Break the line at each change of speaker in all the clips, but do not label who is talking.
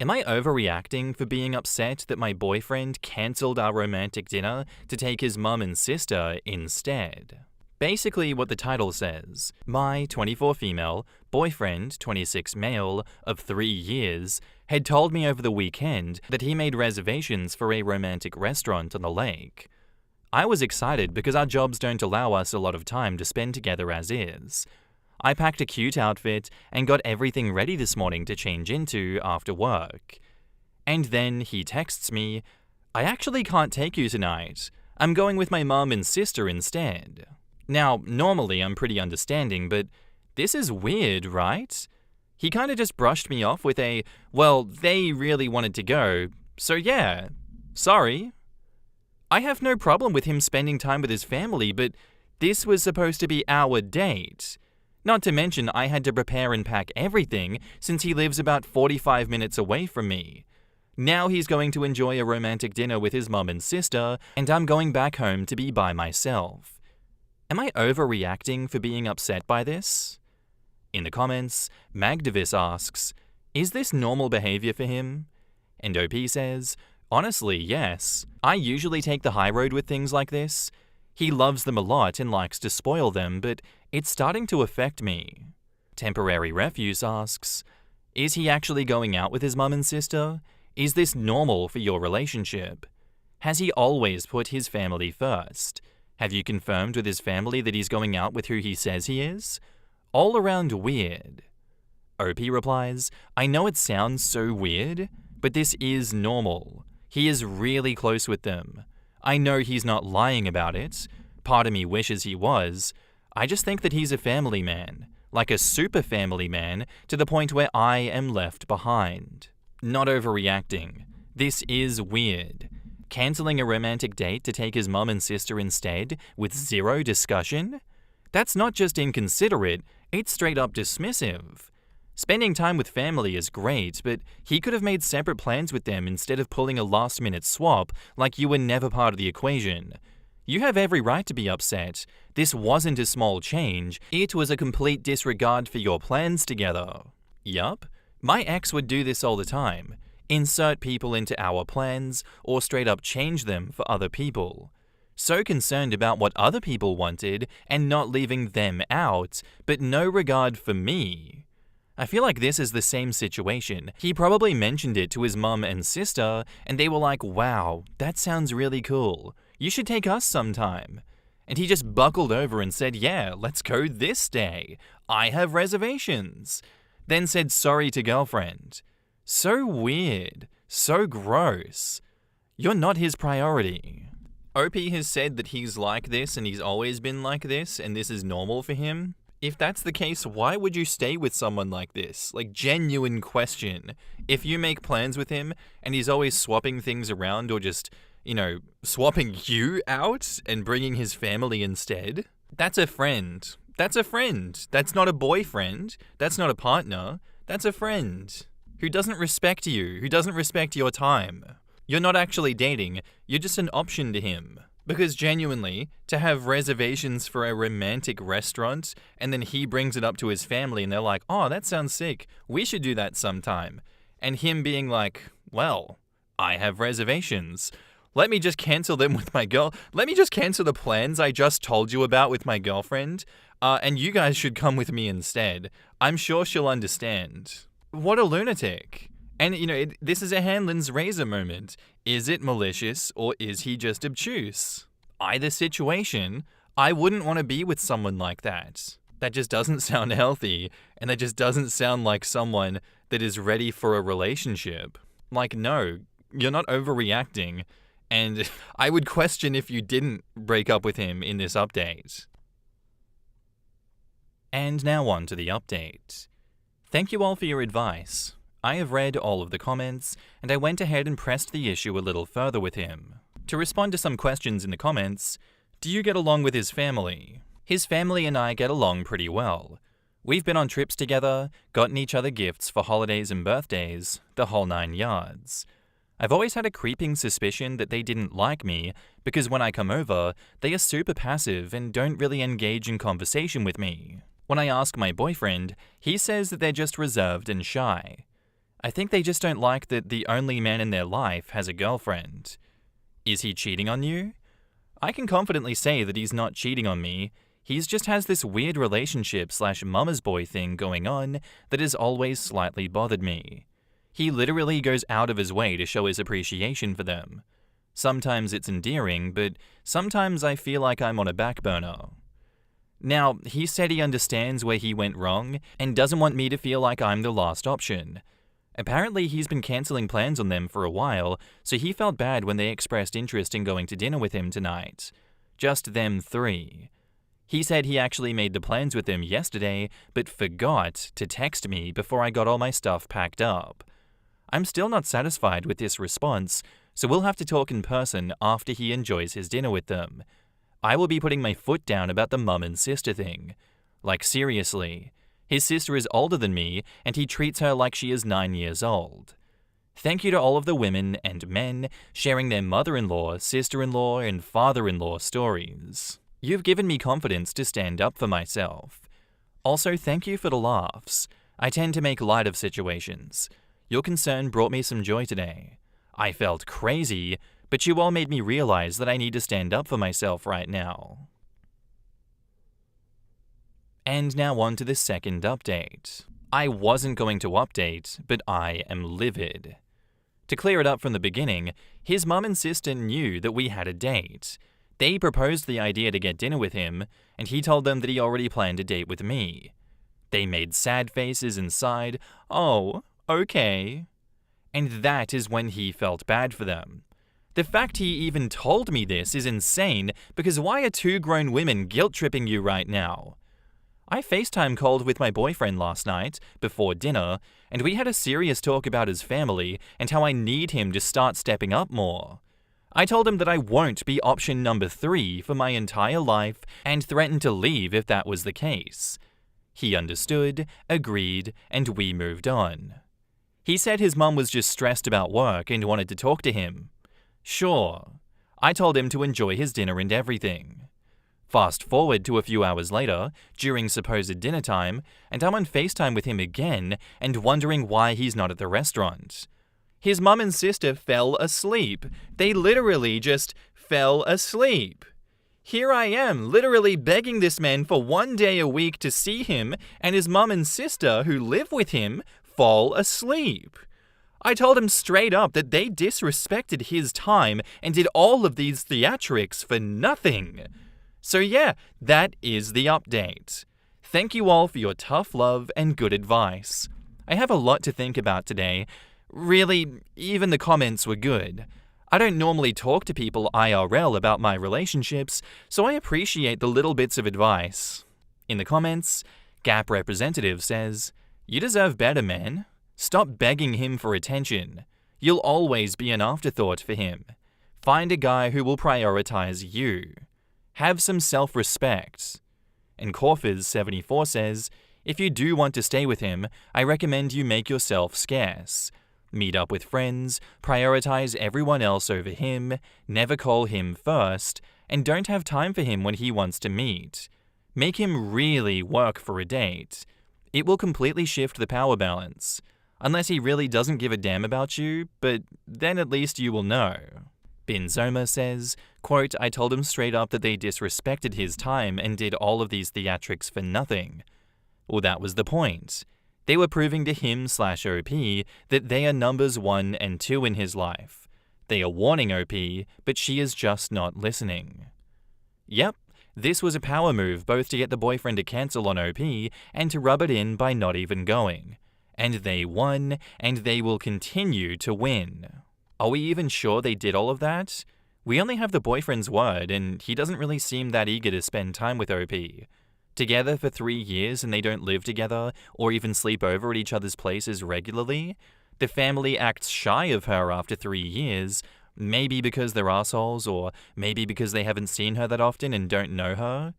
Am I overreacting for being upset that my boyfriend cancelled our romantic dinner to take his mum and sister instead? Basically what the title says, my 24 female, boyfriend 26 male, of 3 years, had told me over the weekend that he made reservations for a romantic restaurant on the lake. I was excited because our jobs don't allow us a lot of time to spend together as is. I packed a cute outfit and got everything ready this morning to change into after work. And then he texts me, I actually can't take you tonight. I'm going with my mum and sister instead. Now, normally I'm pretty understanding, but this is weird, right? He kinda just brushed me off with a, well, they really wanted to go, so yeah, sorry. I have no problem with him spending time with his family, but this was supposed to be our date. Not to mention I had to prepare and pack everything since he lives about 45 minutes away from me. Now he's going to enjoy a romantic dinner with his mum and sister, and I'm going back home to be by myself. Am I overreacting for being upset by this? In the comments, Magdavis asks, is this normal behavior for him? And OP says, honestly, yes. I usually take the high road with things like this. He loves them a lot and likes to spoil them, but it's starting to affect me. Temporary Refuse asks, is he actually going out with his mum and sister? Is this normal for your relationship? Has he always put his family first? Have you confirmed with his family that he's going out with who he says he is? All around weird. OP replies, I know it sounds so weird, but this is normal. He is really close with them. I know he's not lying about it. Part of me wishes he was. I just think that he's a family man, like a super family man, to the point where I am left behind. Not overreacting. This is weird. Cancelling a romantic date to take his mum and sister instead, with zero discussion? That's not just inconsiderate, it's straight up dismissive. Spending time with family is great, but he could have made separate plans with them instead of pulling a last-minute swap like you were never part of the equation. You have every right to be upset. This wasn't a small change, it was a complete disregard for your plans together. Yup, my ex would do this all the time. Insert people into our plans, or straight up change them for other people. So concerned about what other people wanted and not leaving them out, but no regard for me. I feel like this is the same situation. He probably mentioned it to his mum and sister, and they were like, wow, that sounds really cool. You should take us sometime. And he just buckled over and said, yeah, let's go this day. I have reservations. Then said sorry to girlfriend. So weird. So gross. You're not his priority. OP has said that he's like this and he's always been like this and this is normal for him. If that's the case, why would you stay with someone like this? Like, genuine question. If you make plans with him and he's always swapping things around or just, swapping you out and bringing his family instead, that's a friend. That's a friend. That's not a boyfriend. That's not a partner. That's a friend who doesn't respect you, who doesn't respect your time. You're not actually dating. You're just an option to him. Because genuinely, to have reservations for a romantic restaurant and then he brings it up to his family and they're like, oh, that sounds sick. We should do that sometime. And him being like, well, I have reservations. Let me just cancel them with my girl. Let me just cancel the plans I just told you about with my girlfriend. And you guys should come with me instead. I'm sure she'll understand. What a lunatic. And, this is a Hanlon's razor moment. Is it malicious or is he just obtuse? Either situation, I wouldn't want to be with someone like that. That just doesn't sound healthy, and that just doesn't sound like someone that is ready for a relationship. Like, no, you're not overreacting, and I would question if you didn't break up with him in this update. And now on to the update. Thank you all for your advice. I have read all of the comments, and I went ahead and pressed the issue a little further with him. To respond to some questions in the comments, do you get along with his family? His family and I get along pretty well. We've been on trips together, gotten each other gifts for holidays and birthdays, the whole 9 yards. I've always had a creeping suspicion that they didn't like me because when I come over, they are super passive and don't really engage in conversation with me. When I ask my boyfriend, he says that they're just reserved and shy. I think they just don't like that the only man in their life has a girlfriend. Is he cheating on you? I can confidently say that he's not cheating on me. He's just has this weird relationship/mama's boy thing going on that has always slightly bothered me. He literally goes out of his way to show his appreciation for them. Sometimes it's endearing, but sometimes I feel like I'm on a back burner. Now, he said he understands where he went wrong and doesn't want me to feel like I'm the last option. Apparently, he's been cancelling plans on them for a while, so he felt bad when they expressed interest in going to dinner with him tonight. Just them three. He said he actually made the plans with them yesterday, but forgot to text me before I got all my stuff packed up. I'm still not satisfied with this response, so we'll have to talk in person after he enjoys his dinner with them. I will be putting my foot down about the mum and sister thing. Like, seriously. His sister is older than me, and he treats her like she is 9 years old. Thank you to all of the women and men sharing their mother-in-law, sister-in-law, and father-in-law stories. You've given me confidence to stand up for myself. Also, thank you for the laughs. I tend to make light of situations. Your concern brought me some joy today. I felt crazy, but you all made me realize that I need to stand up for myself right now. And now on to the second update. I wasn't going to update, but I am livid. To clear it up from the beginning, his mum and sister knew that we had a date. They proposed the idea to get dinner with him, and he told them that he already planned a date with me. They made sad faces and sighed, "Oh, okay." And that is when he felt bad for them. The fact he even told me this is insane, because why are two grown women guilt-tripping you right now? I FaceTime called with my boyfriend last night, before dinner, and we had a serious talk about his family and how I need him to start stepping up more. I told him that I won't be option number 3 for my entire life and threatened to leave if that was the case. He understood, agreed, and we moved on. He said his mum was just stressed about work and wanted to talk to him. Sure. I told him to enjoy his dinner and everything. Fast forward to a few hours later, during supposed dinner time, and I'm on FaceTime with him again and wondering why he's not at the restaurant. His mum and sister fell asleep. They literally just fell asleep. Here I am, literally begging this man for 1 day a week to see him, and his mum and sister, who live with him, fall asleep. I told him straight up that they disrespected his time and did all of these theatrics for nothing. So yeah, that is the update. Thank you all for your tough love and good advice. I have a lot to think about today. Really, even the comments were good. I don't normally talk to people IRL about my relationships, so I appreciate the little bits of advice. In the comments, Gap Representative says, "You deserve better, man. Stop begging him for attention. You'll always be an afterthought for him. Find a guy who will prioritize you. Have some self-respect." And Corfers74 says, "If you do want to stay with him, I recommend you make yourself scarce. Meet up with friends, prioritize everyone else over him, never call him first, and don't have time for him when he wants to meet. Make him really work for a date. It will completely shift the power balance. Unless he really doesn't give a damn about you, but then at least you will know." Binzoma says, quote, "I told him straight up that they disrespected his time and did all of these theatrics for nothing. Well, that was the point. They were proving to him/OP that they are numbers 1 and 2 in his life. They are warning OP, but she is just not listening." Yep, this was a power move both to get the boyfriend to cancel on OP and to rub it in by not even going. And they won, and they will continue to win. Are we even sure they did all of that? We only have the boyfriend's word, and he doesn't really seem that eager to spend time with OP. Together for 3 years and they don't live together or even sleep over at each other's places regularly? The family acts shy of her after 3 years, maybe because they're assholes or maybe because they haven't seen her that often and don't know her.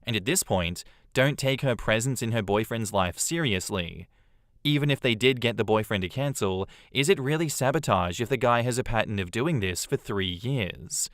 And at this point, don't take her presence in her boyfriend's life seriously. Even if they did get the boyfriend to cancel, is it really sabotage if the guy has a pattern of doing this for 3 years?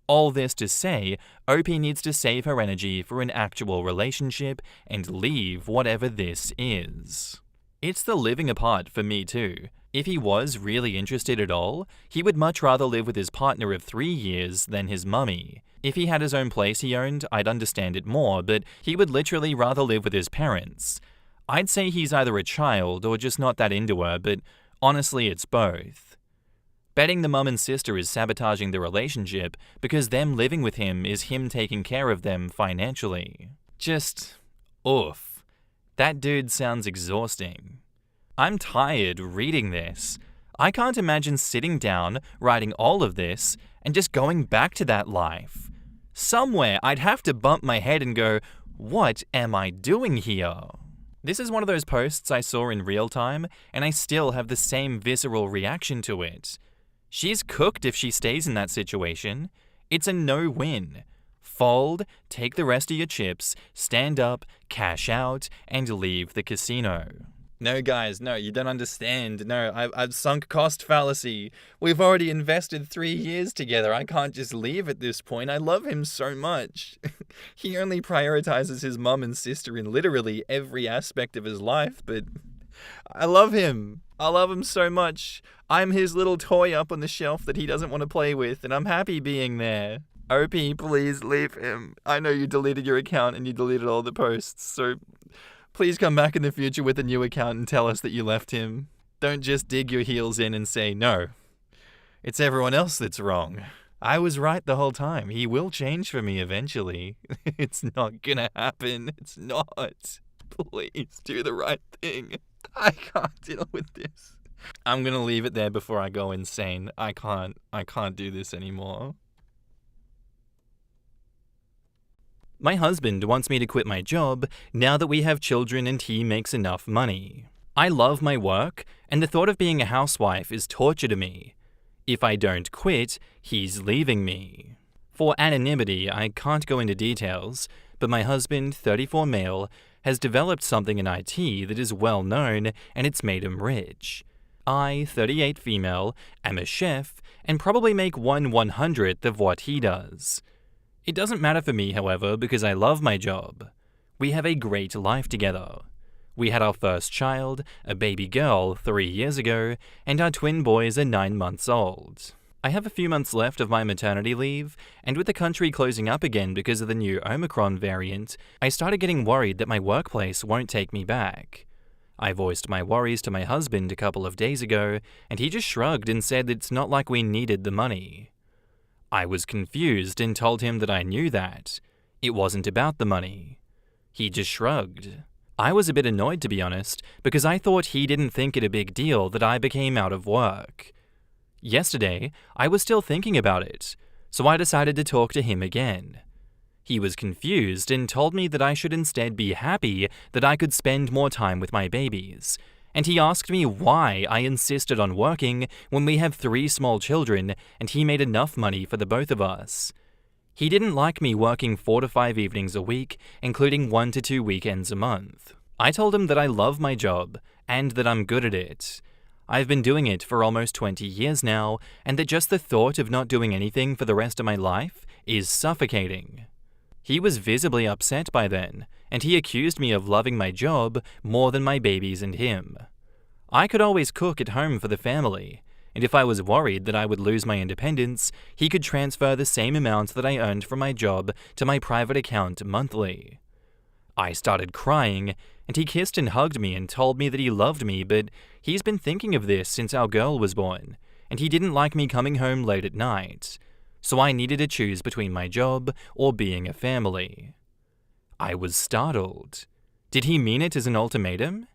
All this to say, OP needs to save her energy for an actual relationship and leave whatever this is. It's the living apart for me too. If he was really interested at all, he would much rather live with his partner of 3 years than his mummy. If he had his own place he owned, I'd understand it more, but he would literally rather live with his parents. I'd say he's either a child or just not that into her, but honestly it's both. Betting the mum and sister is sabotaging the relationship because them living with him is him taking care of them financially. Just, oof. That dude sounds exhausting. I'm tired reading this. I can't imagine sitting down, writing all of this, and just going back to that life. Somewhere I'd have to bump my head and go, what am I doing here? This is one of those posts I saw in real time, and I still have the same visceral reaction to it. She's cooked if she stays in that situation. It's a no-win. Fold, take the rest of your chips, stand up, cash out, and leave the casino. No, guys, no, you don't understand. No, I've sunk cost fallacy. We've already invested 3 years together. I can't just leave at this point. I love him so much. He only prioritizes his mum and sister in literally every aspect of his life, but I love him. I love him so much. I'm his little toy up on the shelf that he doesn't want to play with, and I'm happy being there. OP, please leave him. I know you deleted your account and you deleted all the posts, so please come back in the future with a new account and tell us that you left him. Don't just dig your heels in and say, no, it's everyone else that's wrong. I was right the whole time. He will change for me eventually. It's not gonna happen. It's not. Please do the right thing. I can't deal with this. I'm gonna leave it there before I go insane. I can't do this anymore. My husband wants me to quit my job now that we have children and he makes enough money. I love my work, and the thought of being a housewife is torture to me. If I don't quit, he's leaving me. For anonymity, I can't go into details, but my husband, 34 male, has developed something in IT that is well known and it's made him rich. I, 38 female, am a chef and probably make 1/100th of what he does. It doesn't matter for me, however, because I love my job. We have a great life together. We had our first child, a baby girl, 3 years ago, and our twin boys are 9 months old. I have a few months left of my maternity leave, and with the country closing up again because of the new Omicron variant, I started getting worried that my workplace won't take me back. I voiced my worries to my husband a couple of days ago, and he just shrugged and said that it's not like we needed the money. I was confused and told him that I knew that. It wasn't about the money. He just shrugged. I was a bit annoyed, to be honest, because I thought he didn't think it a big deal that I became out of work. Yesterday, I was still thinking about it, so I decided to talk to him again. He was confused and told me that I should instead be happy that I could spend more time with my babies, and he asked me why I insisted on working when we have 3 small children and he made enough money for the both of us. He didn't like me working 4 to 5 evenings a week, including 1 to 2 weekends a month. I told him that I love my job and that I'm good at it. I've been doing it for almost 20 years now, and that just the thought of not doing anything for the rest of my life is suffocating. He was visibly upset by then, and he accused me of loving my job more than my babies and him. I could always cook at home for the family, and if I was worried that I would lose my independence, he could transfer the same amount that I earned from my job to my private account monthly. I started crying, and he kissed and hugged me and told me that he loved me, but he's been thinking of this since our girl was born, and he didn't like me coming home late at night. So I needed to choose between my job or being a family. I was startled. Did he mean it as an ultimatum?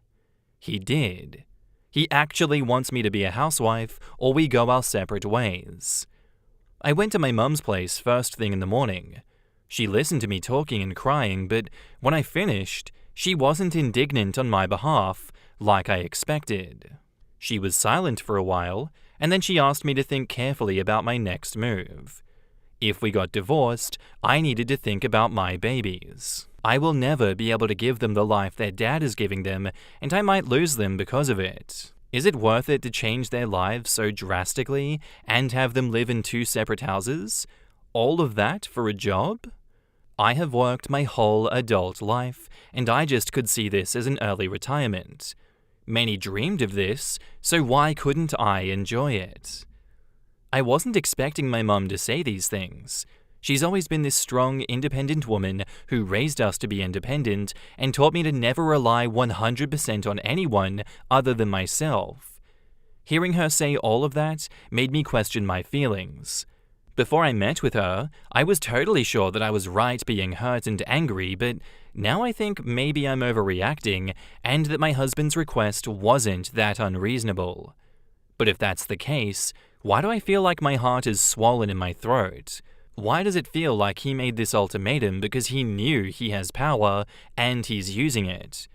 He did. He actually wants me to be a housewife or we go our separate ways. I went to my mum's place first thing in the morning. She listened to me talking and crying, but when I finished, she wasn't indignant on my behalf like I expected. She was silent for a while, and then she asked me to think carefully about my next move. If we got divorced, I needed to think about my babies. I will never be able to give them the life their dad is giving them, and I might lose them because of it. Is it worth it to change their lives so drastically and have them live in 2 separate houses? All of that for a job? I have worked my whole adult life, and I just could see this as an early retirement. Many dreamed of this, so why couldn't I enjoy it? I wasn't expecting my mum to say these things. She's always been this strong, independent woman who raised us to be independent and taught me to never rely 100% on anyone other than myself. Hearing her say all of that made me question my feelings. Before I met with her, I was totally sure that I was right being hurt and angry, but now I think maybe I'm overreacting and that my husband's request wasn't that unreasonable. But if that's the case, why do I feel like my heart is swollen in my throat? Why does it feel like he made this ultimatum because he knew he has power and he's using it?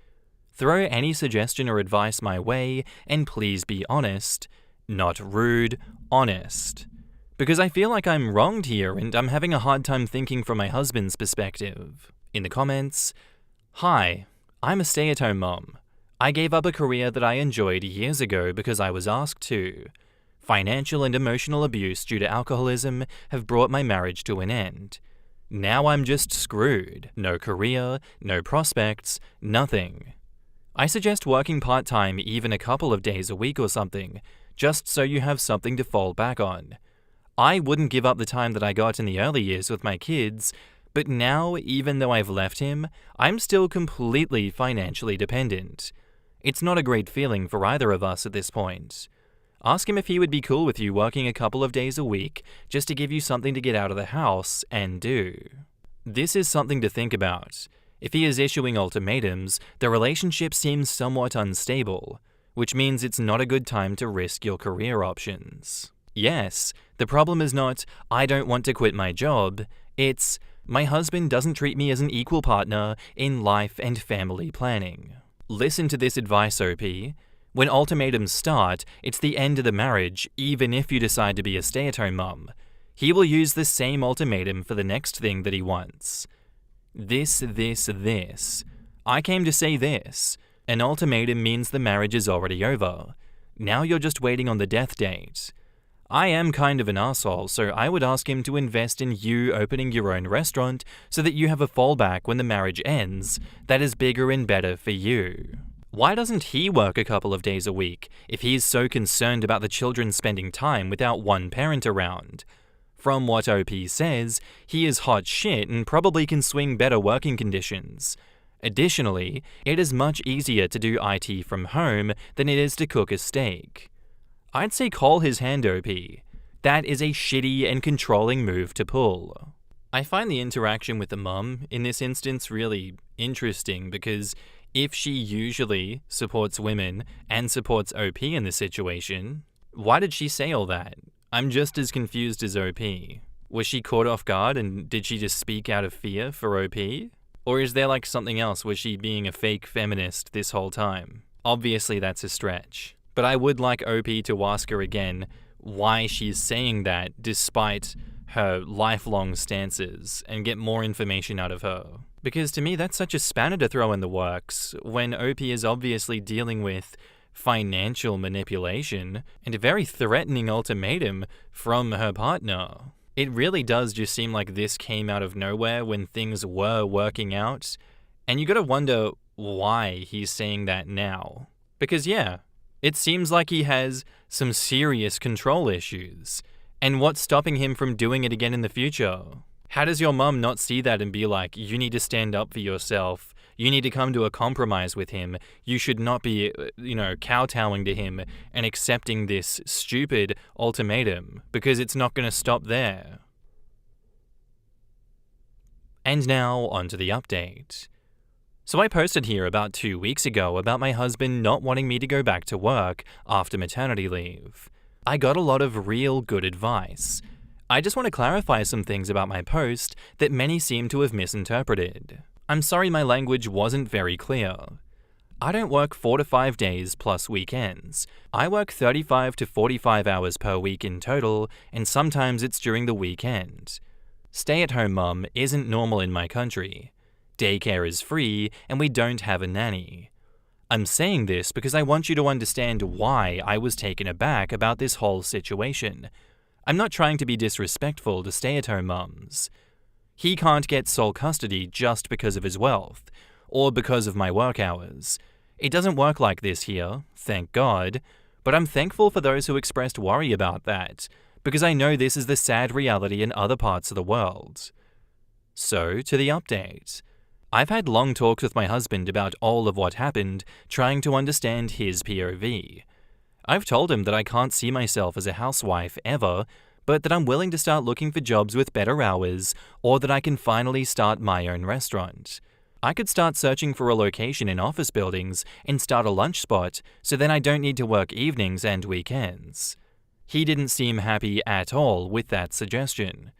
Throw any suggestion or advice my way, and please be honest. Not rude, honest. Because I feel like I'm wronged here and I'm having a hard time thinking from my husband's perspective. In the comments, "Hi, I'm a stay-at-home mom. I gave up a career that I enjoyed years ago because I was asked to. Financial and emotional abuse due to alcoholism have brought my marriage to an end. Now I'm just screwed. No career, no prospects, nothing. I suggest working part-time even a couple of days a week or something, just so you have something to fall back on. I wouldn't give up the time that I got in the early years with my kids, but now, even though I've left him, I'm still completely financially dependent. It's not a great feeling for either of us at this point. Ask him if he would be cool with you working a couple of days a week just to give you something to get out of the house and do." This is something to think about. If he is issuing ultimatums, the relationship seems somewhat unstable, which means it's not a good time to risk your career options. Yes, the problem is not, "I don't want to quit my job," it's, "My husband doesn't treat me as an equal partner in life and family planning." Listen to this advice, OP. When ultimatums start, it's the end of the marriage, even if you decide to be a stay-at-home mum. He will use the same ultimatum for the next thing that he wants. This. I came to say this. An ultimatum means the marriage is already over. Now you're just waiting on the death date. I am kind of an asshole, so I would ask him to invest in you opening your own restaurant so that you have a fallback when the marriage ends that is bigger and better for you. Why doesn't he work a couple of days a week if he's so concerned about the children spending time without one parent around? From what OP says, he is hot shit and probably can swing better working conditions. Additionally, it is much easier to do IT from home than it is to cook a steak. I'd say call his hand, OP. That is a shitty and controlling move to pull. I find the interaction with the mum in this instance really interesting because if she usually supports women and supports OP in this situation, why did she say all that? I'm just as confused as OP. Was she caught off guard and did she just speak out of fear for OP? Or is there like something else? Was she being a fake feminist this whole time? Obviously that's a stretch. But I would like OP to ask her again why she's saying that despite her lifelong stances and get more information out of her. Because to me that's such a spanner to throw in the works when OP is obviously dealing with financial manipulation and a very threatening ultimatum from her partner. It really does just seem like this came out of nowhere when things were working out, and you gotta wonder why he's saying that now. Because yeah, it seems like he has some serious control issues, and what's stopping him from doing it again in the future? How does your mum not see that and be like, you need to stand up for yourself, you need to come to a compromise with him, you should not be, kowtowing to him and accepting this stupid ultimatum, because it's not going to stop there. And now, onto the update. So I posted here about 2 weeks ago about my husband not wanting me to go back to work after maternity leave. I got a lot of real good advice. I just want to clarify some things about my post that many seem to have misinterpreted. I'm sorry my language wasn't very clear. I don't work 4 to 5 days plus weekends. I work 35 to 45 hours per week in total, and sometimes it's during the weekend. Stay-at-home mum isn't normal in my country. Daycare is free, and we don't have a nanny. I'm saying this because I want you to understand why I was taken aback about this whole situation. I'm not trying to be disrespectful to stay-at-home mums. He can't get sole custody just because of his wealth, or because of my work hours. It doesn't work like this here, thank God, but I'm thankful for those who expressed worry about that, because I know this is the sad reality in other parts of the world. So, to the update. I've had long talks with my husband about all of what happened, trying to understand his POV. I've told him that I can't see myself as a housewife ever, but that I'm willing to start looking for jobs with better hours, or that I can finally start my own restaurant. I could start searching for a location in office buildings and start a lunch spot, so then I don't need to work evenings and weekends. He didn't seem happy at all with that suggestion.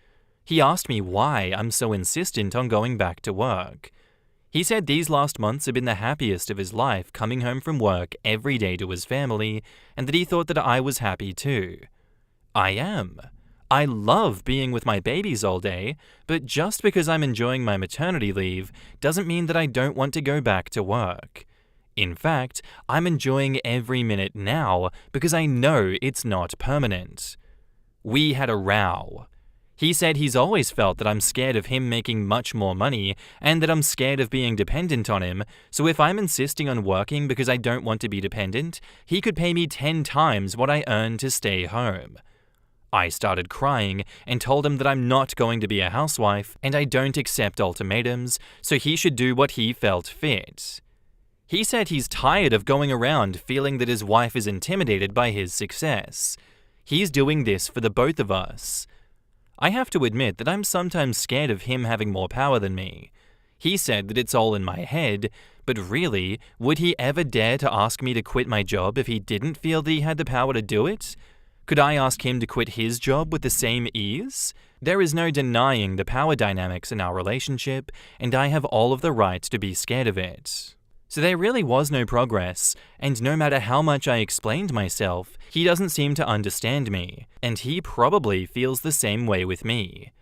He asked me why I'm so insistent on going back to work. He said these last months have been the happiest of his life, coming home from work every day to his family, and that he thought that I was happy too. I am. I love being with my babies all day, but just because I'm enjoying my maternity leave doesn't mean that I don't want to go back to work. In fact, I'm enjoying every minute now because I know it's not permanent. We had a row. He said he's always felt that I'm scared of him making much more money and that I'm scared of being dependent on him, so if I'm insisting on working because I don't want to be dependent, he could pay me 10 times what I earn to stay home. I started crying and told him that I'm not going to be a housewife and I don't accept ultimatums, so he should do what he felt fit. He said he's tired of going around feeling that his wife is intimidated by his success. He's doing this for the both of us. I have to admit that I'm sometimes scared of him having more power than me. He said that it's all in my head, but really, would he ever dare to ask me to quit my job if he didn't feel that he had the power to do it? Could I ask him to quit his job with the same ease? There is no denying the power dynamics in our relationship, and I have all of the right to be scared of it. So there really was no progress, and no matter how much I explained myself, he doesn't seem to understand me, and he probably feels the same way with me.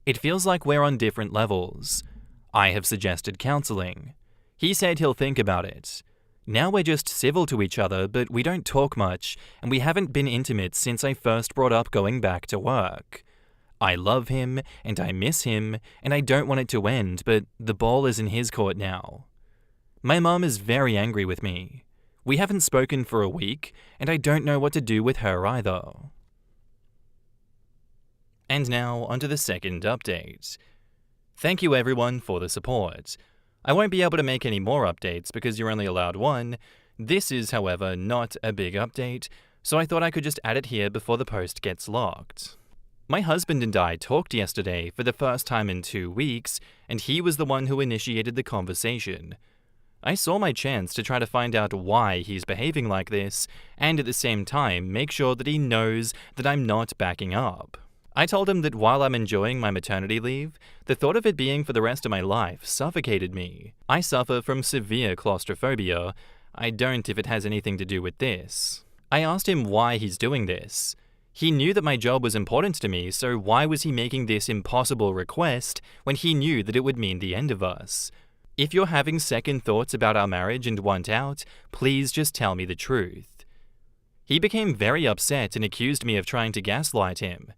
It feels like we're on different levels. I have suggested counseling. He said he'll think about it. Now we're just civil to each other, but we don't talk much, and we haven't been intimate since I first brought up going back to work. I love him, and I miss him, and I don't want it to end, but the ball is in his court now. My mum is very angry with me. We haven't spoken for a week, and I don't know what to do with her either. And now, onto the second update. Thank you everyone for the support. I won't be able to make any more updates because you're only allowed one. This is, however, not a big update, so I thought I could just add it here before the post gets locked. My husband and I talked yesterday for the first time in 2 weeks, and he was the one who initiated the conversation. I saw my chance to try to find out why he's behaving like this, and at the same time make sure that he knows that I'm not backing up. I told him that while I'm enjoying my maternity leave, the thought of it being for the rest of my life suffocated me. I suffer from severe claustrophobia. I don't if it has anything to do with this. I asked him why he's doing this. He knew that my job was important to me, so why was he making this impossible request when he knew that it would mean the end of us? If you're having second thoughts about our marriage and want out, please just tell me the truth. He became very upset and accused me of trying to gaslight him.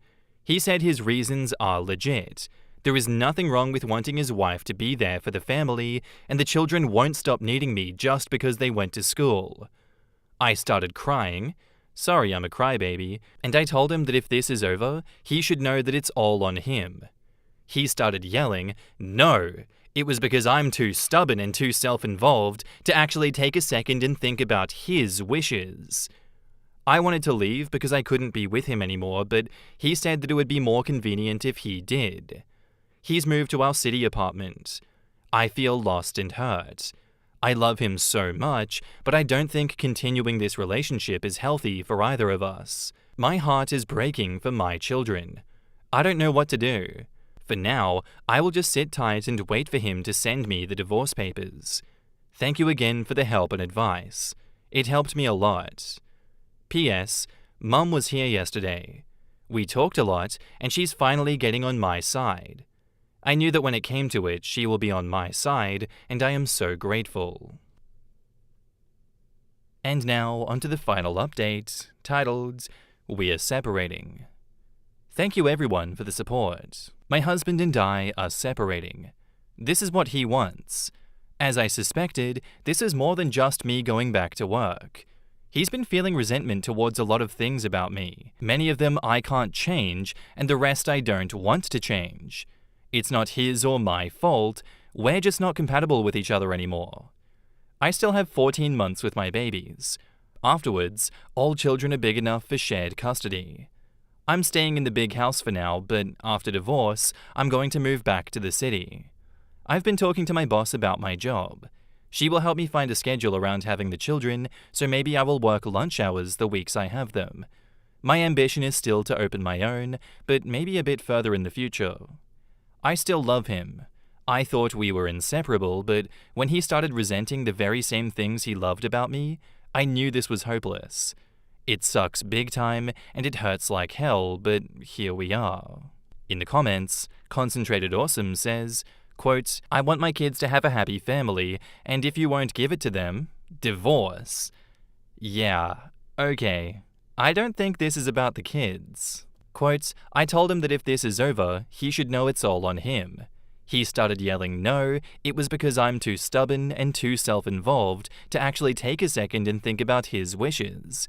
He said his reasons are legit. There is nothing wrong with wanting his wife to be there for the family, and the children won't stop needing me just because they went to school. I started crying. Sorry, I'm a crybaby, and I told him that if this is over, he should know that it's all on him. He started yelling, "No! It was because I'm too stubborn and too self-involved to actually take a second and think about his wishes." I wanted to leave because I couldn't be with him anymore, but he said that it would be more convenient if he did. He's moved to our city apartment. I feel lost and hurt. I love him so much, but I don't think continuing this relationship is healthy for either of us. My heart is breaking for my children. I don't know what to do. For now, I will just sit tight and wait for him to send me the divorce papers. Thank you again for the help and advice. It helped me a lot. P.S. Mum was here yesterday. We talked a lot, and she's finally getting on my side. I knew that when it came to it, she will be on my side, and I am so grateful. And now, onto the final update, titled, "We're Separating." Thank you everyone for the support. My husband and I are separating. This is what he wants. As I suspected, this is more than just me going back to work. He's been feeling resentment towards a lot of things about me. Many of them I can't change, and the rest I don't want to change. It's not his or my fault, we're just not compatible with each other anymore. I still have 14 months with my babies. Afterwards, all children are big enough for shared custody. I'm staying in the big house for now, but after divorce, I'm going to move back to the city. I've been talking to my boss about my job. She will help me find a schedule around having the children, so maybe I will work lunch hours the weeks I have them. My ambition is still to open my own, but maybe a bit further in the future. I still love him. I thought we were inseparable, but when he started resenting the very same things he loved about me, I knew this was hopeless. It sucks big time, and it hurts like hell, but here we are. In the comments, Concentrated Awesome says, quote, I want my kids to have a happy family, and if you won't give it to them, divorce. Yeah, okay. I don't think this is about the kids. Quote, I told him that if this is over, he should know it's all on him. He started yelling no, it was because I'm too stubborn and too self-involved to actually take a second and think about his wishes.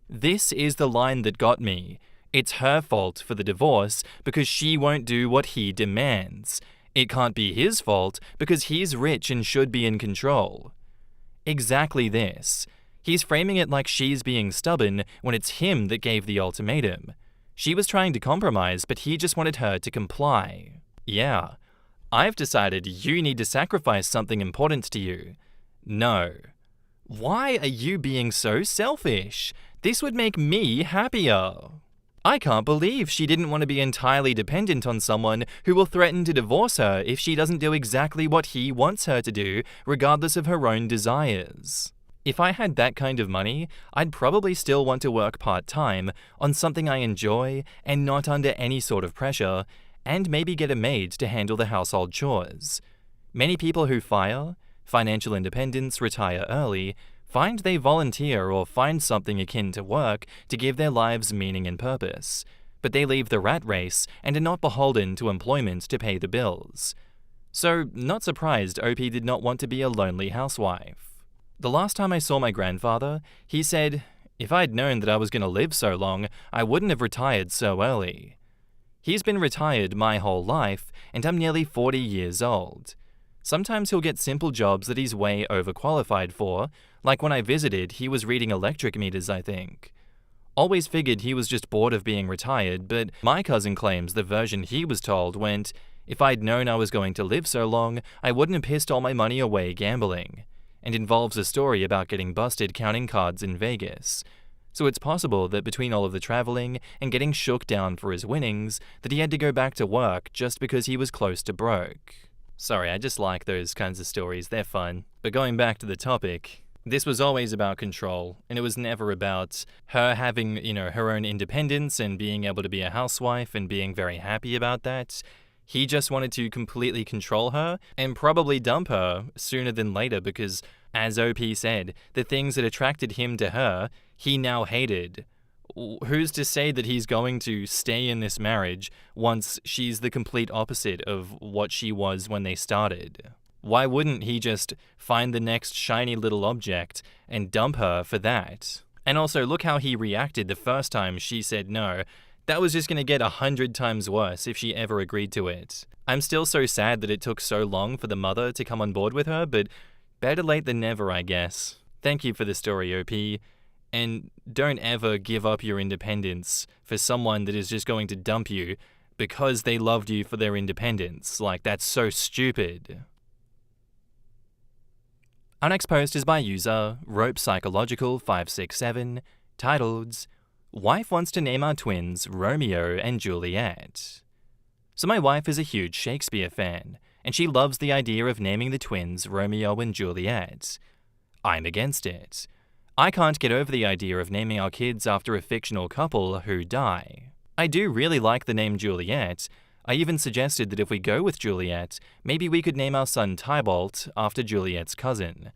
This is the line that got me. It's her fault for the divorce because she won't do what he demands. It can't be his fault because he's rich and should be in control. Exactly this. He's framing it like she's being stubborn when it's him that gave the ultimatum. She was trying to compromise, but he just wanted her to comply. Yeah, I've decided you need to sacrifice something important to you. No. Why are you being so selfish? This would make me happier. I can't believe she didn't want to be entirely dependent on someone who will threaten to divorce her if she doesn't do exactly what he wants her to do, regardless of her own desires. If I had that kind of money, I'd probably still want to work part-time on something I enjoy and not under any sort of pressure, and maybe get a maid to handle the household chores. Many people who fire, financial independence, retire early, find they volunteer or find something akin to work to give their lives meaning and purpose, but they leave the rat race and are not beholden to employment to pay the bills. So, not surprised OP did not want to be a lonely housewife. The last time I saw my grandfather, he said, if I'd known that I was going to live so long, I wouldn't have retired so early. He's been retired my whole life, and I'm nearly 40 years old. Sometimes he'll get simple jobs that he's way overqualified for, like when I visited, he was reading electric meters, I think. Always figured he was just bored of being retired, but my cousin claims the version he was told went, if I'd known I was going to live so long, I wouldn't have pissed all my money away gambling, and involves a story about getting busted counting cards in Vegas. So it's possible that between all of the traveling and getting shook down for his winnings, that he had to go back to work just because he was close to broke. Sorry, I just like those kinds of stories, they're fun. But going back to the topic, this was always about control, and it was never about her having, her own independence and being able to be a housewife and being very happy about that. He just wanted to completely control her and probably dump her sooner than later because, as OP said, the things that attracted him to her, he now hated. Who's to say that he's going to stay in this marriage once she's the complete opposite of what she was when they started? Why wouldn't he just find the next shiny little object and dump her for that? And also, look how he reacted the first time she said no. That was just going to get 100 times worse if she ever agreed to it. I'm still so sad that it took so long for the mother to come on board with her, but better late than never, I guess. Thank you for the story, OP. And don't ever give up your independence for someone that is just going to dump you because they loved you for their independence. Like, that's so stupid. Our next post is by user RopePsychological567, titled, Wife wants to name our twins Romeo and Juliet. So my wife is a huge Shakespeare fan, and she loves the idea of naming the twins Romeo and Juliet. I'm against it. I can't get over the idea of naming our kids after a fictional couple who die. I do really like the name Juliet. I even suggested that if we go with Juliet, maybe we could name our son Tybalt after Juliet's cousin.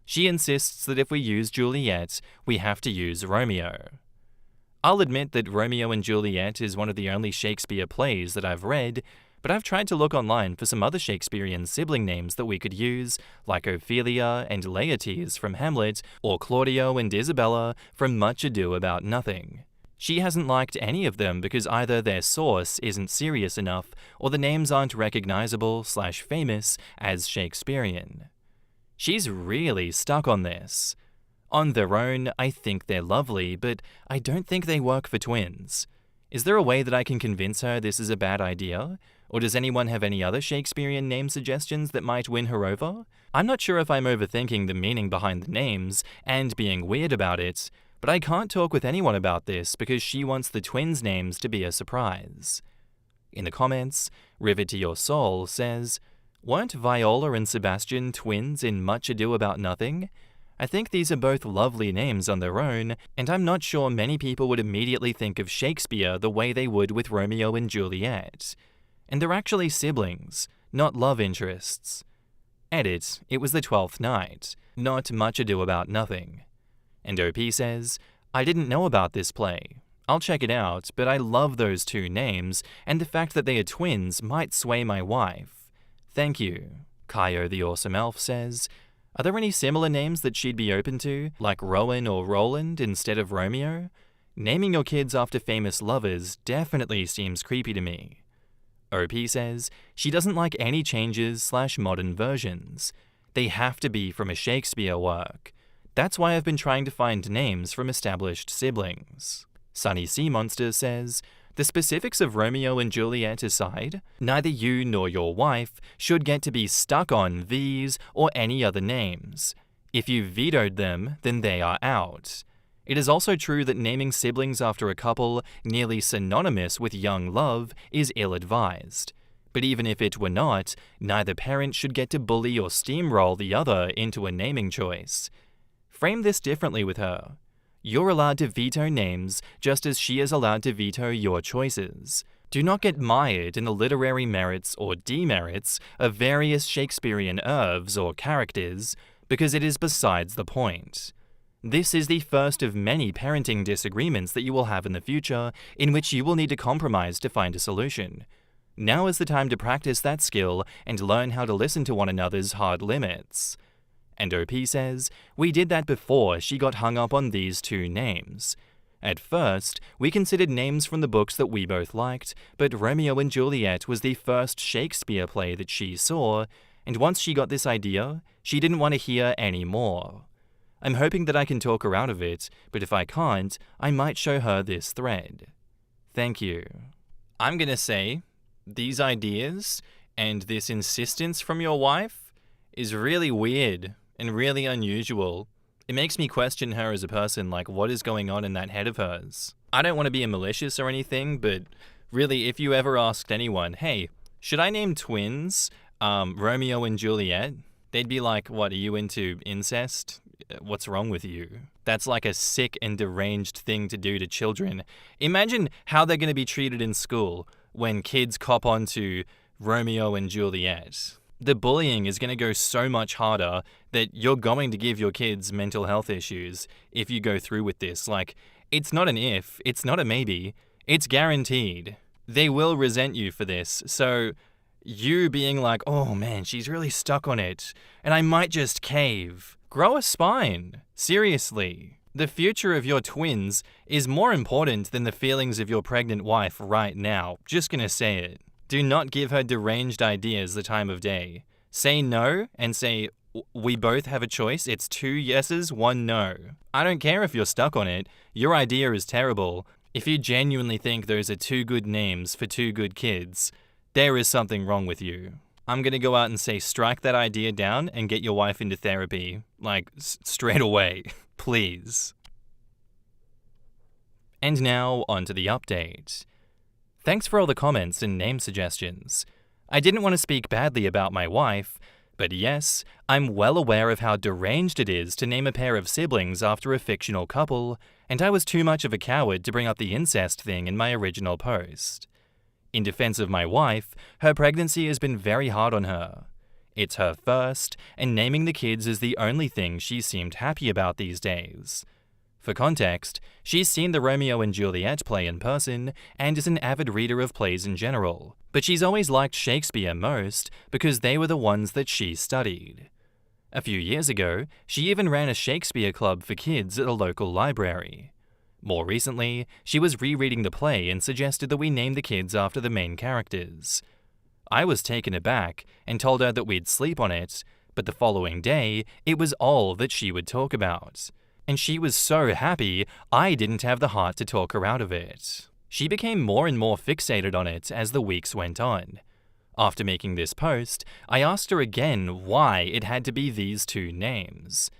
She insists that if we use Juliet, we have to use Romeo. I'll admit that Romeo and Juliet is one of the only Shakespeare plays that I've read, but I've tried to look online for some other Shakespearean sibling names that we could use, like Ophelia and Laertes from Hamlet, or Claudio and Isabella from Much Ado About Nothing. She hasn't liked any of them because either their source isn't serious enough, or the names aren't recognizable/famous as Shakespearean. She's really stuck on this. On their own, I think they're lovely, but I don't think they work for twins. Is there a way that I can convince her this is a bad idea? Or does anyone have any other Shakespearean name suggestions that might win her over? I'm not sure if I'm overthinking the meaning behind the names and being weird about it, but I can't talk with anyone about this because she wants the twins' names to be a surprise. In the comments, River to Your Soul says, "Weren't Viola and Sebastian twins in Much Ado About Nothing? I think these are both lovely names on their own, and I'm not sure many people would immediately think of Shakespeare the way they would with Romeo and Juliet. And they're actually siblings, not love interests. Edit, it was the 12th Night, not Much Ado About Nothing." And OP says, "I didn't know about this play. I'll check it out, but I love those two names, and the fact that they are twins might sway my wife. Thank you." Kaio the Awesome Elf says, "Are there any similar names that she'd be open to, like Rowan or Roland instead of Romeo? Naming your kids after famous lovers definitely seems creepy to me." OP says, she doesn't like any changes/modern versions. They have to be from a Shakespeare work. That's why I've been trying to find names from established siblings. Sunny Sea Monster says, "The specifics of Romeo and Juliet aside, neither you nor your wife should get to be stuck on these or any other names. If you vetoed them, then they are out. It is also true that naming siblings after a couple nearly synonymous with young love is ill-advised. But even if it were not, neither parent should get to bully or steamroll the other into a naming choice. Frame this differently with her. You're allowed to veto names just as she is allowed to veto your choices. Do not get mired in the literary merits or demerits of various Shakespearean oeuvres or characters, because it is besides the point. This is the first of many parenting disagreements that you will have in the future, in which you will need to compromise to find a solution. Now is the time to practice that skill and learn how to listen to one another's hard limits." And OP says, "We did that before she got hung up on these two names. At first, we considered names from the books that we both liked, but Romeo and Juliet was the first Shakespeare play that she saw, and once she got this idea, she didn't want to hear any more. I'm hoping that I can talk her out of it, but if I can't, I might show her this thread. Thank you." I'm gonna say, these ideas and this insistence from your wife is really weird and really unusual. It makes me question her as a person, like what is going on in that head of hers. I don't want to be malicious or anything, but really, if you ever asked anyone, "Hey, should I name twins Romeo and Juliet?" They'd be like, "What, are you into incest? What's wrong with you?" That's like a sick and deranged thing to do to children. Imagine how they're going to be treated in school when kids cop onto Romeo and Juliet. The bullying is going to go so much harder that you're going to give your kids mental health issues if you go through with this. Like, it's not an if, it's not a maybe, it's guaranteed. They will resent you for this, so you being like, "Oh man, she's really stuck on it, and I might just cave." Grow a spine. Seriously. The future of your twins is more important than the feelings of your pregnant wife right now. Just gonna say it. Do not give her deranged ideas the time of day. Say no and say, "We both have a choice. It's 2 yeses, 1 no." I don't care if you're stuck on it. Your idea is terrible. If you genuinely think those are 2 good names for 2 good kids, there is something wrong with you. I'm gonna go out and say strike that idea down and get your wife into therapy. Like, straight away. Please. And now, on to the update. Thanks for all the comments and name suggestions. I didn't want to speak badly about my wife, but yes, I'm well aware of how deranged it is to name a pair of siblings after a fictional couple, and I was too much of a coward to bring up the incest thing in my original post. In defense of my wife, her pregnancy has been very hard on her. It's her first, and naming the kids is the only thing she seemed happy about these days. For context, she's seen the Romeo and Juliet play in person and is an avid reader of plays in general, but she's always liked Shakespeare most because they were the ones that she studied. A few years ago, she even ran a Shakespeare club for kids at a local library. More recently, she was rereading the play and suggested that we name the kids after the main characters. I was taken aback and told her that we'd sleep on it, but the following day, it was all that she would talk about. And she was so happy I didn't have the heart to talk her out of it. She became more and more fixated on it as the weeks went on. After making this post, I asked her again why it had to be these two names.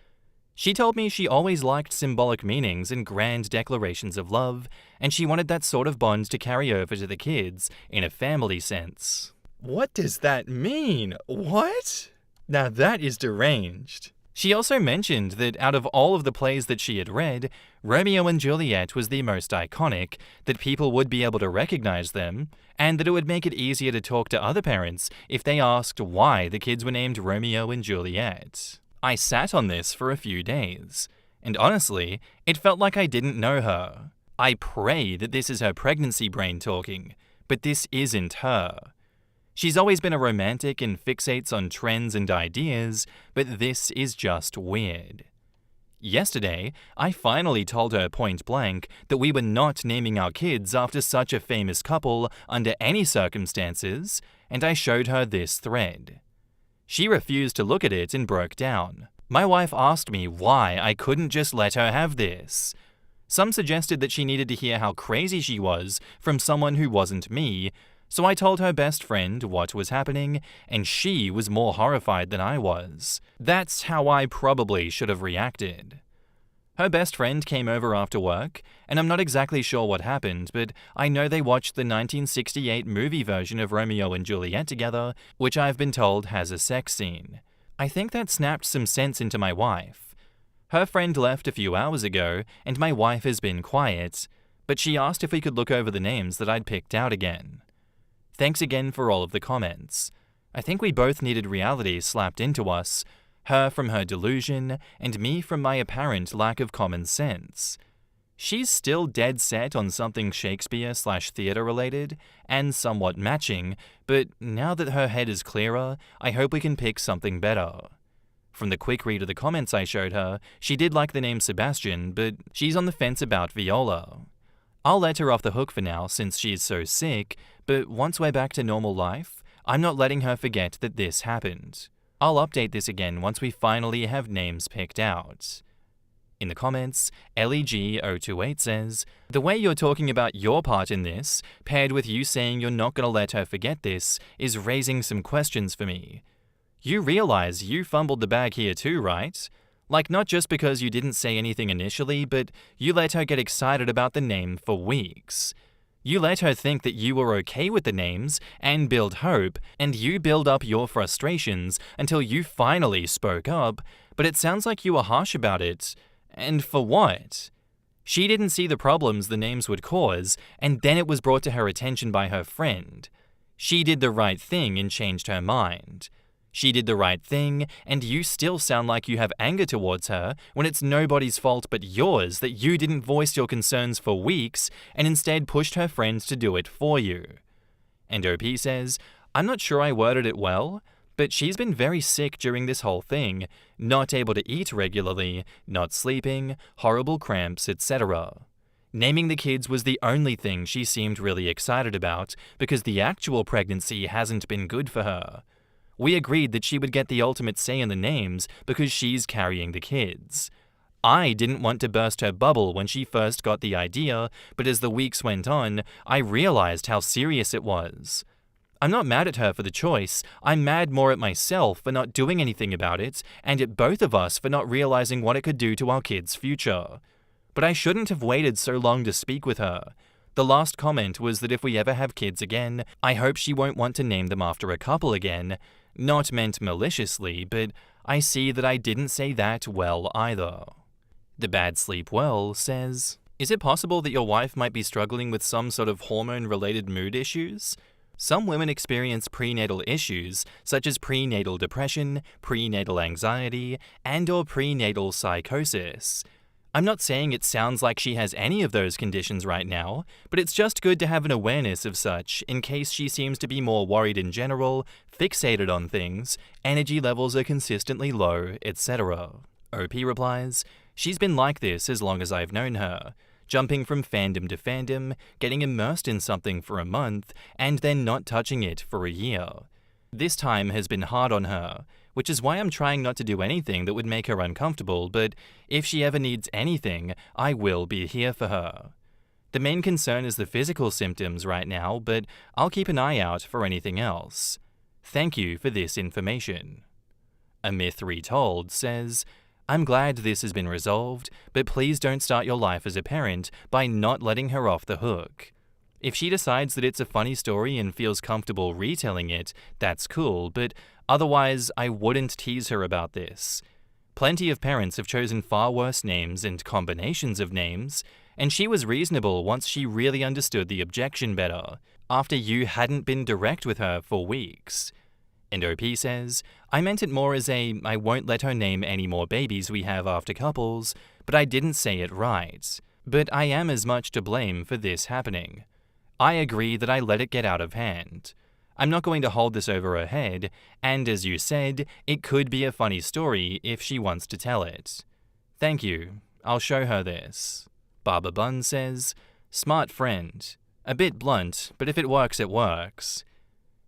She told me she always liked symbolic meanings and grand declarations of love, and she wanted that sort of bond to carry over to the kids in a family sense. What does that mean? What? Now that is deranged. She also mentioned that out of all of the plays that she had read, Romeo and Juliet was the most iconic, that people would be able to recognize them, and that it would make it easier to talk to other parents if they asked why the kids were named Romeo and Juliet. I sat on this for a few days, and honestly, it felt like I didn't know her. I pray that this is her pregnancy brain talking, but this isn't her. She's always been a romantic and fixates on trends and ideas, but this is just weird. Yesterday, I finally told her point blank that we were not naming our kids after such a famous couple under any circumstances, and I showed her this thread. She refused to look at it and broke down. My wife asked me why I couldn't just let her have this. Some suggested that she needed to hear how crazy she was from someone who wasn't me, so I told her best friend what was happening, and she was more horrified than I was. That's how I probably should have reacted. Her best friend came over after work, and I'm not exactly sure what happened, but I know they watched the 1968 movie version of Romeo and Juliet together, which I've been told has a sex scene. I think that snapped some sense into my wife. Her friend left a few hours ago, and my wife has been quiet, but she asked if we could look over the names that I'd picked out again. Thanks again for all of the comments. I think we both needed reality slapped into us, her from her delusion, and me from my apparent lack of common sense. She's still dead set on something Shakespeare/theatre related, and somewhat matching, but now that her head is clearer, I hope we can pick something better. From the quick read of the comments I showed her, she did like the name Sebastian, but she's on the fence about Viola. I'll let her off the hook for now since she is so sick, but once we're back to normal life, I'm not letting her forget that this happened. I'll update this again once we finally have names picked out. In the comments, LEG028 says, "The way you're talking about your part in this, paired with you saying you're not going to let her forget this, is raising some questions for me. You realize you fumbled the bag here too, right? Like, not just because you didn't say anything initially, but you let her get excited about the name for weeks. You let her think that you were okay with the names and build hope, and you build up your frustrations until you finally spoke up, but it sounds like you were harsh about it. And for what? She didn't see the problems the names would cause, and then it was brought to her attention by her friend. She did the right thing and changed her mind. She did the right thing, and you still sound like you have anger towards her when it's nobody's fault but yours that you didn't voice your concerns for weeks and instead pushed her friends to do it for you." And OP says, "I'm not sure I worded it well, but she's been very sick during this whole thing, not able to eat regularly, not sleeping, horrible cramps, etc. Naming the kids was the only thing she seemed really excited about because the actual pregnancy hasn't been good for her. We agreed that she would get the ultimate say in the names because she's carrying the kids. I didn't want to burst her bubble when she first got the idea, but as the weeks went on, I realized how serious it was. I'm not mad at her for the choice, I'm mad more at myself for not doing anything about it, and at both of us for not realizing what it could do to our kids' future. But I shouldn't have waited so long to speak with her. The last comment was that if we ever have kids again, I hope she won't want to name them after a couple again. Not meant maliciously, but I see that I didn't say that well either." The Bad Sleep Well says, "Is it possible that your wife might be struggling with some sort of hormone-related mood issues? Some women experience prenatal issues, such as prenatal depression, prenatal anxiety, and/or prenatal psychosis. I'm not saying it sounds like she has any of those conditions right now, but it's just good to have an awareness of such in case she seems to be more worried in general, fixated on things, energy levels are consistently low, etc. OP replies, "She's been like this as long as I've known her, jumping from fandom to fandom, getting immersed in something for a month, and then not touching it for a year. This time has been hard on her, which is why I'm trying not to do anything that would make her uncomfortable, but if she ever needs anything, I will be here for her. The main concern is the physical symptoms right now, but I'll keep an eye out for anything else. Thank you for this information." A Myth Retold says, "I'm glad this has been resolved, but please don't start your life as a parent by not letting her off the hook. If she decides that it's a funny story and feels comfortable retelling it, that's cool, but otherwise I wouldn't tease her about this. Plenty of parents have chosen far worse names and combinations of names, and she was reasonable once she really understood the objection better, after you hadn't been direct with her for weeks." And OP says, "I meant it more as a, I won't let her name any more babies we have after couples, but I didn't say it right. But I am as much to blame for this happening. I agree that I let it get out of hand. I'm not going to hold this over her head, and as you said, it could be a funny story if she wants to tell it. Thank you. I'll show her this." Baba Bun says, "Smart friend. A bit blunt, but if it works, it works."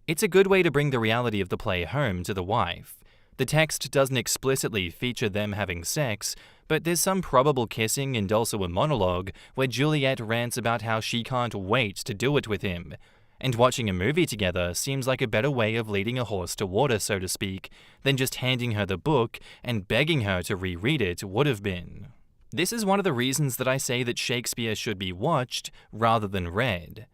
It's a good way to bring the reality of the play home to the wife. The text doesn't explicitly feature them having sex, but there's some probable kissing and also a monologue where Juliet rants about how she can't wait to do it with him, and watching a movie together seems like a better way of leading a horse to water, so to speak, than just handing her the book and begging her to reread it would have been. This is one of the reasons that I say that Shakespeare should be watched rather than read.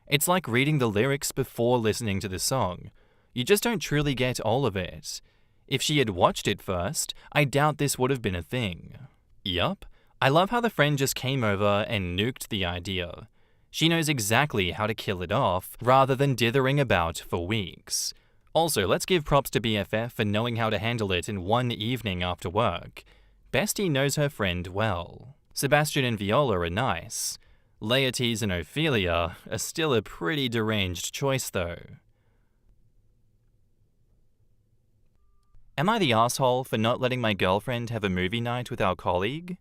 It's like reading the lyrics before listening to the song. You just don't truly get all of it. If she had watched it first, I doubt this would have been a thing. Yup, I love how the friend just came over and nuked the idea. She knows exactly how to kill it off, rather than dithering about for weeks. Also, let's give props to BFF for knowing how to handle it in one evening after work. Bestie knows her friend well. Sebastian and Viola are nice. Laertes and Ophelia are still a pretty deranged choice though. Am I the asshole for not letting my girlfriend have a movie night with our colleague?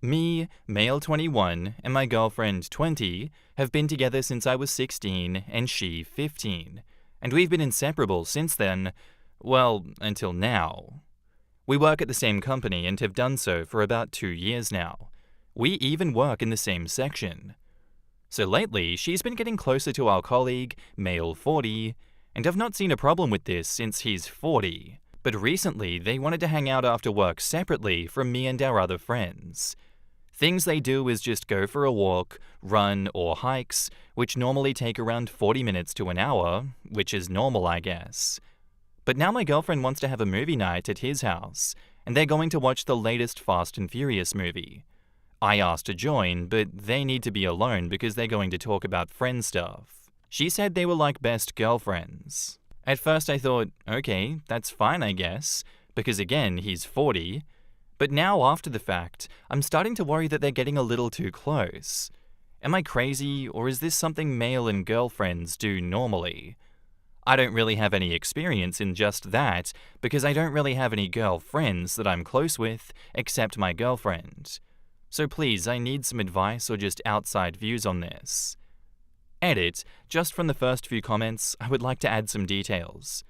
Me, male 21, and my girlfriend 20 have been together since I was 16 and she 15, and we've been inseparable since then, well, until now. We work at the same company and have done so for about 2 years now. We even work in the same section. So lately, she's been getting closer to our colleague, male 40, and I've not seen a problem with this since he's 40. But recently, they wanted to hang out after work separately from me and our other friends. Things they do is just go for a walk, run, or hikes, which normally take around 40 minutes to an hour, which is normal, I guess. But now my girlfriend wants to have a movie night at his house, and they're going to watch the latest Fast and Furious movie. I asked to join, but they need to be alone because they're going to talk about friend stuff. She said they were like best girlfriends. At first I thought, okay, that's fine I guess, because again, he's 40. But now after the fact, I'm starting to worry that they're getting a little too close. Am I crazy, or is this something male and girlfriends do normally? I don't really have any experience in just that, because I don't really have any girlfriends that I'm close with, except my girlfriend. So please, I need some advice or just outside views on this. Edit, just from the first few comments, I would like to add some details.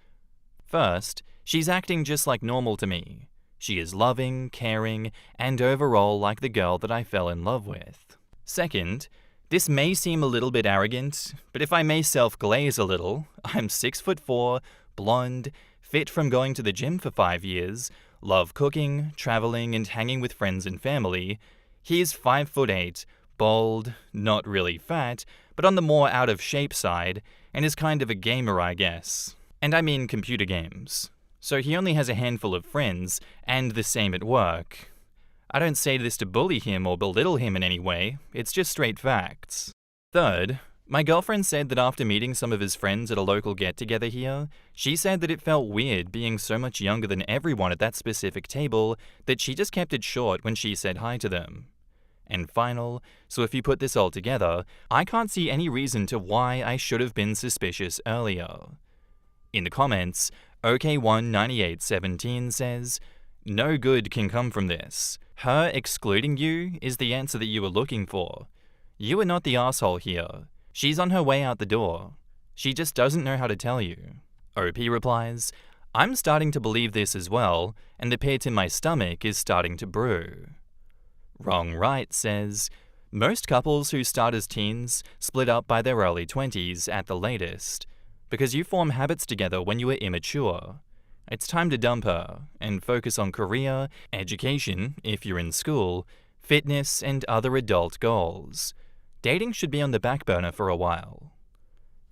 First, she's acting just like normal to me. She is loving, caring, and overall like the girl that I fell in love with. Second, this may seem a little bit arrogant, but if I may self-glaze a little, I'm 6'4", blonde, fit from going to the gym for 5 years, love cooking, traveling, and hanging with friends and family. He's 5'8", bald, not really fat, but on the more out-of-shape side, and is kind of a gamer, I guess. And I mean computer games. So he only has a handful of friends, and the same at work. I don't say this to bully him or belittle him in any way, it's just straight facts. Third, my girlfriend said that after meeting some of his friends at a local get-together here, she said that it felt weird being so much younger than everyone at that specific table that she just kept it short when she said hi to them. And final, so if you put this all together, I can't see any reason to why I should have been suspicious earlier. In the comments, OK19817 says, "No good can come from this. Her excluding you is the answer that you were looking for. You are not the asshole here. She's on her way out the door. She just doesn't know how to tell you." OP replies, "I'm starting to believe this as well, and the pit in my stomach is starting to brew." Wrong Right says, "Most couples who start as teens split up by their early 20s at the latest, because you form habits together when you are immature. It's time to dump her and focus on career, education, if you're in school, fitness, and other adult goals. Dating should be on the back burner for a while."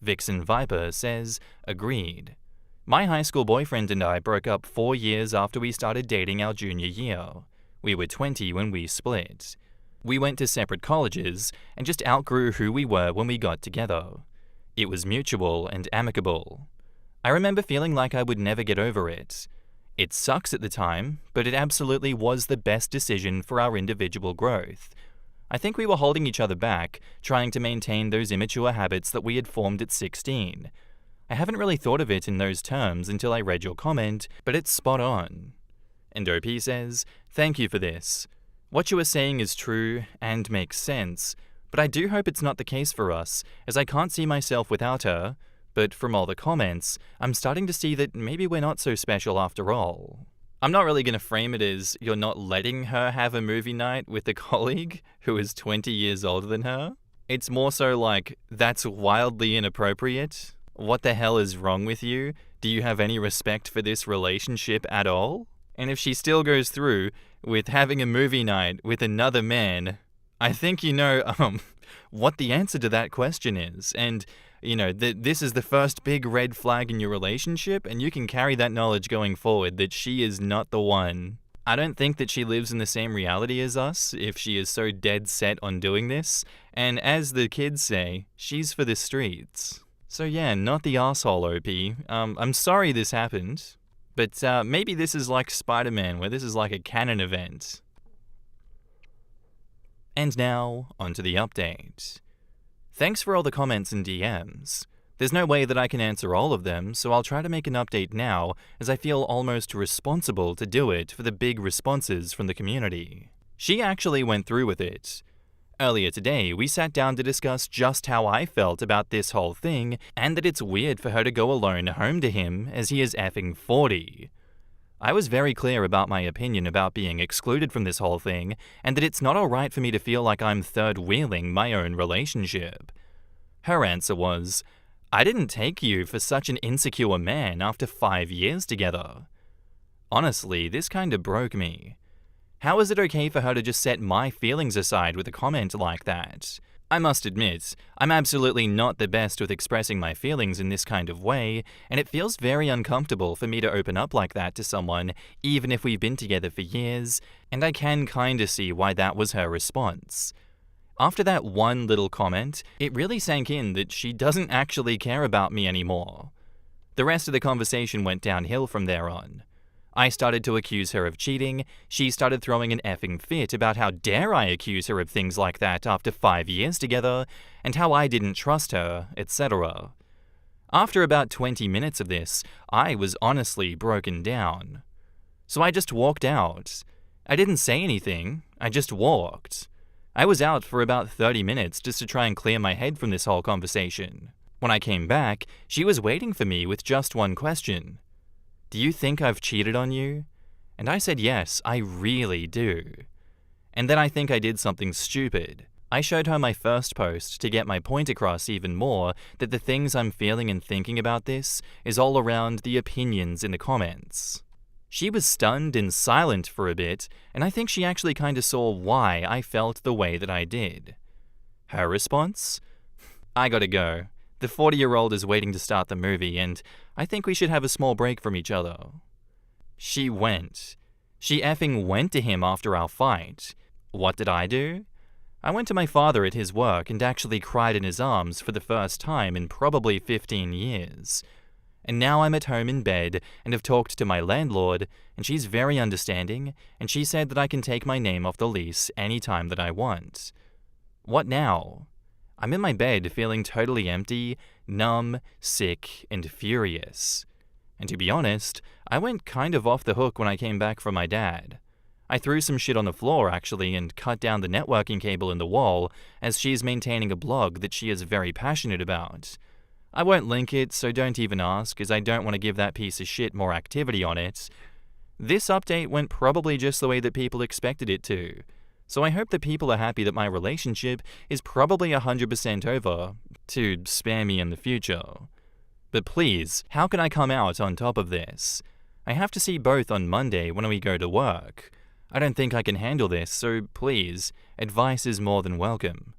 Vixen Viper says, "Agreed. My high school boyfriend and I broke up 4 years after we started dating our junior year. We were 20 when we split. We went to separate colleges and just outgrew who we were when we got together. It was mutual and amicable. I remember feeling like I would never get over it. It sucks at the time, but it absolutely was the best decision for our individual growth. I think we were holding each other back, trying to maintain those immature habits that we had formed at 16. I haven't really thought of it in those terms until I read your comment, but it's spot on." And OP says, "Thank you for this. What you are saying is true and makes sense, but I do hope it's not the case for us, as I can't see myself without her, but from all the comments, I'm starting to see that maybe we're not so special after all." I'm not really going to frame it as you're not letting her have a movie night with a colleague who is 20 years older than her. It's more so like, that's wildly inappropriate. What the hell is wrong with you? Do you have any respect for this relationship at all? And if she still goes through with having a movie night with another man, I think you know what the answer to that question is. And, you know, this is the first big red flag in your relationship, and you can carry that knowledge going forward that she is not the one. I don't think that she lives in the same reality as us if she is so dead set on doing this. And as the kids say, she's for the streets. So yeah, not the asshole, OP. I'm sorry this happened. But maybe this is like Spider-Man, where this is like a canon event. And now, onto the update. Thanks for all the comments and DMs. There's no way that I can answer all of them, so I'll try to make an update now, as I feel almost responsible to do it for the big responses from the community. She actually went through with it. Earlier today, we sat down to discuss just how I felt about this whole thing, and that it's weird for her to go alone home to him as he is effing 40. I was very clear about my opinion about being excluded from this whole thing, and that it's not alright for me to feel like I'm third-wheeling my own relationship. Her answer was, "I didn't take you for such an insecure man after 5 years together." Honestly, this kinda broke me. How is it okay for her to just set my feelings aside with a comment like that? I must admit, I'm absolutely not the best with expressing my feelings in this kind of way, and it feels very uncomfortable for me to open up like that to someone, even if we've been together for years, and I can kinda see why that was her response. After that one little comment, it really sank in that she doesn't actually care about me anymore. The rest of the conversation went downhill from there on. I started to accuse her of cheating, she started throwing an effing fit about how dare I accuse her of things like that after 5 years together, and how I didn't trust her, etc. After about 20 minutes of this, I was honestly broken down. So I just walked out. I didn't say anything, I just walked. I was out for about 30 minutes just to try and clear my head from this whole conversation. When I came back, she was waiting for me with just one question. "Do you think I've cheated on you?" And I said yes, I really do. And then I think I did something stupid. I showed her my first post to get my point across even more that the things I'm feeling and thinking about this is all around the opinions in the comments. She was stunned and silent for a bit, and I think she actually kinda saw why I felt the way that I did. Her response? "I gotta go. The 40-year-old is waiting to start the movie, and I think we should have a small break from each other." She went. She effing went to him after our fight. What did I do? I went to my father at his work and actually cried in his arms for the first time in probably 15 years. And now I'm at home in bed and have talked to my landlord, and she's very understanding, and she said that I can take my name off the lease anytime that I want. What now? I'm in my bed feeling totally empty, numb, sick, and furious. And to be honest, I went kind of off the hook when I came back from my dad. I threw some shit on the floor, actually, and cut down the networking cable in the wall, as she's maintaining a blog that she is very passionate about. I won't link it, so don't even ask, as I don't want to give that piece of shit more activity on it. This update went probably just the way that people expected it to, so I hope that people are happy that my relationship is probably 100% over, to spare me in the future. But please, how can I come out on top of this? I have to see both on Monday when we go to work. I don't think I can handle this, so please, advice is more than welcome.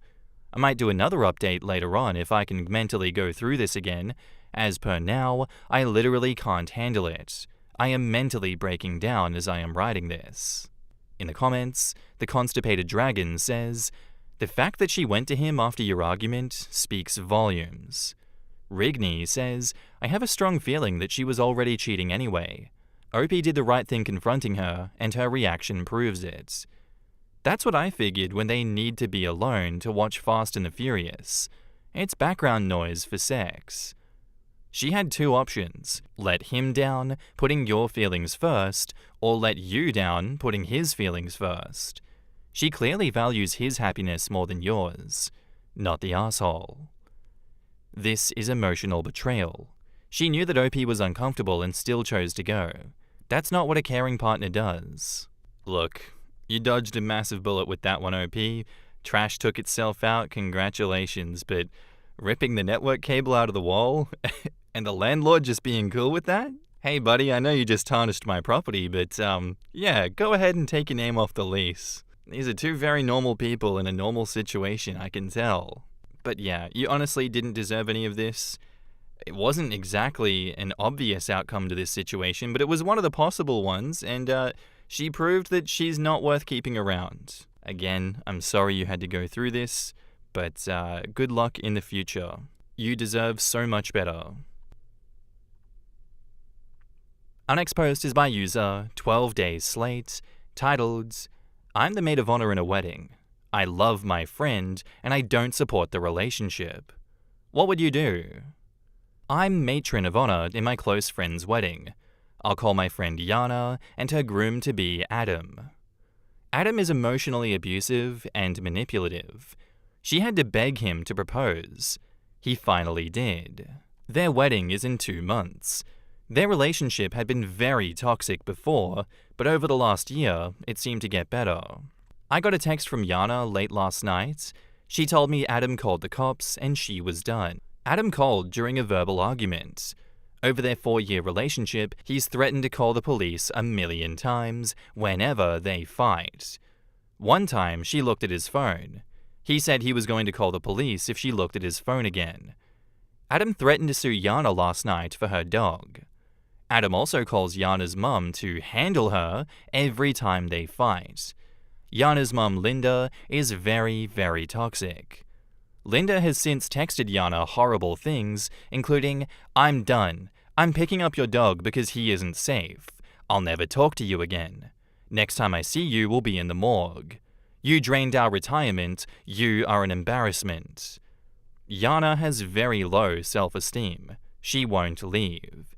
I might do another update later on if I can mentally go through this again. As per now, I literally can't handle it. I am mentally breaking down as I am writing this. In the comments, the Constipated Dragon says, "The fact that she went to him after your argument speaks volumes." Rigney says, "I have a strong feeling that she was already cheating anyway. Opie did the right thing confronting her, and her reaction proves it." That's what I figured when they need to be alone to watch Fast and the Furious. It's background noise for sex. She had two options: let him down, putting your feelings first, or let you down, putting his feelings first. She clearly values his happiness more than yours, not the asshole. This is emotional betrayal. She knew that Opie was uncomfortable and still chose to go. That's not what a caring partner does. Look, you dodged a massive bullet with that one, OP. Trash took itself out, congratulations, but ripping the network cable out of the wall? And the landlord just being cool with that? Hey buddy, I know you just tarnished my property, but yeah, go ahead and take your name off the lease. These are two very normal people in a normal situation, I can tell. But yeah, you honestly didn't deserve any of this. It wasn't exactly an obvious outcome to this situation, but it was one of the possible ones, and she proved that she's not worth keeping around. Again, I'm sorry you had to go through this, but good luck in the future. You deserve so much better. Our next post is by user 12 Days Slate, titled, "I'm the maid of honor in a wedding. I love my friend, and I don't support the relationship. What would you do?" I'm matron of honor in my close friend's wedding. I'll call my friend Yana and her groom-to-be Adam. Adam is emotionally abusive and manipulative. She had to beg him to propose. He finally did. Their wedding is in 2 months. Their relationship had been very toxic before, but over the last year, it seemed to get better. I got a text from Yana late last night. She told me Adam called the cops and she was done. Adam called during a verbal argument. Over their 4-year relationship, he's threatened to call the police 1,000,000 times whenever they fight. One time, she looked at his phone. He said he was going to call the police if she looked at his phone again. Adam threatened to sue Yana last night for her dog. Adam also calls Yana's mum to handle her every time they fight. Yana's mum, Linda, is very, very toxic. Linda has since texted Yana horrible things, including, "I'm done. I'm picking up your dog because he isn't safe. I'll never talk to you again. Next time I see you will be in the morgue. You drained our retirement. You are an embarrassment." Yana has very low self-esteem. She won't leave.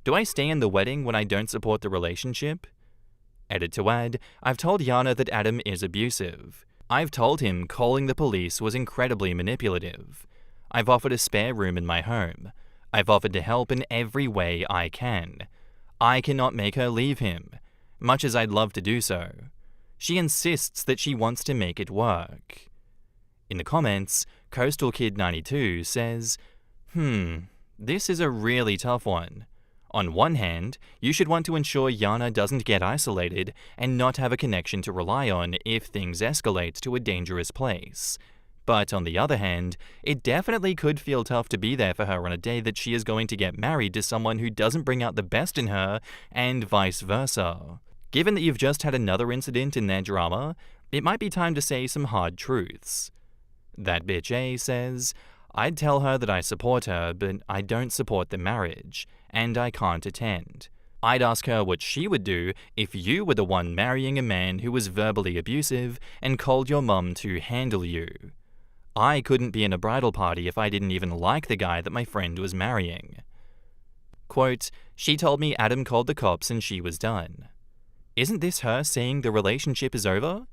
Do I stay in the wedding when I don't support the relationship? Edit to add, I've told Yana that Adam is abusive. I've told him calling the police was incredibly manipulative. I've offered a spare room in my home. I've offered to help in every way I can. I cannot make her leave him, much as I'd love to do so. She insists that she wants to make it work. In the comments, Coastal Kid 92 says, this is a really tough one. On one hand, you should want to ensure Yana doesn't get isolated and not have a connection to rely on if things escalate to a dangerous place. But on the other hand, it definitely could feel tough to be there for her on a day that she is going to get married to someone who doesn't bring out the best in her, and vice versa. Given that you've just had another incident in their drama, it might be time to say some hard truths. That bitch A says, I'd tell her that I support her, but I don't support the marriage, and I can't attend. I'd ask her what she would do if you were the one marrying a man who was verbally abusive and called your mum to handle you. I couldn't be in a bridal party if I didn't even like the guy that my friend was marrying." Quote, "She told me Adam called the cops and she was done." Isn't this her saying the relationship is over?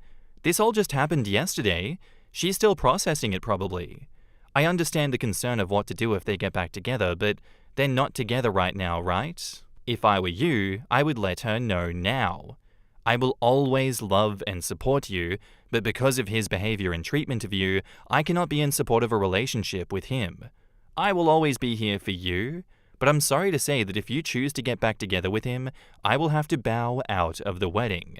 This all just happened yesterday. She's still processing it probably. I understand the concern of what to do if they get back together, but they're not together right now, right? If I were you, I would let her know now. I will always love and support you, but because of his behavior and treatment of you, I cannot be in support of a relationship with him. I will always be here for you, but I'm sorry to say that if you choose to get back together with him, I will have to bow out of the wedding.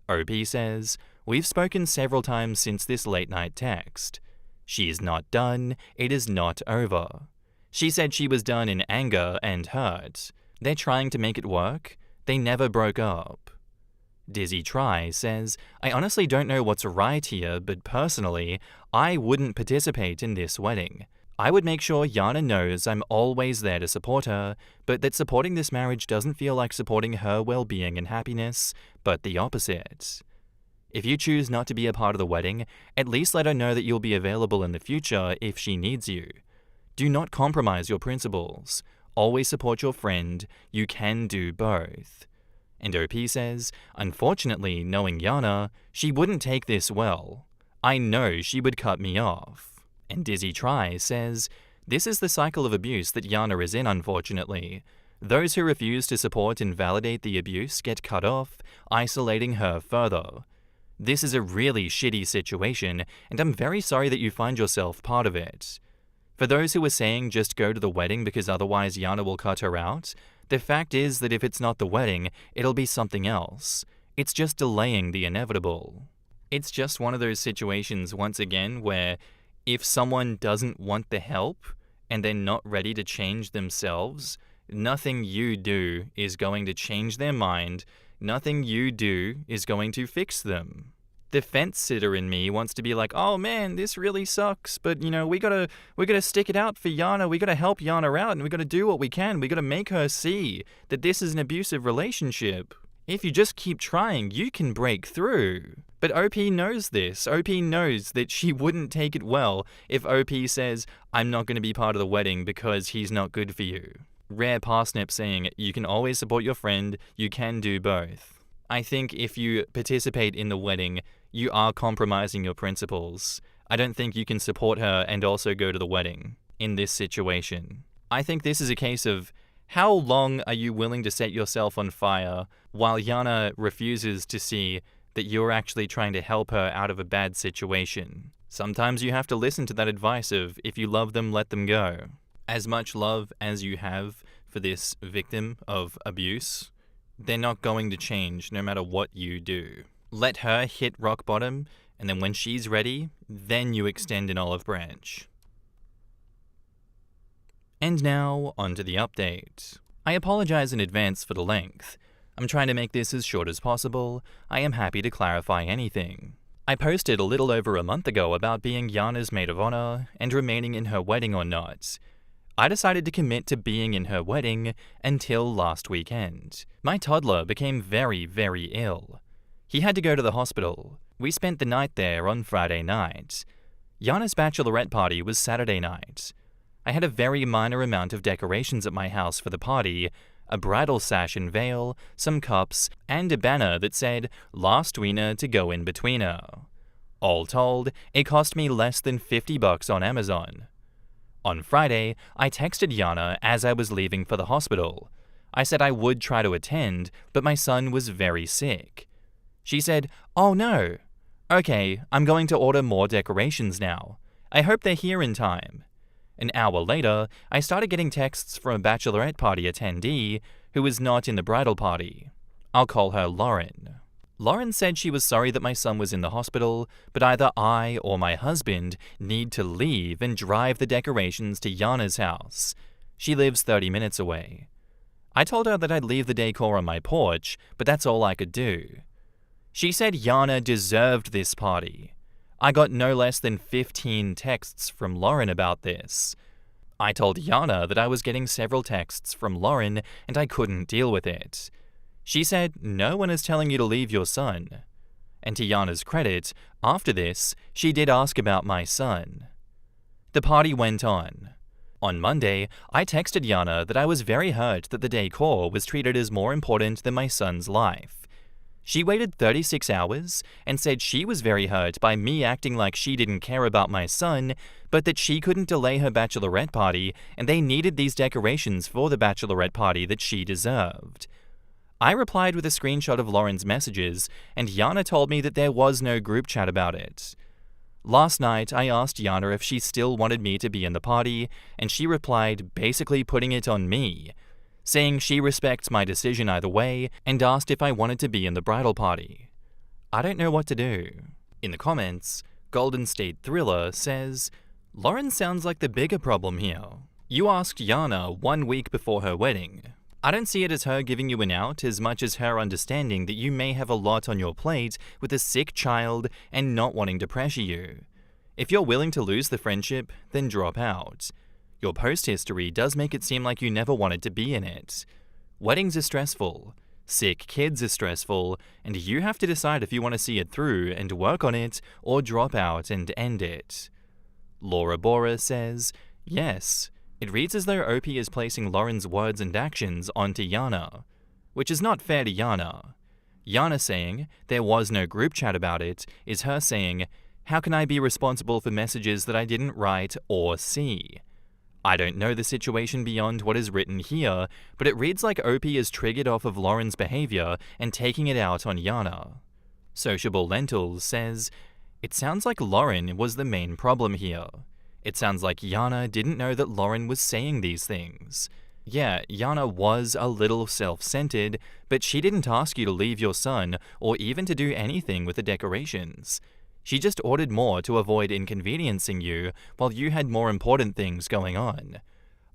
OP says, "We've spoken several times since this late-night text. She is not done, it is not over. She said she was done in anger and hurt. They're trying to make it work. They never broke up." Dizzy Try says, "I honestly don't know what's right here, but personally, I wouldn't participate in this wedding. I would make sure Yana knows I'm always there to support her, but that supporting this marriage doesn't feel like supporting her well-being and happiness, but the opposite. If you choose not to be a part of the wedding, at least let her know that you'll be available in the future if she needs you. Do not compromise your principles. Always support your friend. You can do both." And OP says, "Unfortunately, knowing Yana, she wouldn't take this well. I know she would cut me off." And Dizzy Try says, "This is the cycle of abuse that Yana is in, unfortunately. Those who refuse to support and validate the abuse get cut off, isolating her further. This is a really shitty situation, and I'm very sorry that you find yourself part of it. For those who are saying just go to the wedding because otherwise Yana will cut her out, the fact is that if it's not the wedding, it'll be something else. It's just delaying the inevitable." It's just one of those situations, once again, where if someone doesn't want the help and they're not ready to change themselves, nothing you do is going to change their mind. Nothing you do is going to fix them. The fence sitter in me wants to be like, "Oh man, this really sucks, but we gotta stick it out for Yana. We gotta help Yana out, and we gotta do what we can. We gotta make her see that this is an abusive relationship. If you just keep trying, you can break through." But OP knows this. OP knows that she wouldn't take it well if OP says, "I'm not gonna be part of the wedding because he's not good for you." Rare Parsnip saying, "You can always support your friend. You can do both." I think if you participate in the wedding, you are compromising your principles. I don't think you can support her and also go to the wedding in this situation. I think this is a case of how long are you willing to set yourself on fire while Yana refuses to see that you're actually trying to help her out of a bad situation. Sometimes you have to listen to that advice of, if you love them, let them go. As much love as you have for this victim of abuse, they're not going to change no matter what you do. Let her hit rock bottom, and then when she's ready, then you extend an olive branch. And now, onto the update. I apologize in advance for the length. I'm trying to make this as short as possible. I am happy to clarify anything. I posted a little over a month ago about being Yana's maid of honor and remaining in her wedding or not. I decided to commit to being in her wedding until last weekend. My toddler became very, very ill. He had to go to the hospital. We spent the night there on Friday night. Yana's bachelorette party was Saturday night. I had a very minor amount of decorations at my house for the party, a bridal sash and veil, some cups, and a banner that said, "Last Wiener to go in between her." All told, it cost me less than $50 on Amazon. On Friday, I texted Yana as I was leaving for the hospital. I said I would try to attend, but my son was very sick. She said, "Oh no. Okay, I'm going to order more decorations now. I hope they're here in time." An hour later, I started getting texts from a bachelorette party attendee who was not in the bridal party. I'll call her Lauren. Lauren said she was sorry that my son was in the hospital, but either I or my husband need to leave and drive the decorations to Yana's house. She lives 30 minutes away. I told her that I'd leave the decor on my porch, but that's all I could do. She said Yana deserved this party. I got no less than 15 texts from Lauren about this. I told Yana that I was getting several texts from Lauren and I couldn't deal with it. She said, "No one is telling you to leave your son." And to Yana's credit, after this, she did ask about my son. The party went on. On Monday, I texted Yana that I was very hurt that the decor was treated as more important than my son's life. She waited 36 hours and said she was very hurt by me acting like she didn't care about my son, but that she couldn't delay her bachelorette party and they needed these decorations for the bachelorette party that she deserved. I replied with a screenshot of Lauren's messages, and Yana told me that there was no group chat about it. Last night, I asked Yana if she still wanted me to be in the party, and she replied, basically putting it on me, saying she respects my decision either way, and asked if I wanted to be in the bridal party. I don't know what to do. In the comments, Golden State Thriller says, "Lauren sounds like the bigger problem here. You asked Yana 1 week before her wedding. I don't see it as her giving you an out as much as her understanding that you may have a lot on your plate with a sick child and not wanting to pressure you. If you're willing to lose the friendship, then drop out. Your post history does make it seem like you never wanted to be in it. Weddings are stressful, sick kids are stressful, and you have to decide if you want to see it through and work on it or drop out and end it." Laura Bora says, "Yes. It reads as though OP is placing Lauren's words and actions onto Yana, which is not fair to Yana. Yana saying there was no group chat about it is her saying, how can I be responsible for messages that I didn't write or see? I don't know the situation beyond what is written here, but it reads like OP is triggered off of Lauren's behavior and taking it out on Yana." Sociable Lentils says, "It sounds like Lauren was the main problem here. It sounds like Yana didn't know that Lauren was saying these things. Yeah, Yana was a little self-centered, but she didn't ask you to leave your son or even to do anything with the decorations. She just ordered more to avoid inconveniencing you while you had more important things going on.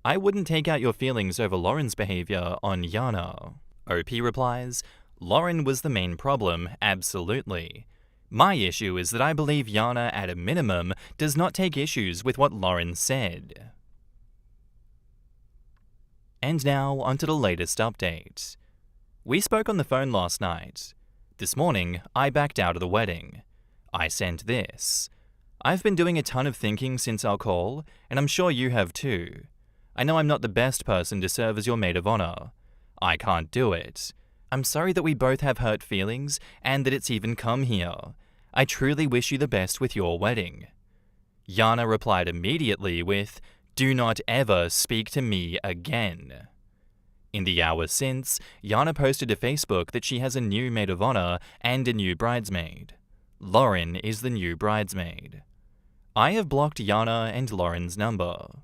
I wouldn't take out your feelings over Lauren's behavior on Yana." OP replies, "Lauren was the main problem, absolutely. My issue is that I believe Yana, at a minimum, does not take issues with what Lauren said." And now, onto the latest update. We spoke on the phone last night. This morning, I backed out of the wedding. I sent this. I've been doing a ton of thinking since our call, and I'm sure you have too. I know I'm not the best person to serve as your maid of honor. I can't do it. I'm sorry that we both have hurt feelings, and that it's even come here. I truly wish you the best with your wedding." Yana replied immediately with, "Do not ever speak to me again." In the hours since, Yana posted to Facebook that she has a new maid of honor and a new bridesmaid. Lauren is the new bridesmaid. I have blocked Yana and Lauren's number.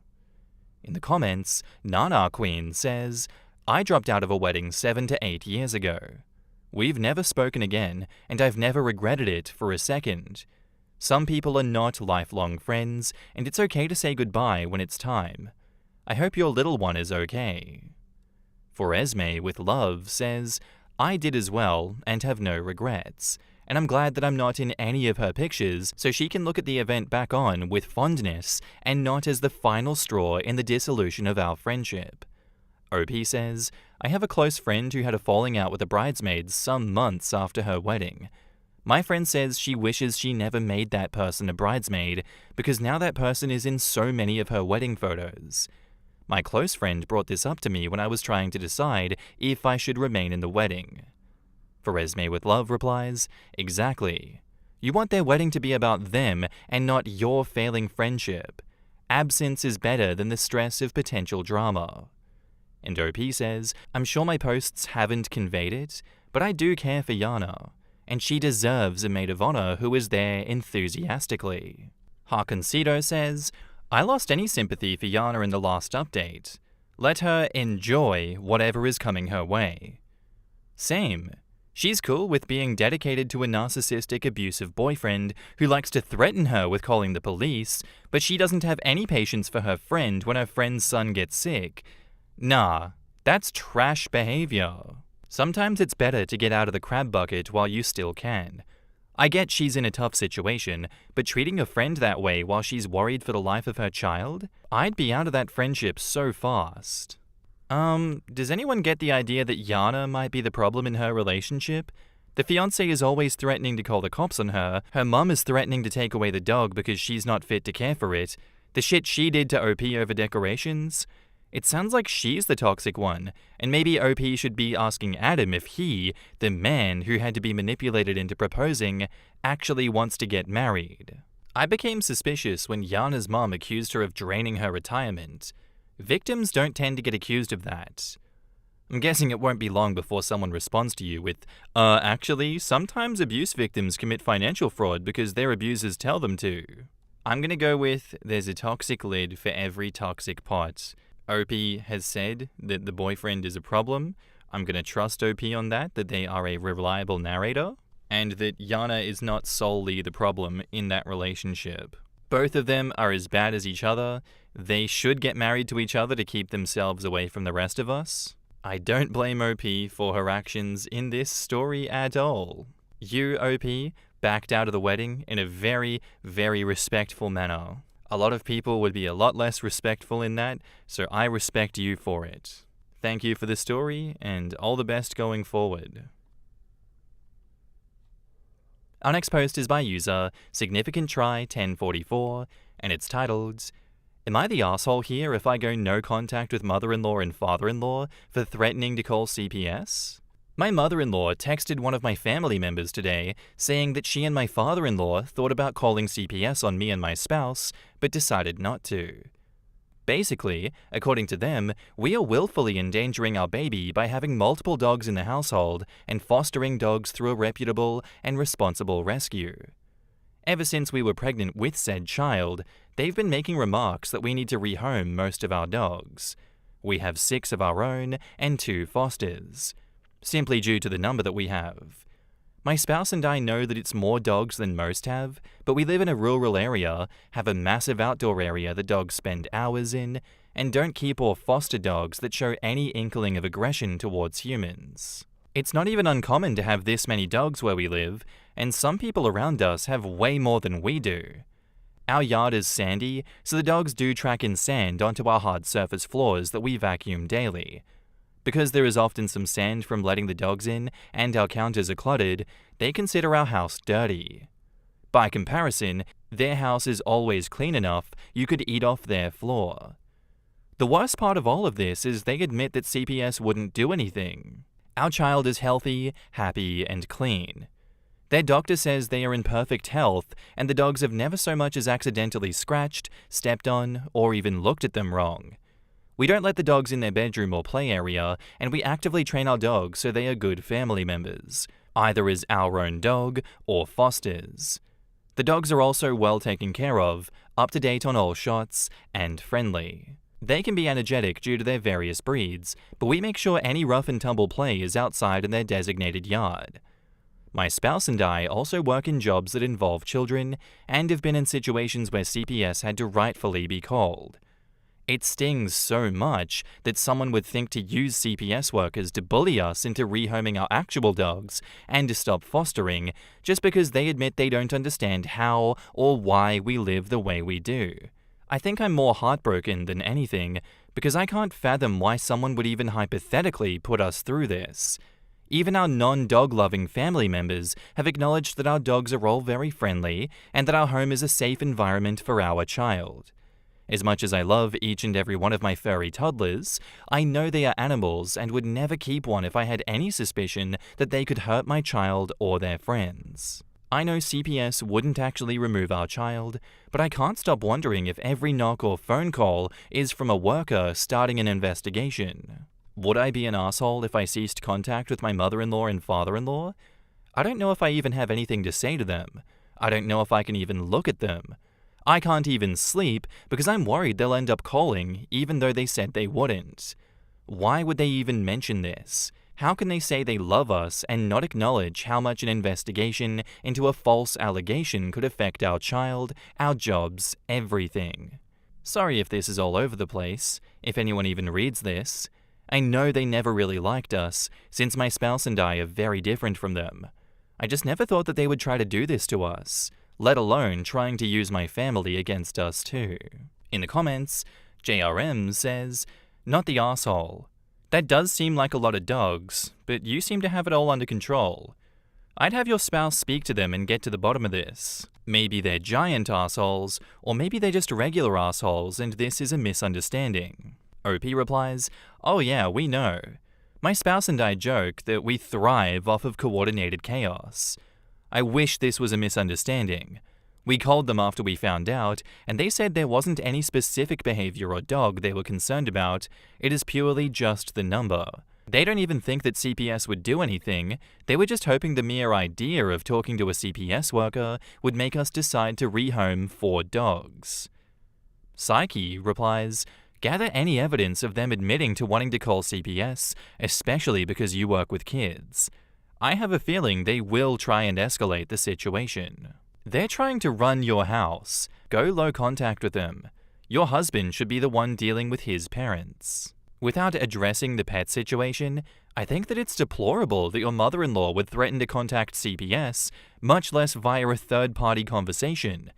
In the comments, Nana Queen says, "I dropped out of a wedding 7 to 8 years ago. We've never spoken again, and I've never regretted it for a second. Some people are not lifelong friends, and it's okay to say goodbye when it's time. I hope your little one is okay." For Esme with Love says, "I did as well and have no regrets, and I'm glad that I'm not in any of her pictures so she can look at the event back on with fondness and not as the final straw in the dissolution of our friendship." OP says, "I have a close friend who had a falling out with a bridesmaid some months after her wedding. My friend says she wishes she never made that person a bridesmaid because now that person is in so many of her wedding photos. My close friend brought this up to me when I was trying to decide if I should remain in the wedding." For Esme with Love replies, "Exactly. You want their wedding to be about them and not your failing friendship. Absence is better than the stress of potential drama." And OP says, "I'm sure my posts haven't conveyed it, but I do care for Yana, and she deserves a maid of honor who is there enthusiastically." Harkoncido says, "I lost any sympathy for Yana in the last update. Let her enjoy whatever is coming her way." Same. She's cool with being dedicated to a narcissistic, abusive boyfriend who likes to threaten her with calling the police, but she doesn't have any patience for her friend when her friend's son gets sick. Nah, that's trash behavior. Sometimes it's better to get out of the crab bucket while you still can. I get she's in a tough situation, but treating a friend that way while she's worried for the life of her child? I'd be out of that friendship so fast. Does anyone get the idea that Yana might be the problem in her relationship? The fiancé is always threatening to call the cops on her mum is threatening to take away the dog because she's not fit to care for it, the shit she did to OP over decorations. It sounds like she's the toxic one, and maybe OP should be asking Adam if he, the man who had to be manipulated into proposing, actually wants to get married. I became suspicious when Yana's mum accused her of draining her retirement. Victims don't tend to get accused of that. I'm guessing it won't be long before someone responds to you with, actually, sometimes abuse victims commit financial fraud because their abusers tell them to. I'm gonna go with, there's a toxic lid for every toxic pot. OP has said that the boyfriend is a problem. I'm gonna trust OP on that they are a reliable narrator, and that Yana is not solely the problem in that relationship. Both of them are as bad as each other. They should get married to each other to keep themselves away from the rest of us. I don't blame OP for her actions in this story at all. You, OP, backed out of the wedding in a very, very respectful manner. A lot of people would be a lot less respectful in that, so I respect you for it. Thank you for the story, and all the best going forward. Our next post is by user Significant Try 1044, and it's titled, Am I the asshole here if I go no contact with mother-in-law and father-in-law for threatening to call CPS? My mother-in-law texted one of my family members today saying that she and my father-in-law thought about calling CPS on me and my spouse, but decided not to. Basically, according to them, we are willfully endangering our baby by having multiple dogs in the household and fostering dogs through a reputable and responsible rescue. Ever since we were pregnant with said child, they've been making remarks that we need to rehome most of our dogs. We have 6 of our own and 2 fosters, simply due to the number that we have. My spouse and I know that it's more dogs than most have, but we live in a rural area, have a massive outdoor area that dogs spend hours in, and don't keep or foster dogs that show any inkling of aggression towards humans. It's not even uncommon to have this many dogs where we live, and some people around us have way more than we do. Our yard is sandy, so the dogs do track in sand onto our hard surface floors that we vacuum daily. Because there is often some sand from letting the dogs in and our counters are cluttered, they consider our house dirty. By comparison, their house is always clean enough you could eat off their floor. The worst part of all of this is they admit that CPS wouldn't do anything. Our child is healthy, happy, and clean. Their doctor says they are in perfect health, and the dogs have never so much as accidentally scratched, stepped on, or even looked at them wrong. We don't let the dogs in their bedroom or play area, and we actively train our dogs so they are good family members, either as our own dog or fosters. The dogs are also well taken care of, up to date on all shots, and friendly. They can be energetic due to their various breeds, but we make sure any rough and tumble play is outside in their designated yard. My spouse and I also work in jobs that involve children, and have been in situations where CPS had to rightfully be called. It stings so much that someone would think to use CPS workers to bully us into rehoming our actual dogs and to stop fostering just because they admit they don't understand how or why we live the way we do. I think I'm more heartbroken than anything because I can't fathom why someone would even hypothetically put us through this. Even our non-dog-loving family members have acknowledged that our dogs are all very friendly and that our home is a safe environment for our child. As much as I love each and every one of my furry toddlers, I know they are animals and would never keep one if I had any suspicion that they could hurt my child or their friends. I know CPS wouldn't actually remove our child, but I can't stop wondering if every knock or phone call is from a worker starting an investigation. Would I be an asshole if I ceased contact with my mother-in-law and father-in-law? I don't know if I even have anything to say to them. I don't know if I can even look at them. I can't even sleep because I'm worried they'll end up calling even though they said they wouldn't. Why would they even mention this? How can they say they love us and not acknowledge how much an investigation into a false allegation could affect our child, our jobs, everything? Sorry if this is all over the place, if anyone even reads this. I know they never really liked us, since my spouse and I are very different from them. I just never thought that they would try to do this to us, let alone trying to use my family against us too. In the comments, JRM says, "Not the arsehole. That does seem like a lot of dogs, but you seem to have it all under control. I'd have your spouse speak to them and get to the bottom of this. Maybe they're giant arseholes, or maybe they're just regular arseholes and this is a misunderstanding." OP replies, "Oh yeah, we know. My spouse and I joke that we thrive off of coordinated chaos. I wish this was a misunderstanding. We called them after we found out, and they said there wasn't any specific behavior or dog they were concerned about, it is purely just the number. They don't even think that CPS would do anything, they were just hoping the mere idea of talking to a CPS worker would make us decide to rehome 4 dogs." Psyche replies, "Gather any evidence of them admitting to wanting to call CPS, especially because you work with kids. I have a feeling they will try and escalate the situation. They're trying to run your house. Go low contact with them. Your husband should be the one dealing with his parents." Without addressing the pet situation, I think that it's deplorable that your mother-in-law would threaten to contact CPS, much less via a third-party conversation.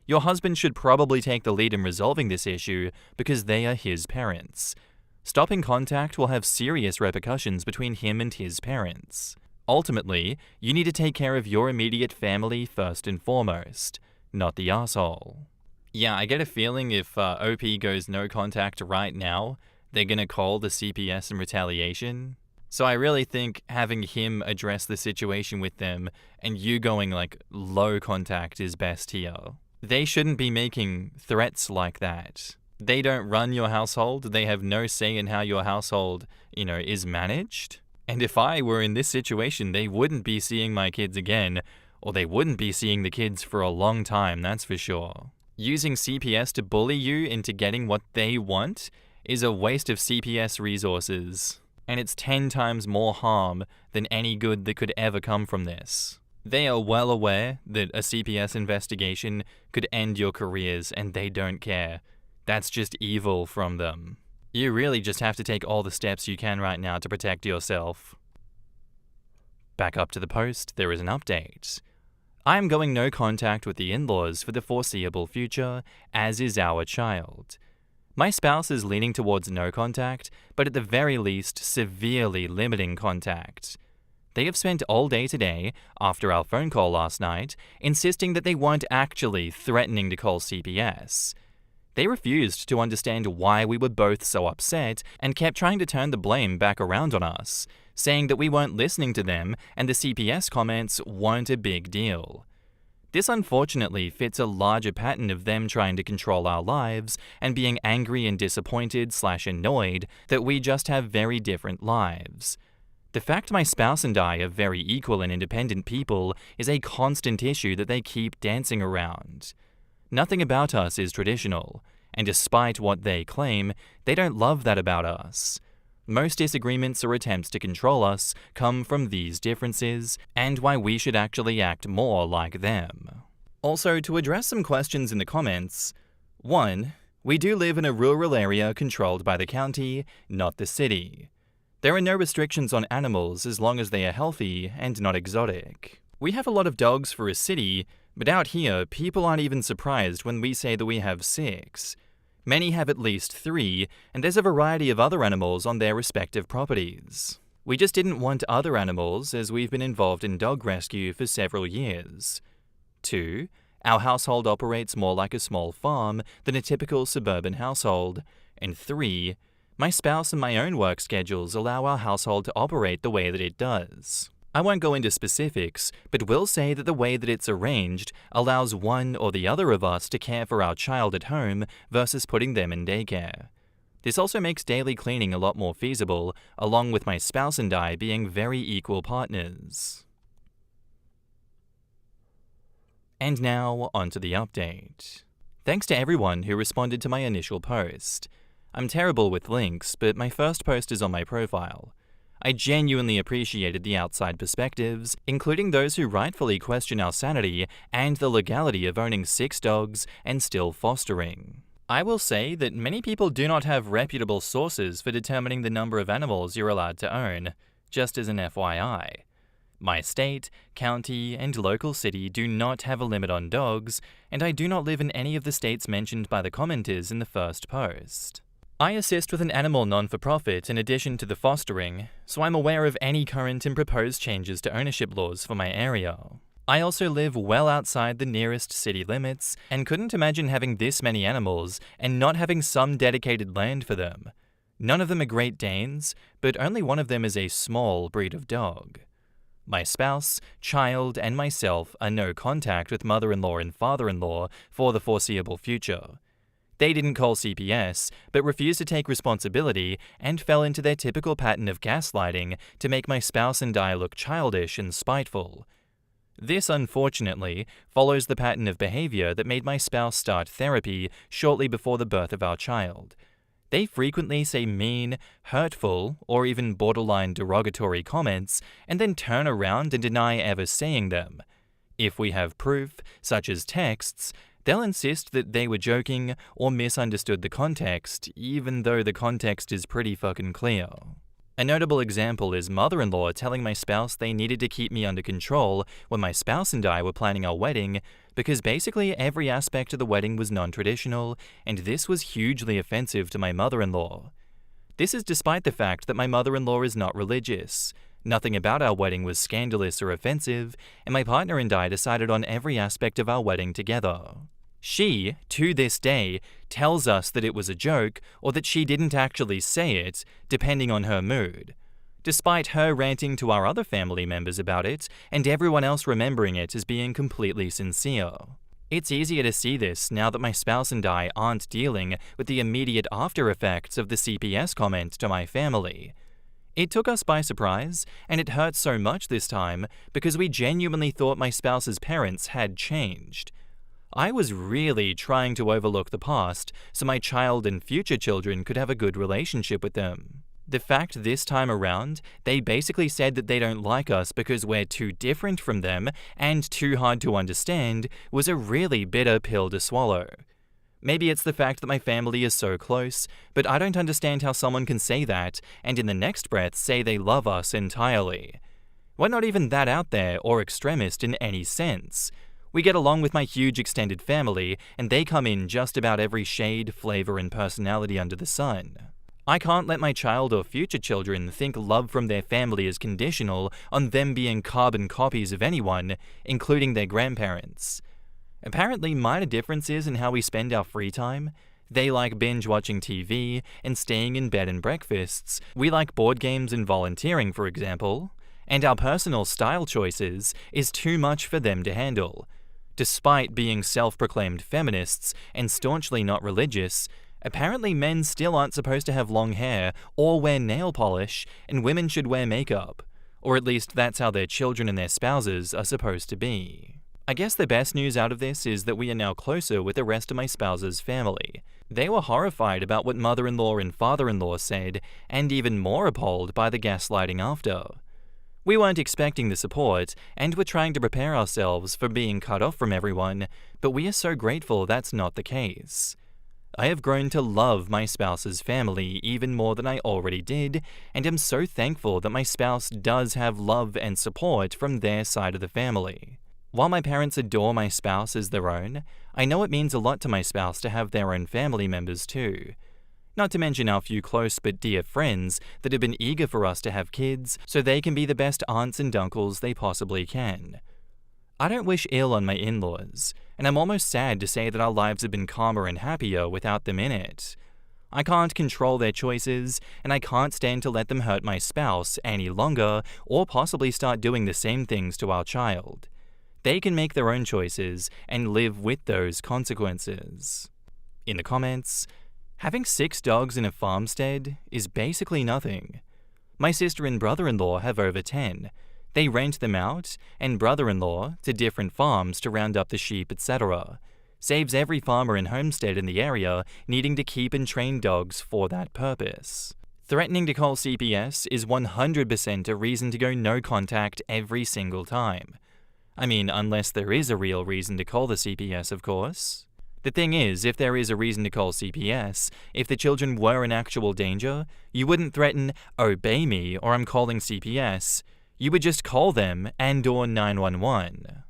Your husband should probably take the lead in resolving this issue because they are his parents. Stopping contact will have serious repercussions between him and his parents. Ultimately, you need to take care of your immediate family first and foremost, not the asshole. Yeah, I get a feeling if OP goes no contact right now, they're gonna call the CPS in retaliation. So I really think having him address the situation with them and you going low contact is best here. They shouldn't be making threats like that. They don't run your household. They have no say in how your household, is managed. And if I were in this situation, they wouldn't be seeing my kids again, or they wouldn't be seeing the kids for a long time, that's for sure. Using CPS to bully you into getting what they want is a waste of CPS resources, and it's 10 times more harm than any good that could ever come from this. They are well aware that a CPS investigation could end your careers, and they don't care. That's just evil from them. You really just have to take all the steps you can right now to protect yourself. Back up to the post, there is an update. I am going no contact with the in-laws for the foreseeable future, as is our child. My spouse is leaning towards no contact, but at the very least, severely limiting contact. They have spent all day today, after our phone call last night, insisting that they weren't actually threatening to call CPS. They refused to understand why we were both so upset and kept trying to turn the blame back around on us, saying that we weren't listening to them and the CPS comments weren't a big deal. This unfortunately fits a larger pattern of them trying to control our lives and being angry and disappointed/annoyed that we just have very different lives. The fact my spouse and I are very equal and independent people is a constant issue that they keep dancing around. Nothing about us is traditional, and despite what they claim, they don't love that about us. Most disagreements or attempts to control us come from these differences, and why we should actually act more like them. Also, to address some questions in the comments, 1. We do live in a rural area controlled by the county, not the city. There are no restrictions on animals as long as they are healthy and not exotic. We have a lot of dogs for a city, but out here, people aren't even surprised when we say that we have 6. Many have at least 3, and there's a variety of other animals on their respective properties. We just didn't want other animals as we've been involved in dog rescue for several years. 2. Our household operates more like a small farm than a typical suburban household. And 3. My spouse and my own work schedules allow our household to operate the way that it does. I won't go into specifics, but will say that the way that it's arranged allows one or the other of us to care for our child at home versus putting them in daycare. This also makes daily cleaning a lot more feasible, along with my spouse and I being very equal partners. And now, onto the update. Thanks to everyone who responded to my initial post. I'm terrible with links, but my first post is on my profile. I genuinely appreciated the outside perspectives, including those who rightfully question our sanity and the legality of owning 6 dogs and still fostering. I will say that many people do not have reputable sources for determining the number of animals you're allowed to own, just as an FYI. My state, county, and local city do not have a limit on dogs, and I do not live in any of the states mentioned by the commenters in the first post. I assist with an animal non-for-profit in addition to the fostering, so I'm aware of any current and proposed changes to ownership laws for my area. I also live well outside the nearest city limits and couldn't imagine having this many animals and not having some dedicated land for them. None of them are Great Danes, but only one of them is a small breed of dog. My spouse, child, and myself are no contact with mother-in-law and father-in-law for the foreseeable future. They didn't call CPS, but refused to take responsibility and fell into their typical pattern of gaslighting to make my spouse and I look childish and spiteful. This, unfortunately, follows the pattern of behavior that made my spouse start therapy shortly before the birth of our child. They frequently say mean, hurtful, or even borderline derogatory comments and then turn around and deny ever saying them. If we have proof, such as texts, they'll insist that they were joking or misunderstood the context, even though the context is pretty fucking clear. A notable example is mother-in-law telling my spouse they needed to keep me under control when my spouse and I were planning our wedding because basically every aspect of the wedding was non-traditional, and this was hugely offensive to my mother-in-law. This is despite the fact that my mother-in-law is not religious. Nothing about our wedding was scandalous or offensive, and my partner and I decided on every aspect of our wedding together. She, to this day, tells us that it was a joke or that she didn't actually say it, depending on her mood, despite her ranting to our other family members about it and everyone else remembering it as being completely sincere. It's easier to see this now that my spouse and I aren't dealing with the immediate after effects of the CPS comment to my family. It took us by surprise, and it hurt so much this time because we genuinely thought my spouse's parents had changed. I was really trying to overlook the past so my child and future children could have a good relationship with them. The fact this time around, they basically said that they don't like us because we're too different from them and too hard to understand was a really bitter pill to swallow. Maybe it's the fact that my family is so close, but I don't understand how someone can say that and in the next breath say they love us entirely. We're not even that out there or extremist in any sense. We get along with my huge extended family, and they come in just about every shade, flavor, and personality under the sun. I can't let my child or future children think love from their family is conditional on them being carbon copies of anyone, including their grandparents. Apparently, minor differences in how we spend our free time. They like binge-watching TV and staying in bed and breakfasts. We like board games and volunteering, for example. And our personal style choices is too much for them to handle. Despite being self-proclaimed feminists and staunchly not religious, apparently men still aren't supposed to have long hair or wear nail polish, and women should wear makeup. Or at least that's how their children and their spouses are supposed to be. I guess the best news out of this is that we are now closer with the rest of my spouse's family. They were horrified about what mother-in-law and father-in-law said, and even more appalled by the gaslighting after. We weren't expecting the support, and were trying to prepare ourselves for being cut off from everyone, but we are so grateful that's not the case. I have grown to love my spouse's family even more than I already did, and am so thankful that my spouse does have love and support from their side of the family. While my parents adore my spouse as their own, I know it means a lot to my spouse to have their own family members too. Not to mention our few close but dear friends that have been eager for us to have kids so they can be the best aunts and uncles they possibly can. I don't wish ill on my in-laws, and I'm almost sad to say that our lives have been calmer and happier without them in it. I can't control their choices, and I can't stand to let them hurt my spouse any longer or possibly start doing the same things to our child. They can make their own choices and live with those consequences. In the comments, having 6 dogs in a farmstead is basically nothing. My sister and brother-in-law have over 10. They rent them out, and brother-in-law, to different farms to round up the sheep, etc. Saves every farmer and homestead in the area needing to keep and train dogs for that purpose. Threatening to call CPS is 100% a reason to go no contact every single time. I mean, unless there is a real reason to call the CPS, of course. The thing is, if there is a reason to call CPS, if the children were in actual danger, you wouldn't threaten, "Obey me or I'm calling CPS." You would just call them and/or 911.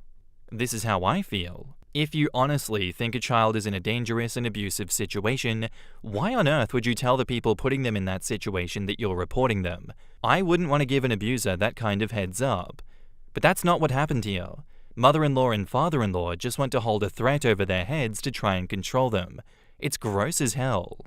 This is how I feel. If you honestly think a child is in a dangerous and abusive situation, why on earth would you tell the people putting them in that situation that you're reporting them? I wouldn't want to give an abuser that kind of heads up. But that's not what happened here. Mother-in-law and father-in-law just want to hold a threat over their heads to try and control them. It's gross as hell.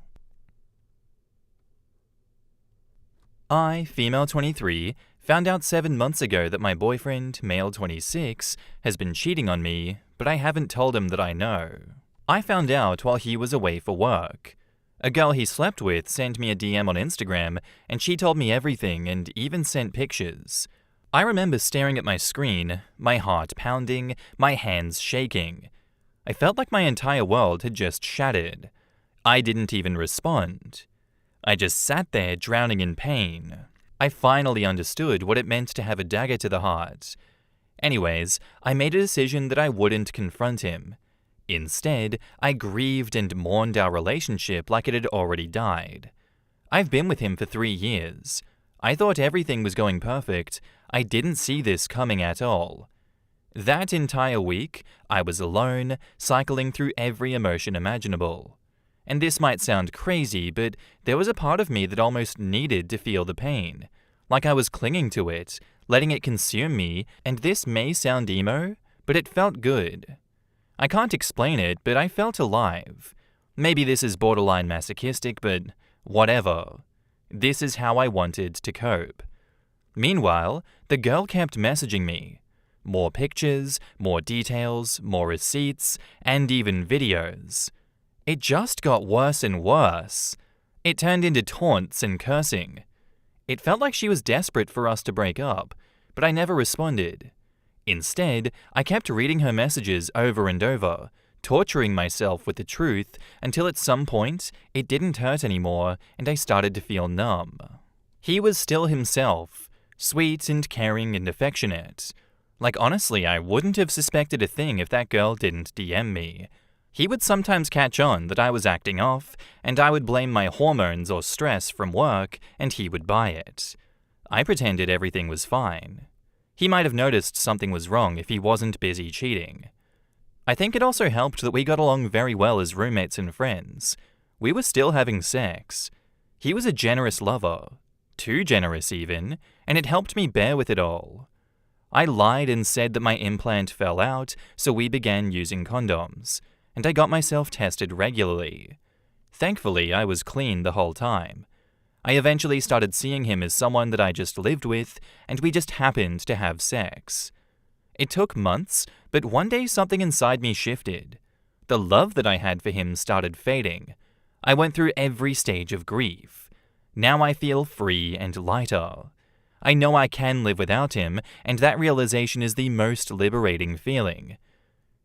I, female 23, found out 7 months ago that my boyfriend, male 26, has been cheating on me, but I haven't told him that I know. I found out while he was away for work. A girl he slept with sent me a DM on Instagram, and she told me everything and even sent pictures. I remember staring at my screen, my heart pounding, my hands shaking. I felt like my entire world had just shattered. I didn't even respond. I just sat there drowning in pain. I finally understood what it meant to have a dagger to the heart. Anyways, I made a decision that I wouldn't confront him. Instead, I grieved and mourned our relationship like it had already died. I've been with him for 3 years. I thought everything was going perfect. I didn't see this coming at all. That entire week, I was alone, cycling through every emotion imaginable. And this might sound crazy, but there was a part of me that almost needed to feel the pain. Like I was clinging to it, letting it consume me, and this may sound emo, but it felt good. I can't explain it, but I felt alive. Maybe this is borderline masochistic, but whatever. This is how I wanted to cope. Meanwhile, the girl kept messaging me. More pictures, more details, more receipts, and even videos. It just got worse and worse. It turned into taunts and cursing. It felt like she was desperate for us to break up, but I never responded. Instead, I kept reading her messages over and over, torturing myself with the truth until at some point it didn't hurt anymore and I started to feel numb. He was still himself, sweet and caring and affectionate. Like honestly, I wouldn't have suspected a thing if that girl didn't DM me. He would sometimes catch on that I was acting off, and I would blame my hormones or stress from work, and he would buy it. I pretended everything was fine. He might have noticed something was wrong if he wasn't busy cheating. I think it also helped that we got along very well as roommates and friends. We were still having sex. He was a generous lover, too generous even, and it helped me bear with it all. I lied and said that my implant fell out, so we began using condoms, and I got myself tested regularly. Thankfully, I was clean the whole time. I eventually started seeing him as someone that I just lived with, and we just happened to have sex. It took months, but one day something inside me shifted. The love that I had for him started fading. I went through every stage of grief. Now I feel free and lighter. I know I can live without him, and that realization is the most liberating feeling.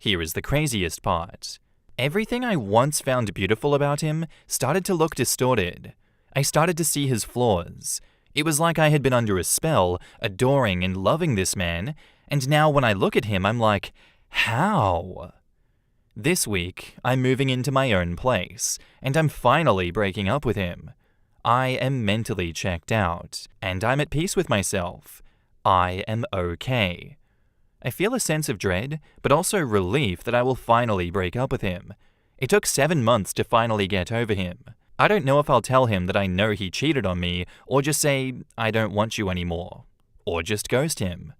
Here is the craziest part. Everything I once found beautiful about him started to look distorted. I started to see his flaws. It was like I had been under a spell, adoring and loving this man, and now when I look at him, I'm like, how? This week, I'm moving into my own place, and I'm finally breaking up with him. I am mentally checked out, and I'm at peace with myself. I am okay. I feel a sense of dread, but also relief that I will finally break up with him. It took 7 months to finally get over him. I don't know if I'll tell him that I know he cheated on me, or just say, I don't want you anymore. Or just ghost him.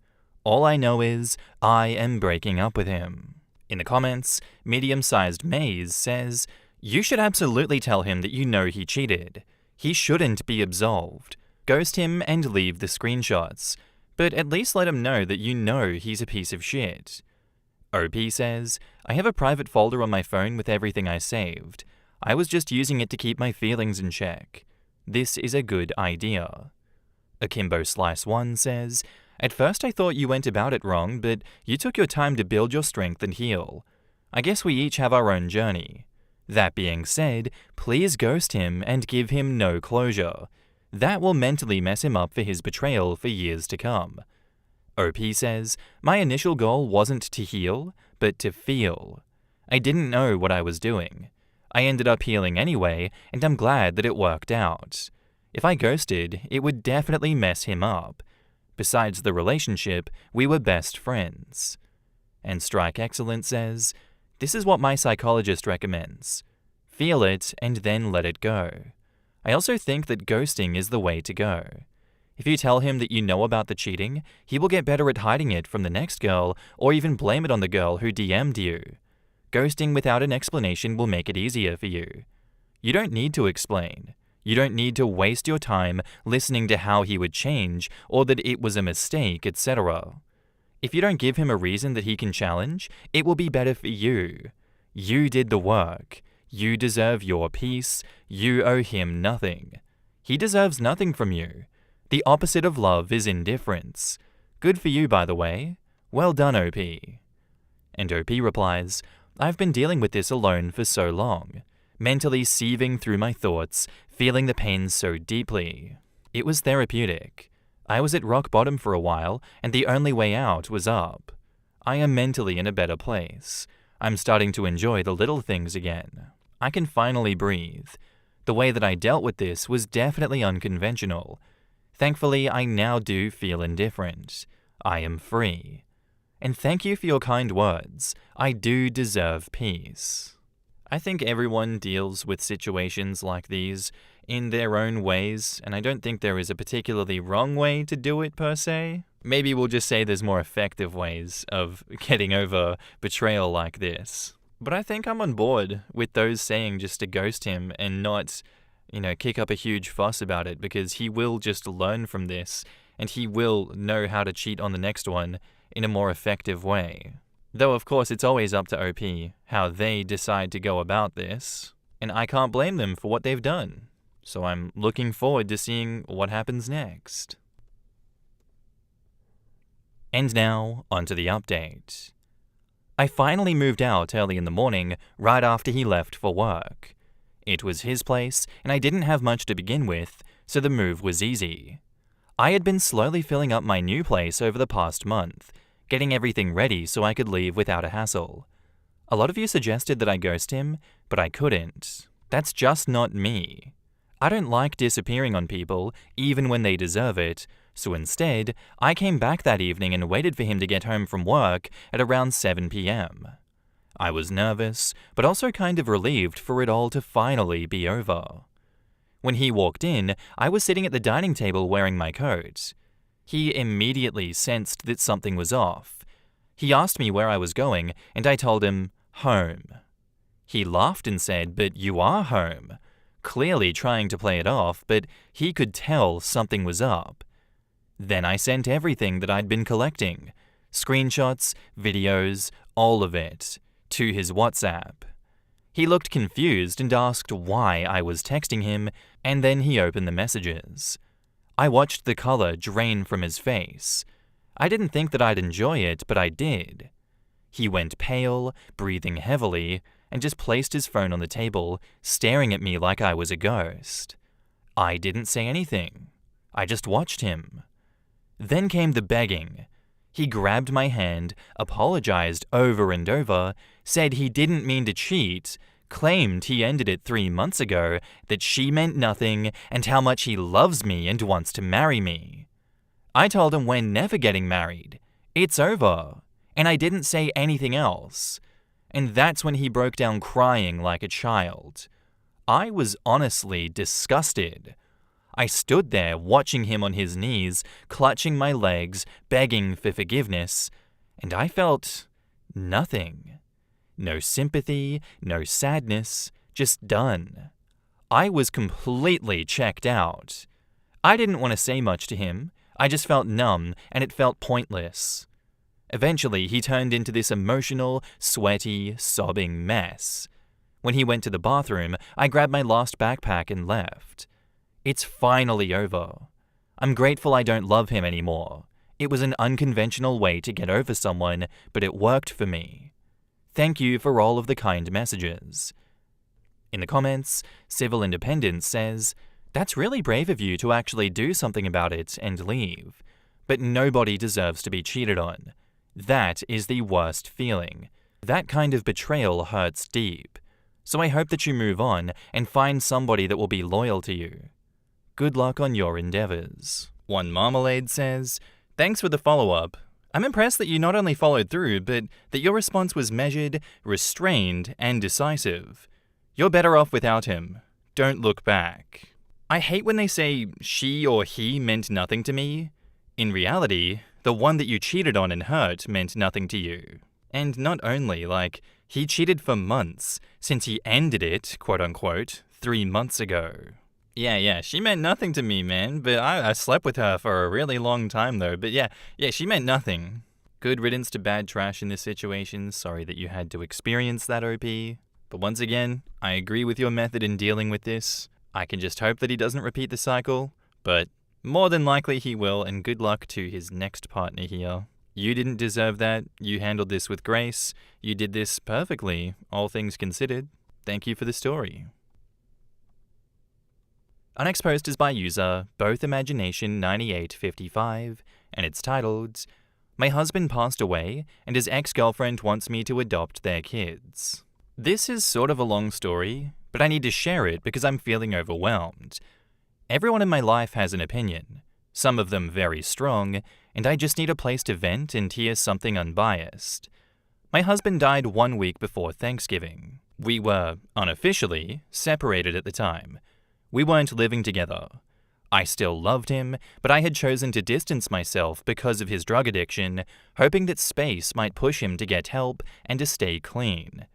All I know is, I am breaking up with him. In the comments, medium-sized Maze says, you should absolutely tell him that you know he cheated. He shouldn't be absolved. Ghost him and leave the screenshots. But at least let him know that you know he's a piece of shit. OP says, I have a private folder on my phone with everything I saved. I was just using it to keep my feelings in check. This is a good idea. Akimbo Slice 1 says, at first I thought you went about it wrong, but you took your time to build your strength and heal. I guess we each have our own journey. That being said, please ghost him and give him no closure. That will mentally mess him up for his betrayal for years to come. OP says, my initial goal wasn't to heal, but to feel. I didn't know what I was doing. I ended up healing anyway, and I'm glad that it worked out. If I ghosted, it would definitely mess him up. Besides the relationship, we were best friends. And Strike Excellent says, this is what my psychologist recommends. Feel it and then let it go. I also think that ghosting is the way to go. If you tell him that you know about the cheating, he will get better at hiding it from the next girl or even blame it on the girl who DM'd you. Ghosting without an explanation will make it easier for you. You don't need to explain. You don't need to waste your time listening to how he would change or that it was a mistake, etc. If you don't give him a reason that he can challenge, it will be better for you. You did the work. You deserve your peace. You owe him nothing. He deserves nothing from you. The opposite of love is indifference. Good for you, by the way. Well done, OP. And OP replies, I've been dealing with this alone for so long, mentally sieving through my thoughts, feeling the pain so deeply. It was therapeutic. I was at rock bottom for a while, and the only way out was up. I am mentally in a better place. I'm starting to enjoy the little things again. I can finally breathe. The way that I dealt with this was definitely unconventional. Thankfully, I now do feel indifferent. I am free. And thank you for your kind words. I do deserve peace. I think everyone deals with situations like these in their own ways, and I don't think there is a particularly wrong way to do it per se. Maybe we'll just say there's more effective ways of getting over betrayal like this. But I think I'm on board with those saying just to ghost him and not, kick up a huge fuss about it, because he will just learn from this and he will know how to cheat on the next one in a more effective way. Though, of course, it's always up to OP how they decide to go about this, and I can't blame them for what they've done. So I'm looking forward to seeing what happens next. And now, onto the update. I finally moved out early in the morning, right after he left for work. It was his place, and I didn't have much to begin with, so the move was easy. I had been slowly filling up my new place over the past month, getting everything ready so I could leave without a hassle. A lot of you suggested that I ghost him, but I couldn't. That's just not me. I don't like disappearing on people, even when they deserve it, so instead, I came back that evening and waited for him to get home from work at around 7 p.m. I was nervous, but also kind of relieved for it all to finally be over. When he walked in, I was sitting at the dining table wearing my coat. He immediately sensed that something was off. He asked me where I was going, and I told him, home. He laughed and said, but you are home. Clearly trying to play it off, but he could tell something was up. Then I sent everything that I'd been collecting, screenshots, videos, all of it, to his WhatsApp. He looked confused and asked why I was texting him, and then he opened the messages. I watched the color drain from his face. I didn't think that I'd enjoy it, but I did. He went pale, breathing heavily, and just placed his phone on the table, staring at me like I was a ghost. I didn't say anything. I just watched him. Then came the begging. He grabbed my hand, apologized over and over, said he didn't mean to cheat, claimed he ended it 3 months ago, that she meant nothing, and how much he loves me and wants to marry me. I told him we're never getting married. It's over. And I didn't say anything else. And that's when he broke down crying like a child. I was honestly disgusted. I stood there watching him on his knees, clutching my legs, begging for forgiveness, and I felt nothing. No sympathy, no sadness, just done. I was completely checked out. I didn't want to say much to him. I just felt numb, and it felt pointless. Eventually, he turned into this emotional, sweaty, sobbing mess. When he went to the bathroom, I grabbed my last backpack and left. It's finally over. I'm grateful I don't love him anymore. It was an unconventional way to get over someone, but it worked for me. Thank you for all of the kind messages. In the comments, Civil Independence says, that's really brave of you to actually do something about it and leave. But nobody deserves to be cheated on. That is the worst feeling. That kind of betrayal hurts deep. So I hope that you move on and find somebody that will be loyal to you. Good luck on your endeavors. One Marmalade says, Thanks for the follow-up. I'm impressed that you not only followed through, but that your response was measured, restrained, and decisive. You're better off without him. Don't look back. I hate when they say she or he meant nothing to me. In reality, the one that you cheated on and hurt meant nothing to you. And not only, he cheated for months, since he ended it, quote-unquote, 3 months ago. Yeah, she meant nothing to me, man, but I slept with her for a really long time, though. But yeah, she meant nothing. Good riddance to bad trash in this situation. Sorry that you had to experience that, OP. But once again, I agree with your method in dealing with this. I can just hope that he doesn't repeat the cycle, but more than likely he will, and good luck to his next partner here. You didn't deserve that. You handled this with grace. You did this perfectly, all things considered. Thank you for the story. Our next post is by user BothImagination9855, and it's titled, "My husband passed away, and his ex-girlfriend wants me to adopt their kids." This is sort of a long story, but I need to share it because I'm feeling overwhelmed. Everyone in my life has an opinion, some of them very strong, and I just need a place to vent and hear something unbiased. My husband died 1 week before Thanksgiving. We were, unofficially, separated at the time. We weren't living together. I still loved him, but I had chosen to distance myself because of his drug addiction, hoping that space might push him to get help and to stay clean.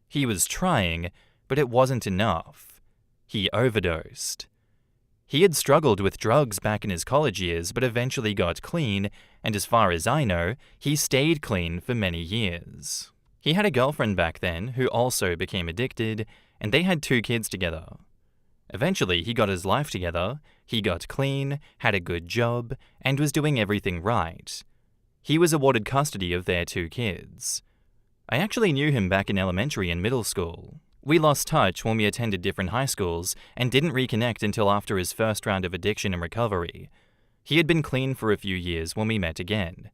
He was trying, but it wasn't enough. He overdosed. He had struggled with drugs back in his college years, but eventually got clean, and as far as I know, he stayed clean for many years. He had a girlfriend back then who also became addicted, and they had 2 kids together. Eventually, he got his life together, he got clean, had a good job, and was doing everything right. He was awarded custody of their 2 kids. I actually knew him back in elementary and middle school. We lost touch when we attended different high schools and didn't reconnect until after his first round of addiction and recovery. He had been clean for a few years when we met again.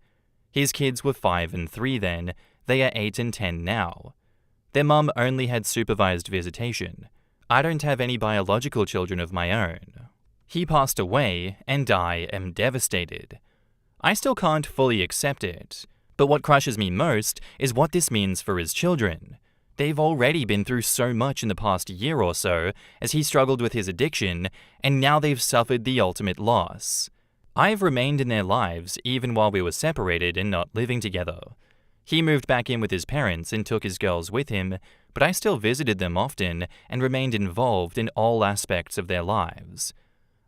His kids were 5 and 3 then, they are 8 and 10 now. Their mum only had supervised visitation. I don't have any biological children of my own. He passed away, and I am devastated. I still can't fully accept it, but what crushes me most is what this means for his children. They've already been through so much in the past year or so as he struggled with his addiction, and now they've suffered the ultimate loss. I've remained in their lives even while we were separated and not living together. He moved back in with his parents and took his girls with him, but I still visited them often and remained involved in all aspects of their lives.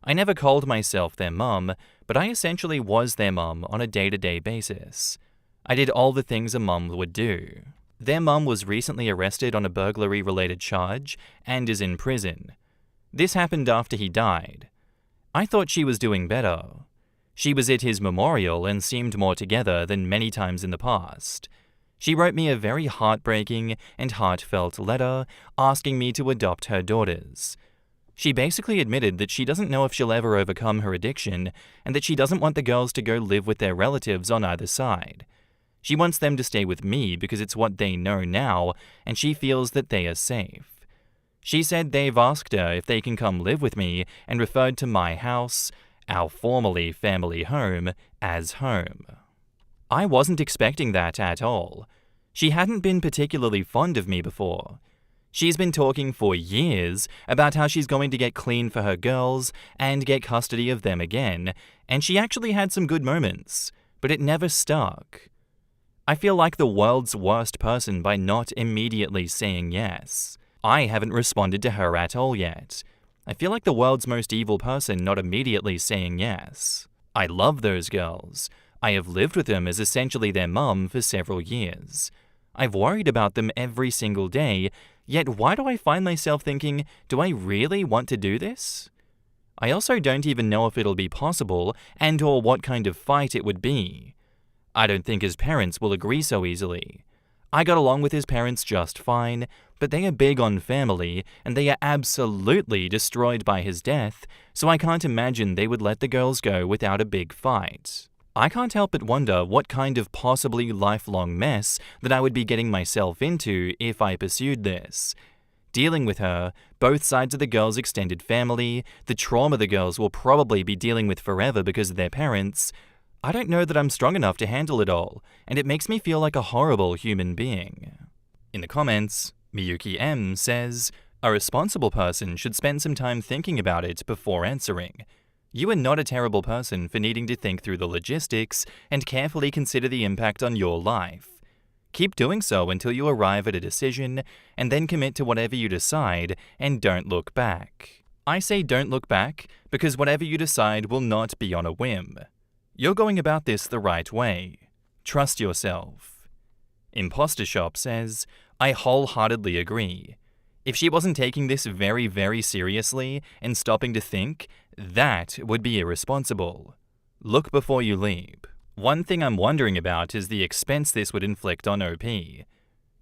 I never called myself their mum, but I essentially was their mum on a day-to-day basis. I did all the things a mum would do. Their mum was recently arrested on a burglary-related charge and is in prison. This happened after he died. I thought she was doing better. She was at his memorial and seemed more together than many times in the past. She wrote me a very heartbreaking and heartfelt letter asking me to adopt her daughters. She basically admitted that she doesn't know if she'll ever overcome her addiction and that she doesn't want the girls to go live with their relatives on either side. She wants them to stay with me because it's what they know now, and she feels that they are safe. She said they've asked her if they can come live with me and referred to my house, our formerly family home, as home. I wasn't expecting that at all. She hadn't been particularly fond of me before. She's been talking for years about how she's going to get clean for her girls and get custody of them again, and she actually had some good moments, but it never stuck. I feel like the world's worst person by not immediately saying yes. I haven't responded to her at all yet. I feel like the world's most evil person not immediately saying yes. I love those girls. I have lived with them as essentially their mum for several years. I've worried about them every single day, yet why do I find myself thinking, do I really want to do this? I also don't even know if it'll be possible and or what kind of fight it would be. I don't think his parents will agree so easily. I got along with his parents just fine, but they are big on family, and they are absolutely destroyed by his death, so I can't imagine they would let the girls go without a big fight. I can't help but wonder what kind of possibly lifelong mess that I would be getting myself into if I pursued this. Dealing with her, both sides of the girls' extended family, the trauma the girls will probably be dealing with forever because of their parents. I don't know that I'm strong enough to handle it all, and it makes me feel like a horrible human being. In the comments, Miyuki M says, a responsible person should spend some time thinking about it before answering. You are not a terrible person for needing to think through the logistics and carefully consider the impact on your life. Keep doing so until you arrive at a decision, and then commit to whatever you decide and don't look back. I say don't look back because whatever you decide will not be on a whim. You're going about this the right way. Trust yourself. Imposter Shop says, I wholeheartedly agree. If she wasn't taking this very, very seriously and stopping to think, that would be irresponsible. Look before you leap. One thing I'm wondering about is the expense this would inflict on OP.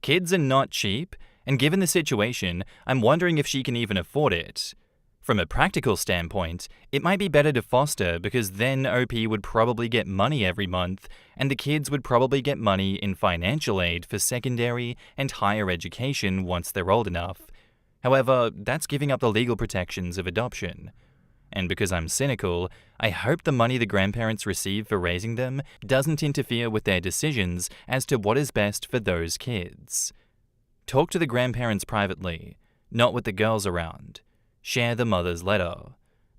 Kids are not cheap, and given the situation, I'm wondering if she can even afford it. From a practical standpoint, it might be better to foster because then OP would probably get money every month, and the kids would probably get money in financial aid for secondary and higher education once they're old enough. However, that's giving up the legal protections of adoption. And because I'm cynical, I hope the money the grandparents receive for raising them doesn't interfere with their decisions as to what is best for those kids. Talk to the grandparents privately, not with the girls around. Share the mother's letter.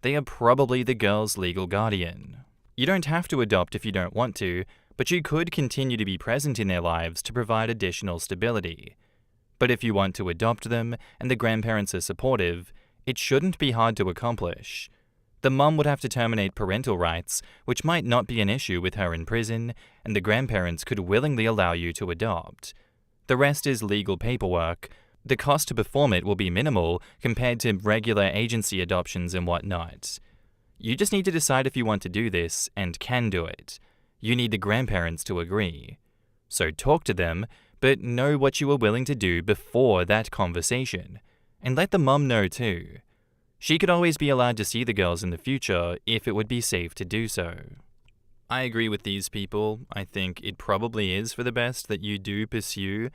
They are probably the girl's legal guardian. You don't have to adopt if you don't want to, but you could continue to be present in their lives to provide additional stability. But if you want to adopt them and the grandparents are supportive, it shouldn't be hard to accomplish. The mum would have to terminate parental rights, which might not be an issue with her in prison, and the grandparents could willingly allow you to adopt. The rest is legal paperwork. The cost to perform it will be minimal compared to regular agency adoptions and whatnot. You just need to decide if you want to do this and can do it. You need the grandparents to agree. So talk to them, but know what you are willing to do before that conversation. And let the mum know too. She could always be allowed to see the girls in the future if it would be safe to do so. I agree with these people. I think it probably is for the best that you do pursue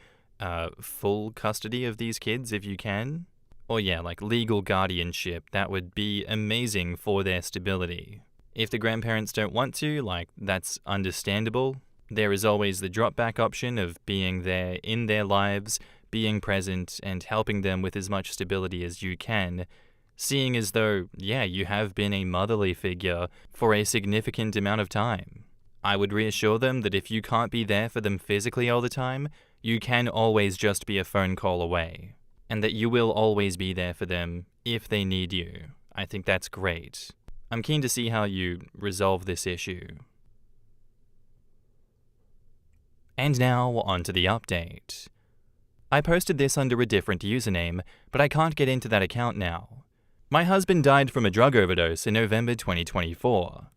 full custody of these kids if you can. Or yeah, like legal guardianship. That would be amazing for their stability. If the grandparents don't want to, that's understandable. There is always the drop back option of being there in their lives, being present, and helping them with as much stability as you can. Seeing as though, you have been a motherly figure for a significant amount of time. I would reassure them that if you can't be there for them physically all the time, you can always just be a phone call away, and that you will always be there for them if they need you. I think that's great. I'm keen to see how you resolve this issue. And now, on to the update. I posted this under a different username, but I can't get into that account now. My husband died from a drug overdose in November 2024.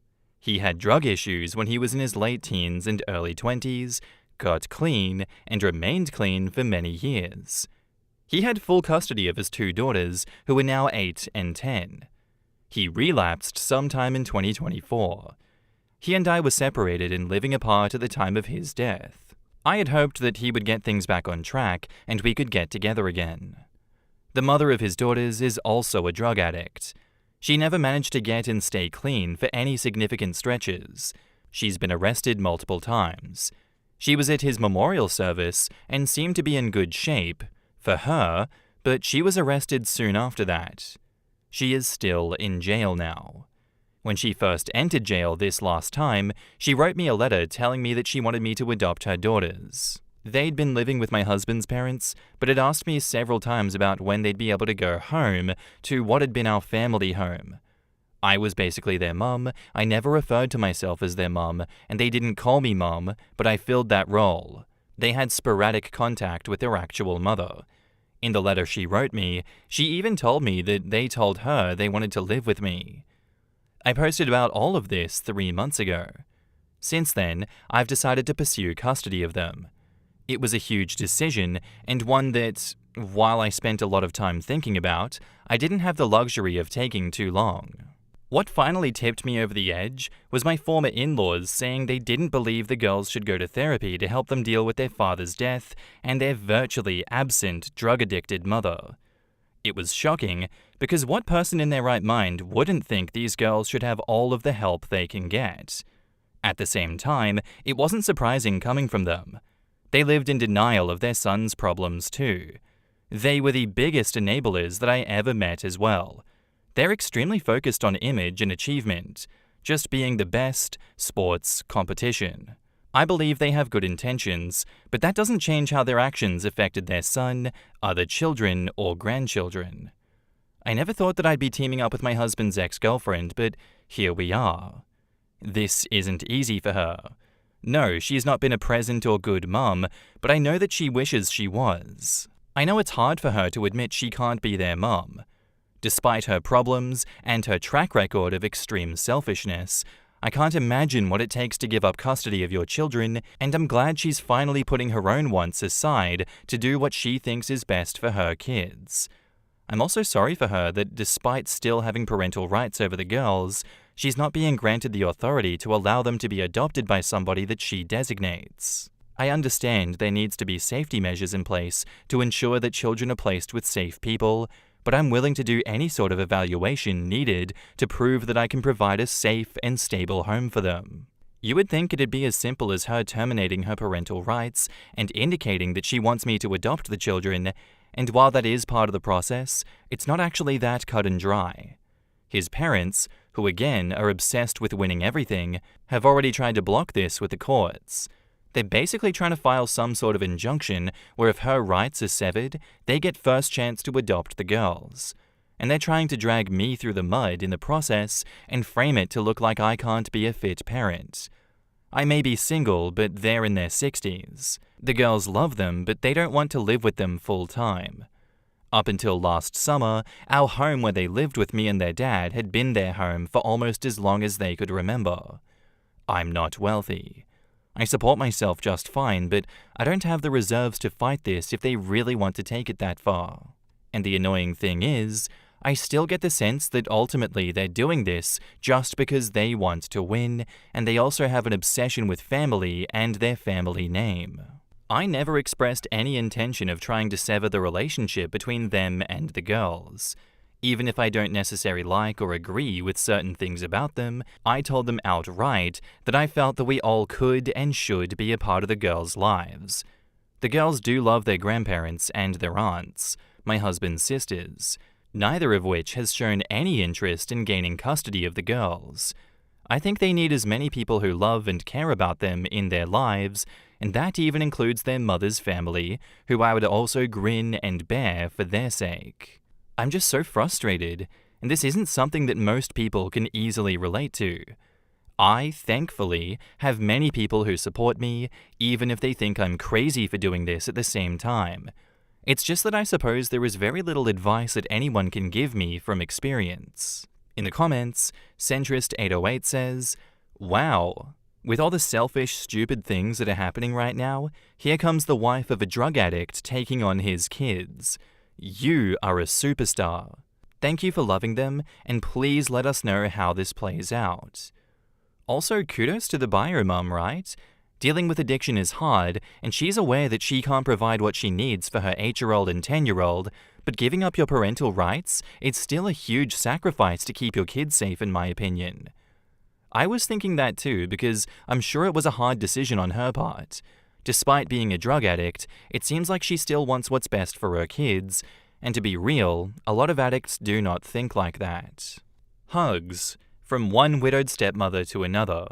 He had drug issues when he was in his late teens and early 20s, got clean, and remained clean for many years. He had full custody of his 2 daughters, who are now 8 and 10. He relapsed sometime in 2024. He and I were separated and living apart at the time of his death. I had hoped that he would get things back on track and we could get together again. The mother of his daughters is also a drug addict. She never managed to get and stay clean for any significant stretches. She's been arrested multiple times. She was at his memorial service and seemed to be in good shape, for her, but she was arrested soon after that. She is still in jail now. When she first entered jail this last time, she wrote me a letter telling me that she wanted me to adopt her daughters. They'd been living with my husband's parents, but had asked me several times about when they'd be able to go home to what had been our family home. I was basically their mum. I never referred to myself as their mum, and they didn't call me mum, but I filled that role. They had sporadic contact with their actual mother. In the letter she wrote me, she even told me that they told her they wanted to live with me. I posted about all of this 3 months ago. Since then, I've decided to pursue custody of them. It was a huge decision, and one that, while I spent a lot of time thinking about, I didn't have the luxury of taking too long. What finally tipped me over the edge was my former in-laws saying they didn't believe the girls should go to therapy to help them deal with their father's death and their virtually absent drug-addicted mother. It was shocking, because what person in their right mind wouldn't think these girls should have all of the help they can get? At the same time, it wasn't surprising coming from them. They lived in denial of their son's problems too. They were the biggest enablers that I ever met as well. They're extremely focused on image and achievement, just being the best, sports, competition. I believe they have good intentions, but that doesn't change how their actions affected their son, other children, or grandchildren. I never thought that I'd be teaming up with my husband's ex-girlfriend, but here we are. This isn't easy for her. No, she's not been a present or good mum, but I know that she wishes she was. I know it's hard for her to admit she can't be their mum. Despite her problems and her track record of extreme selfishness, I can't imagine what it takes to give up custody of your children, and I'm glad she's finally putting her own wants aside to do what she thinks is best for her kids. I'm also sorry for her that despite still having parental rights over the girls, she's not being granted the authority to allow them to be adopted by somebody that she designates. I understand there needs to be safety measures in place to ensure that children are placed with safe people, but I'm willing to do any sort of evaluation needed to prove that I can provide a safe and stable home for them. You would think it'd be as simple as her terminating her parental rights and indicating that she wants me to adopt the children, and while that is part of the process, it's not actually that cut and dry. His parents, who again are obsessed with winning everything, have already tried to block this with the courts. They're basically trying to file some sort of injunction where if her rights are severed, they get first chance to adopt the girls. And they're trying to drag me through the mud in the process and frame it to look like I can't be a fit parent. I may be single, but they're in their 60s. The girls love them, but they don't want to live with them full time. Up until last summer, our home where they lived with me and their dad had been their home for almost as long as they could remember. I'm not wealthy. I support myself just fine, but I don't have the reserves to fight this if they really want to take it that far. And the annoying thing is, I still get the sense that ultimately they're doing this just because they want to win, and they also have an obsession with family and their family name. I never expressed any intention of trying to sever the relationship between them and the girls. Even if I don't necessarily like or agree with certain things about them, I told them outright that I felt that we all could and should be a part of the girls' lives. The girls do love their grandparents and their aunts, my husband's sisters, neither of which has shown any interest in gaining custody of the girls. I think they need as many people who love and care about them in their lives, and that even includes their mother's family, who I would also grin and bear for their sake. I'm just so frustrated, and this isn't something that most people can easily relate to. I, thankfully, have many people who support me, even if they think I'm crazy for doing this at the same time. It's just that I suppose there is very little advice that anyone can give me from experience. In the comments, Centrist808 says, "Wow, with all the selfish, stupid things that are happening right now, here comes the wife of a drug addict taking on his kids. You are a superstar. Thank you for loving them, and please let us know how this plays out." Also, kudos to the bio mum, right? Dealing with addiction is hard, and she's aware that she can't provide what she needs for her 8-year-old and 10-year-old, but giving up your parental rights, it's still a huge sacrifice to keep your kids safe, in my opinion. I was thinking that too, because I'm sure it was a hard decision on her part. Despite being a drug addict, it seems like she still wants what's best for her kids, and to be real, a lot of addicts do not think like that. Hugs. From one widowed stepmother to another.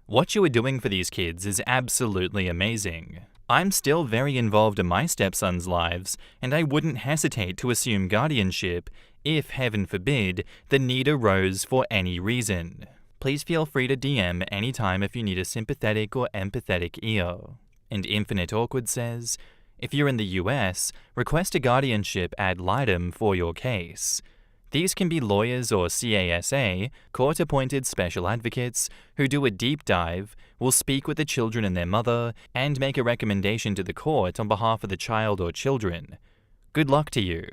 What you are doing for these kids is absolutely amazing. I'm still very involved in my stepson's lives, and I wouldn't hesitate to assume guardianship if, heaven forbid, the need arose for any reason. Please feel free to DM anytime if you need a sympathetic or empathetic ear. And Infinite Awkward says, if you're in the US, request a guardianship ad litem for your case. These can be lawyers or CASA, court-appointed special advocates, who do a deep dive, will speak with the children and their mother, and make a recommendation to the court on behalf of the child or children. Good luck to you.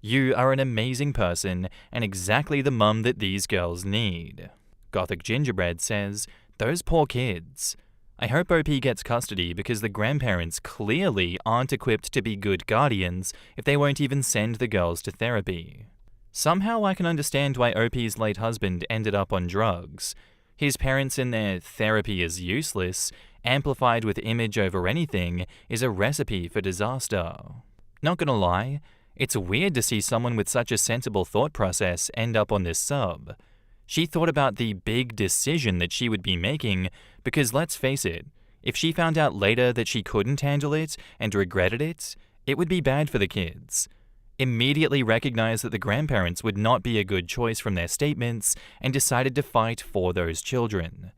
You are an amazing person and exactly the mum that these girls need. Gothic Gingerbread says, those poor kids. I hope OP gets custody because the grandparents clearly aren't equipped to be good guardians if they won't even send the girls to therapy. Somehow I can understand why OP's late husband ended up on drugs. His parents and their therapy is useless, amplified with image over anything, is a recipe for disaster. Not gonna lie, it's weird to see someone with such a sensible thought process end up on this sub. She thought about the big decision that she would be making because let's face it, if she found out later that she couldn't handle it and regretted it, it would be bad for the kids. Immediately recognized that the grandparents would not be a good choice from their statements and decided to fight for those children.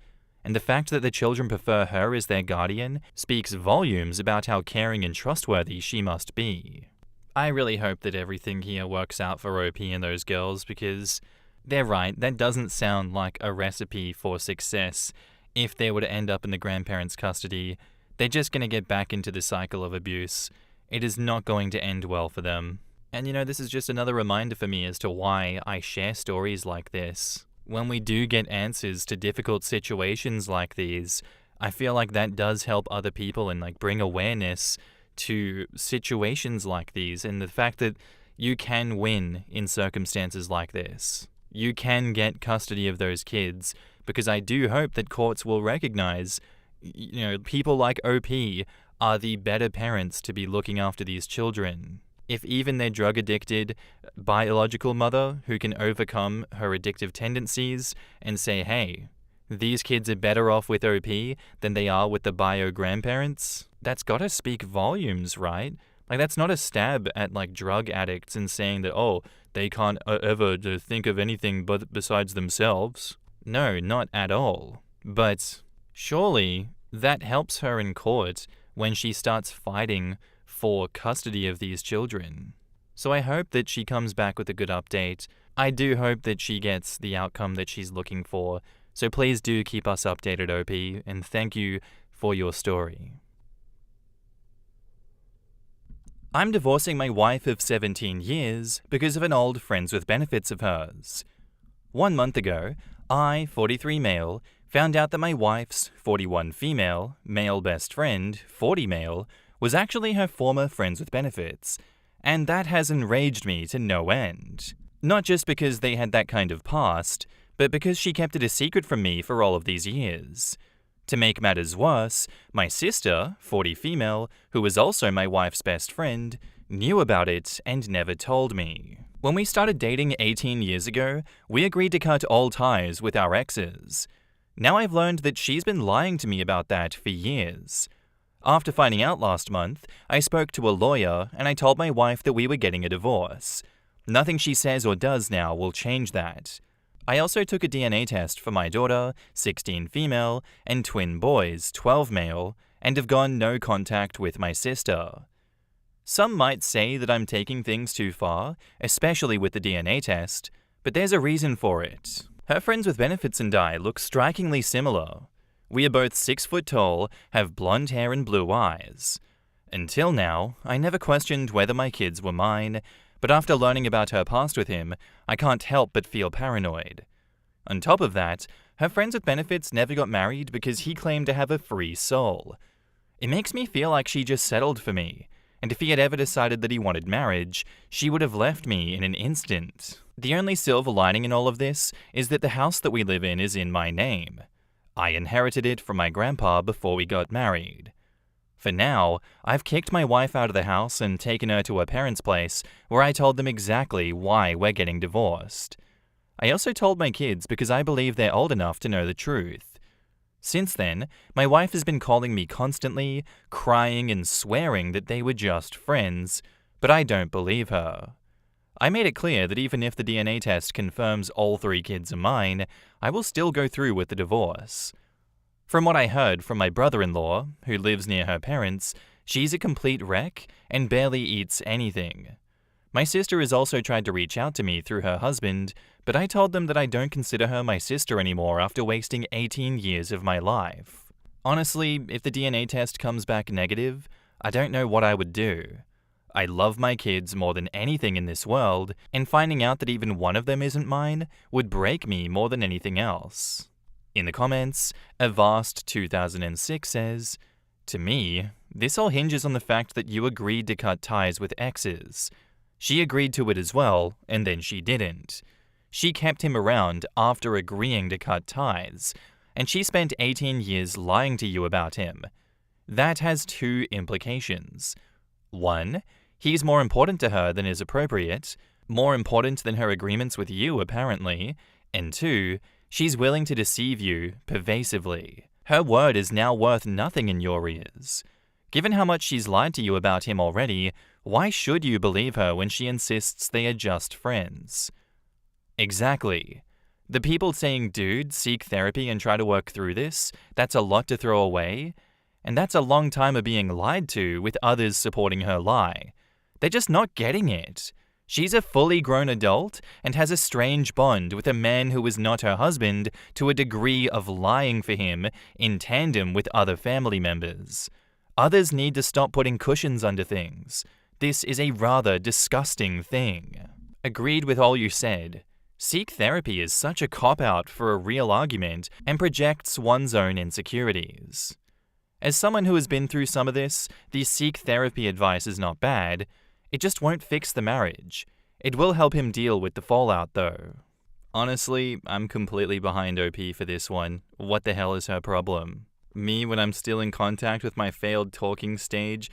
And the fact that the children prefer her as their guardian speaks volumes about how caring and trustworthy she must be. I really hope that everything here works out for OP and those girls because they're right, that doesn't sound like a recipe for success. If they were to end up in the grandparents' custody, they're just going to get back into the cycle of abuse. It is not going to end well for them. And this is just another reminder for me as to why I share stories like this. When we do get answers to difficult situations like these, I feel like that does help other people and bring awareness to situations like these and the fact that you can win in circumstances like this. You can get custody of those kids because I do hope that courts will recognize, people like OP are the better parents to be looking after these children. If even their drug-addicted biological mother who can overcome her addictive tendencies and say, hey, these kids are better off with OP than they are with the bio-grandparents, that's gotta speak volumes, right? That's not a stab at drug addicts and saying that, they can't ever think of anything but besides themselves. No, not at all. But surely that helps her in court when she starts fighting for custody of these children. So I hope that she comes back with a good update. I do hope that she gets the outcome that she's looking for. So please do keep us updated, OP, and thank you for your story. I'm divorcing my wife of 17 years because of an old friends with benefits of hers. 1 month ago, I, 43 male, found out that my wife's 41 female, male best friend, 40 male, was actually her former friends with benefits, and that has enraged me to no end. Not just because they had that kind of past, but because she kept it a secret from me for all of these years. To make matters worse, my sister, 40 female, who was also my wife's best friend, knew about it and never told me. When we started dating 18 years ago, we agreed to cut all ties with our exes. Now I've learned that she's been lying to me about that for years. After finding out last month, I spoke to a lawyer and I told my wife that we were getting a divorce. Nothing she says or does now will change that. I also took a DNA test for my daughter, 16 female, and twin boys, 12 male, and have gone no contact with my sister. Some might say that I'm taking things too far, especially with the DNA test, but there's a reason for it. Her friends with benefits and I look strikingly similar. We are both 6 foot tall, have blonde hair and blue eyes. Until now, I never questioned whether my kids were mine, but after learning about her past with him, I can't help but feel paranoid. On top of that, her friends with benefits never got married because he claimed to have a free soul. It makes me feel like she just settled for me, and if he had ever decided that he wanted marriage, she would have left me in an instant. The only silver lining in all of this is that the house that we live in is in my name. I inherited it from my grandpa before we got married. For now, I've kicked my wife out of the house and taken her to her parents' place, where I told them exactly why we're getting divorced. I also told my kids because I believe they're old enough to know the truth. Since then, my wife has been calling me constantly, crying and swearing that they were just friends, but I don't believe her. I made it clear that even if the DNA test confirms all 3 kids are mine, I will still go through with the divorce. From what I heard from my brother-in-law, who lives near her parents, she's a complete wreck and barely eats anything. My sister has also tried to reach out to me through her husband, but I told them that I don't consider her my sister anymore after wasting 18 years of my life. Honestly, if the DNA test comes back negative, I don't know what I would do. I love my kids more than anything in this world, and finding out that even one of them isn't mine would break me more than anything else. In the comments, Avast2006 says, "To me, this all hinges on the fact that you agreed to cut ties with exes. She agreed to it as well, and then she didn't. She kept him around after agreeing to cut ties, and she spent 18 years lying to you about him. That has two implications. One, he's more important to her than is appropriate, more important than her agreements with you, apparently. And two, she's willing to deceive you pervasively. Her word is now worth nothing in your ears. Given how much she's lied to you about him already, why should you believe her when she insists they are just friends? Exactly. The people saying, dude, seek therapy and try to work through this, that's a lot to throw away. And that's a long time of being lied to with others supporting her lie. They're just not getting it. She's a fully grown adult and has a strange bond with a man who is not her husband to a degree of lying for him in tandem with other family members. Others need to stop putting cushions under things. This is a rather disgusting thing. Agreed with all you said. Seek therapy is such a cop-out for a real argument and projects one's own insecurities. As someone who has been through some of this, the seek therapy advice is not bad. It just won't fix the marriage. It will help him deal with the fallout, though. Honestly, I'm completely behind OP for this one. What the hell is her problem? Me when I'm still in contact with my failed talking stage,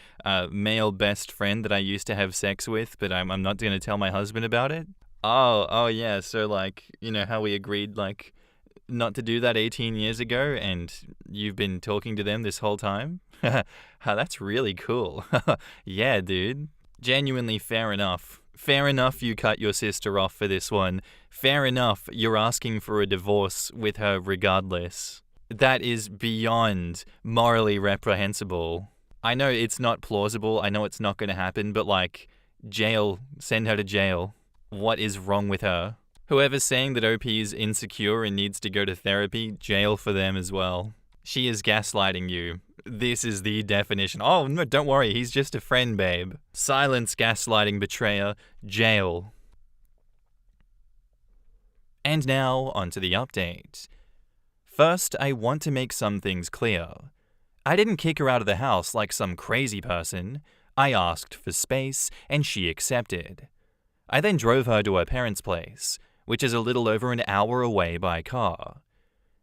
male best friend that I used to have sex with, but I'm not going to tell my husband about it? Oh yeah, so how we agreed, not to do that 18 years ago, and you've been talking to them this whole time? That's really cool. Yeah, dude. Genuinely fair enough. Fair enough you cut your sister off for this one. Fair enough you're asking for a divorce with her regardless. That is beyond morally reprehensible. I know it's not plausible, I know it's not going to happen, but jail, send her to jail. What is wrong with her? Whoever's saying that OP is insecure and needs to go to therapy, jail for them as well. She is gaslighting you. This is the definition. Oh, no, don't worry, he's just a friend, babe. Silence, gaslighting betrayer, jail. And now, onto the update. First, I want to make some things clear. I didn't kick her out of the house like some crazy person. I asked for space, and she accepted. I then drove her to her parents' place, which is a little over an hour away by car.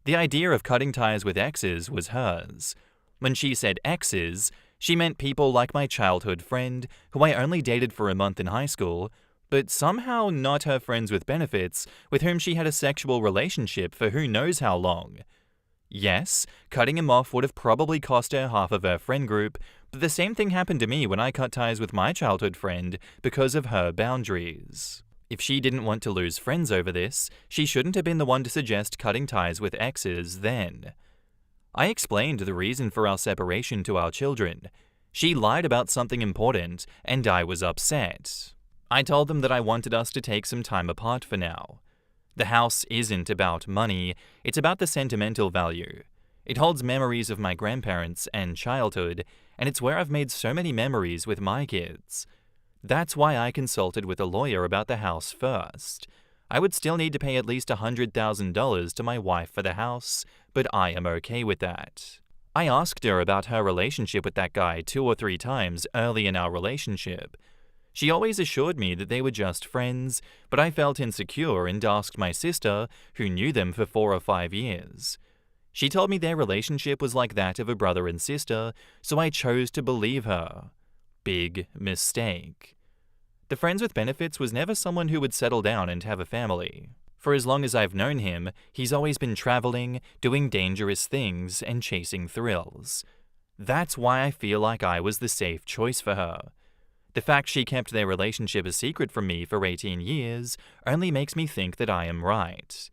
The idea of cutting ties with exes was hers. When she said exes, she meant people like my childhood friend, who I only dated for a month in high school, but somehow not her friends with benefits, with whom she had a sexual relationship for who knows how long. Yes, cutting him off would have probably cost her half of her friend group, but the same thing happened to me when I cut ties with my childhood friend because of her boundaries. If she didn't want to lose friends over this, she shouldn't have been the one to suggest cutting ties with exes then. I explained the reason for our separation to our children. She lied about something important, and I was upset. I told them that I wanted us to take some time apart for now. The house isn't about money, it's about the sentimental value. It holds memories of my grandparents and childhood, and it's where I've made so many memories with my kids. That's why I consulted with a lawyer about the house first. I would still need to pay at least $100,000 to my wife for the house, but I am okay with that. I asked her about her relationship with that guy 2 or 3 times early in our relationship. She always assured me that they were just friends, but I felt insecure and asked my sister, who knew them for 4 or 5 years. She told me their relationship was like that of a brother and sister, so I chose to believe her. Big mistake. The friends with benefits was never someone who would settle down and have a family. For as long as I've known him, he's always been traveling, doing dangerous things, and chasing thrills. That's why I feel like I was the safe choice for her. The fact she kept their relationship a secret from me for 18 years only makes me think that I am right.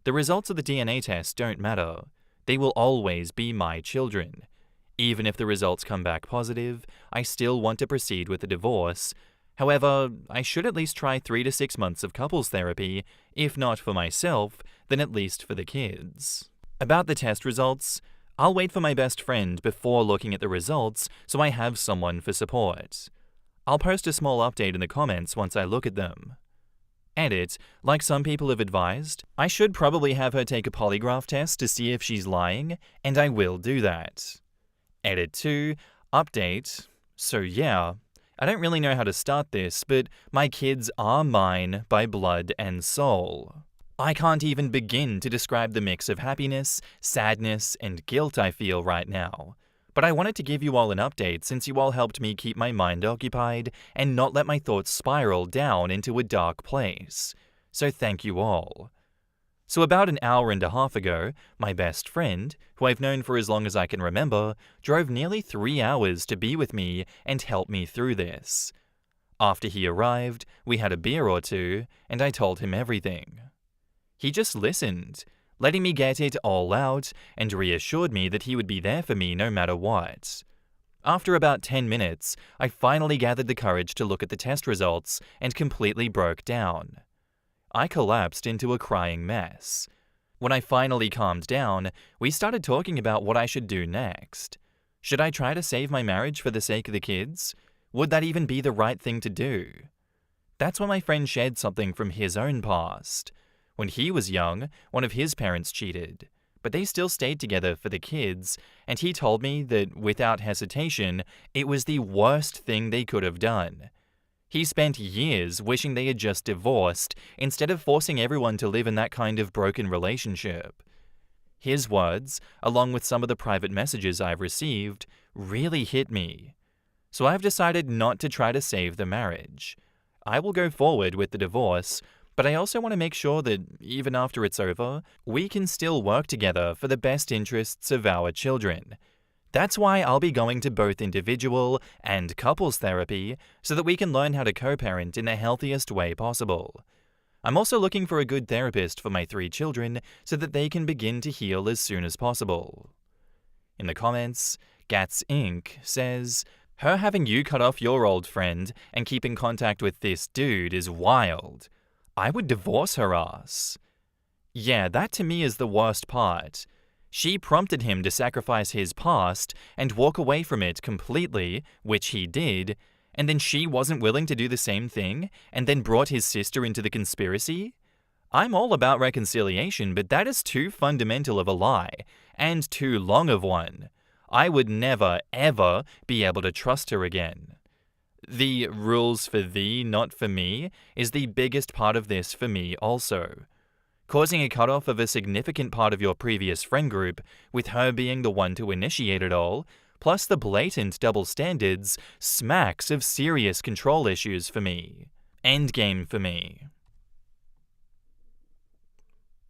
The results of the DNA test don't matter. They will always be my children. Even if the results come back positive, I still want to proceed with the divorce. However, I should at least try 3 to 6 months of couples therapy, if not for myself, then at least for the kids. About the test results, I'll wait for my best friend before looking at the results so I have someone for support. I'll post a small update in the comments once I look at them. Edit, like some people have advised, I should probably have her take a polygraph test to see if she's lying, and I will do that. Edit 2, update, so yeah, I don't really know how to start this, but my kids are mine by blood and soul. I can't even begin to describe the mix of happiness, sadness, and guilt I feel right now. But I wanted to give you all an update since you all helped me keep my mind occupied and not let my thoughts spiral down into a dark place. So thank you all. So about an hour and a half ago, my best friend, who I've known for as long as I can remember, drove nearly 3 hours to be with me and help me through this. After he arrived, we had a beer or two, and I told him everything. He just listened, letting me get it all out, and reassured me that he would be there for me no matter what. After about 10 minutes, I finally gathered the courage to look at the test results and completely broke down. I collapsed into a crying mess. When I finally calmed down, we started talking about what I should do next. Should I try to save my marriage for the sake of the kids? Would that even be the right thing to do? That's when my friend shared something from his own past. When he was young, one of his parents cheated, but they still stayed together for the kids, and he told me that, without hesitation, it was the worst thing they could have done. He spent years wishing they had just divorced instead of forcing everyone to live in that kind of broken relationship. His words, along with some of the private messages I've received, really hit me. So I've decided not to try to save the marriage. I will go forward with the divorce, but I also want to make sure that, even after it's over, we can still work together for the best interests of our children. That's why I'll be going to both individual and couples therapy so that we can learn how to co-parent in the healthiest way possible. I'm also looking for a good therapist for my 3 children so that they can begin to heal as soon as possible. In the comments, Gats Inc. says, "Her having you cut off your old friend and keep in contact with this dude is wild. I would divorce her ass." Yeah, that to me is the worst part. She prompted him to sacrifice his past and walk away from it completely, which he did, and then she wasn't willing to do the same thing and then brought his sister into the conspiracy? I'm all about reconciliation, but that is too fundamental of a lie, and too long of one. I would never, ever be able to trust her again. The rules for thee, not for me, is the biggest part of this for me also. Causing a cutoff of a significant part of your previous friend group, with her being the one to initiate it all, plus the blatant double standards, smacks of serious control issues for me. Endgame for me.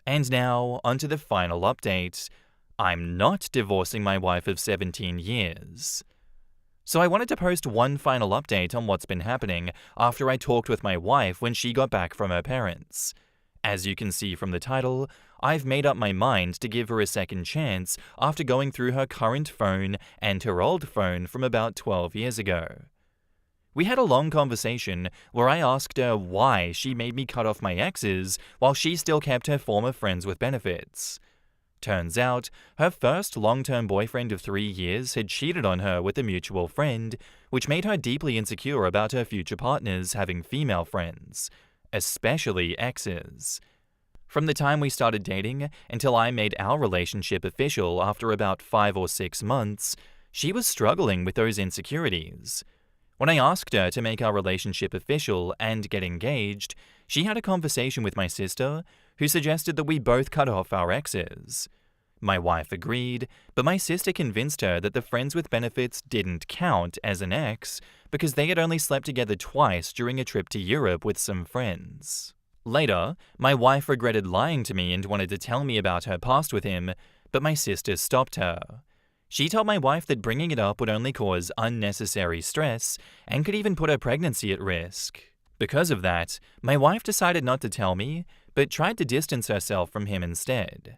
And now, onto the final update. I'm not divorcing my wife of 17 years. So I wanted to post one final update on what's been happening after I talked with my wife when she got back from her parents. As you can see from the title, I've made up my mind to give her a second chance after going through her current phone and her old phone from about 12 years ago. We had a long conversation where I asked her why she made me cut off my exes while she still kept her former friends with benefits. Turns out, her first long-term boyfriend of 3 years had cheated on her with a mutual friend, which made her deeply insecure about her future partners having female friends, especially exes. From the time we started dating until I made our relationship official after about 5 or 6 months, she was struggling with those insecurities. When I asked her to make our relationship official and get engaged, she had a conversation with my sister, who suggested that we both cut off our exes. My wife agreed, but my sister convinced her that the friends with benefits didn't count as an ex because they had only slept together twice during a trip to Europe with some friends. Later, my wife regretted lying to me and wanted to tell me about her past with him, but my sister stopped her. She told my wife that bringing it up would only cause unnecessary stress and could even put her pregnancy at risk. Because of that, my wife decided not to tell me, but tried to distance herself from him instead.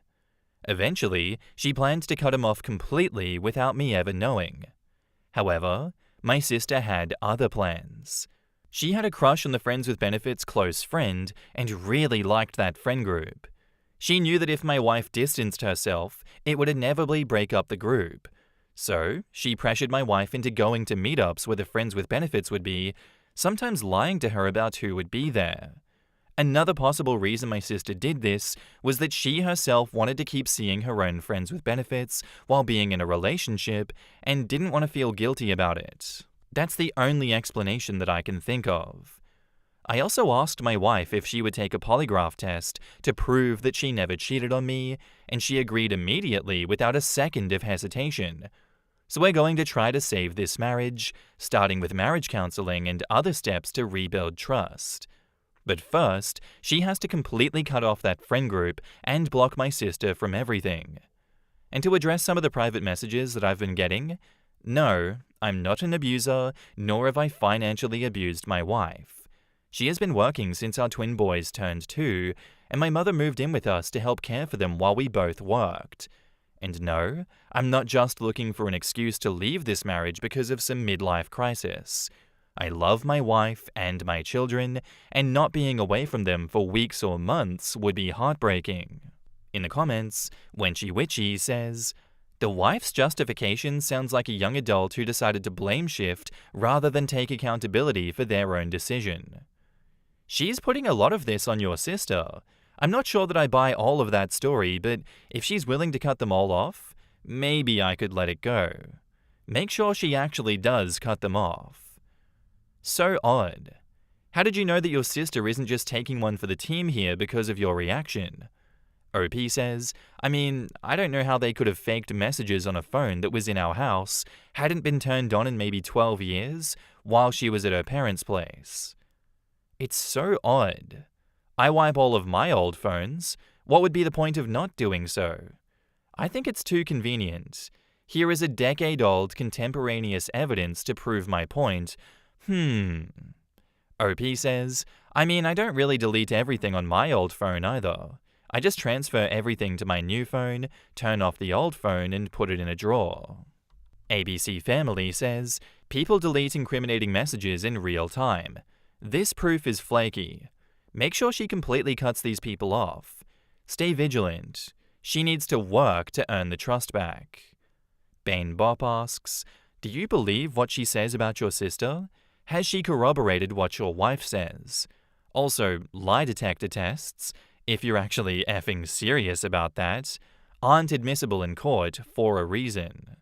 Eventually, she planned to cut him off completely without me ever knowing. However, my sister had other plans. She had a crush on the Friends with Benefits close friend and really liked that friend group. She knew that if my wife distanced herself, it would inevitably break up the group. So, she pressured my wife into going to meetups where the Friends with Benefits would be, sometimes lying to her about who would be there. Another possible reason my sister did this was that she herself wanted to keep seeing her own friends with benefits while being in a relationship and didn't want to feel guilty about it. That's the only explanation that I can think of. I also asked my wife if she would take a polygraph test to prove that she never cheated on me, and she agreed immediately without a second of hesitation. So we're going to try to save this marriage, starting with marriage counseling and other steps to rebuild trust. But first, she has to completely cut off that friend group and block my sister from everything. And to address some of the private messages that I've been getting, no, I'm not an abuser, nor have I financially abused my wife. She has been working since our twin boys turned 2, and my mother moved in with us to help care for them while we both worked. And no, I'm not just looking for an excuse to leave this marriage because of some midlife crisis. I love my wife and my children, and not being away from them for weeks or months would be heartbreaking. In the comments, Wenchy Witchy says, "The wife's justification sounds like a young adult who decided to blame shift rather than take accountability for their own decision." She's putting a lot of this on your sister. I'm not sure that I buy all of that story, but if she's willing to cut them all off, maybe I could let it go. Make sure she actually does cut them off. So odd. How did you know that your sister isn't just taking one for the team here because of your reaction? OP says, I don't know how they could have faked messages on a phone that was in our house, hadn't been turned on in maybe 12 years, while she was at her parents' place. It's so odd. I wipe all of my old phones. What would be the point of not doing so? I think it's too convenient. Here is a decade-old contemporaneous evidence to prove my point. OP says, I don't really delete everything on my old phone either. I just transfer everything to my new phone, turn off the old phone, and put it in a drawer. ABC Family says, people delete incriminating messages in real time. This proof is flaky. Make sure she completely cuts these people off. Stay vigilant. She needs to work to earn the trust back. Bane Bop asks, do you believe what she says about your sister? Has she corroborated what your wife says? Also, lie detector tests, if you're actually effing serious about that, aren't admissible in court for a reason.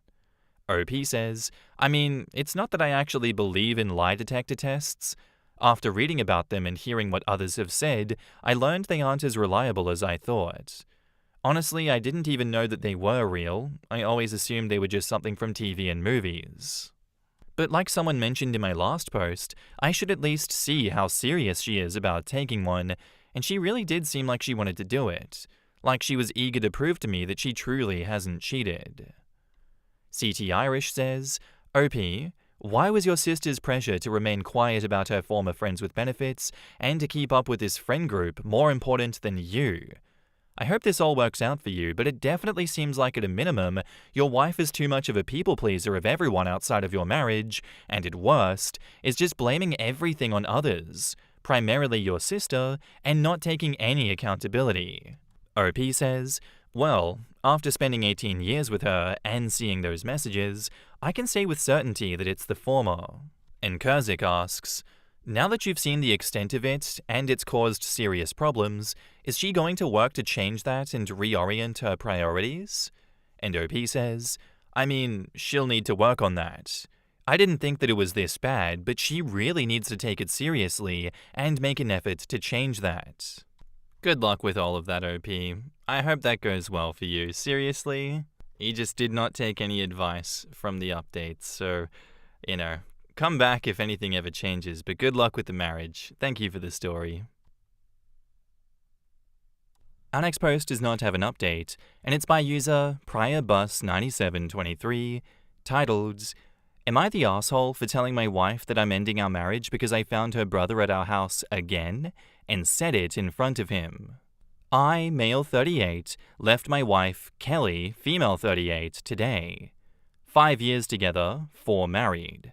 OP says, it's not that I actually believe in lie detector tests. After reading about them and hearing what others have said, I learned they aren't as reliable as I thought. Honestly, I didn't even know that they were real. I always assumed they were just something from TV and movies. But like someone mentioned in my last post, I should at least see how serious she is about taking one, and she really did seem like she wanted to do it. Like she was eager to prove to me that she truly hasn't cheated. CT Irish says, OP, why was your sister's pressure to remain quiet about her former friends with benefits and to keep up with this friend group more important than you? I hope this all works out for you, but it definitely seems like at a minimum, your wife is too much of a people pleaser of everyone outside of your marriage, and at worst, is just blaming everything on others, primarily your sister, and not taking any accountability. OP says, well, after spending 18 years with her and seeing those messages, I can say with certainty that it's the former. And Kurzik asks, now that you've seen the extent of it and it's caused serious problems, is she going to work to change that and reorient her priorities? And OP says, she'll need to work on that. I didn't think that it was this bad, but she really needs to take it seriously and make an effort to change that. Good luck with all of that, OP. I hope that goes well for you. Seriously? He just did not take any advice from the updates, so, come back if anything ever changes, but good luck with the marriage. Thank you for the story. Our next post does not have an update, and it's by user PriorBus9723, titled, Am I the asshole for telling my wife that I'm ending our marriage because I found her brother at our house again and said it in front of him? I, male 38, left my wife, Kelly, female 38, today. 5 years together, 4 married.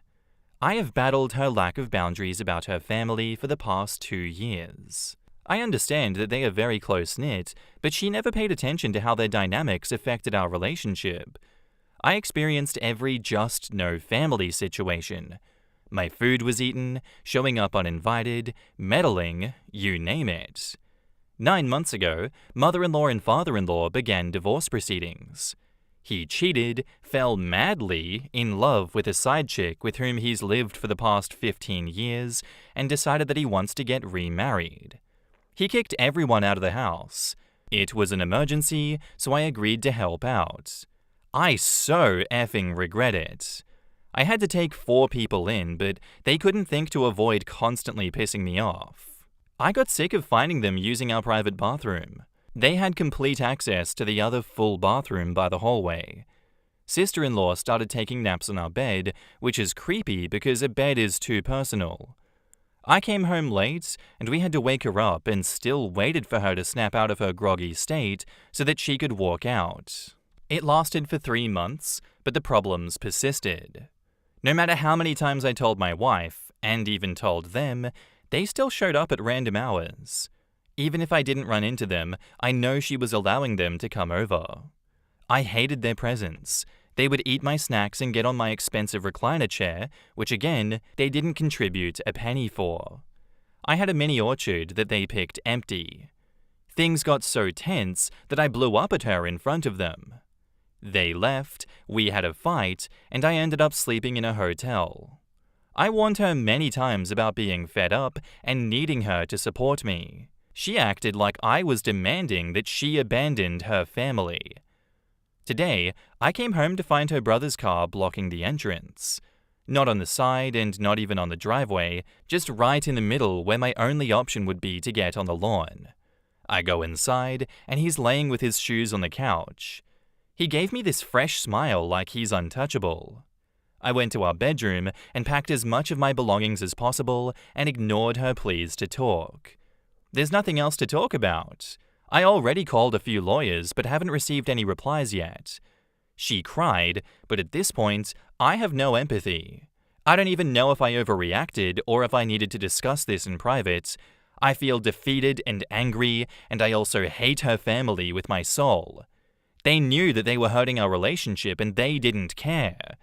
I have battled her lack of boundaries about her family for the past 2 years. I understand that they are very close-knit, but she never paid attention to how their dynamics affected our relationship. I experienced every just no family situation. My food was eaten, showing up uninvited, meddling, you name it. 9 months ago, mother-in-law and father-in-law began divorce proceedings. He cheated, fell madly in love with a side chick with whom he's lived for the past 15 years, and decided that he wants to get remarried. He kicked everyone out of the house. It was an emergency, so I agreed to help out. I so effing regret it. I had to take 4 people in, but they couldn't think to avoid constantly pissing me off. I got sick of finding them using our private bathroom. They had complete access to the other full bathroom by the hallway. Sister-in-law started taking naps on our bed, which is creepy because a bed is too personal. I came home late, and we had to wake her up and still waited for her to snap out of her groggy state so that she could walk out. It lasted for 3 months, but the problems persisted. No matter how many times I told my wife, and even told them, they still showed up at random hours. Even if I didn't run into them, I know she was allowing them to come over. I hated their presence. They would eat my snacks and get on my expensive recliner chair, which again, they didn't contribute a penny for. I had a mini orchard that they picked empty. Things got so tense that I blew up at her in front of them. They left, we had a fight, and I ended up sleeping in a hotel. I warned her many times about being fed up and needing her to support me. She acted like I was demanding that she abandoned her family. Today, I came home to find her brother's car blocking the entrance. Not on the side and not even on the driveway, just right in the middle where my only option would be to get on the lawn. I go inside, and he's laying with his shoes on the couch. He gave me this fresh smile like he's untouchable. I went to our bedroom and packed as much of my belongings as possible and ignored her pleas to talk. There's nothing else to talk about. I already called a few lawyers but haven't received any replies yet. She cried, but at this point, I have no empathy. I don't even know if I overreacted or if I needed to discuss this in private. I feel defeated and angry, and I also hate her family with my soul. They knew that they were hurting our relationship and they didn't care.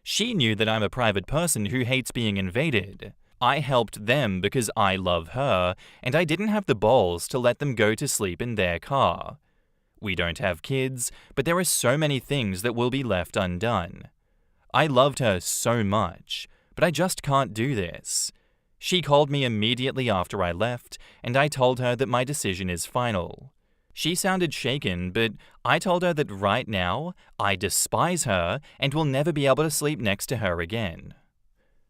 She knew that I'm a private person who hates being invaded. I helped them because I love her, and I didn't have the balls to let them go to sleep in their car. We don't have kids, but there are so many things that will be left undone. I loved her so much, but I just can't do this. She called me immediately after I left, and I told her that my decision is final. She sounded shaken, but I told her that right now, I despise her and will never be able to sleep next to her again.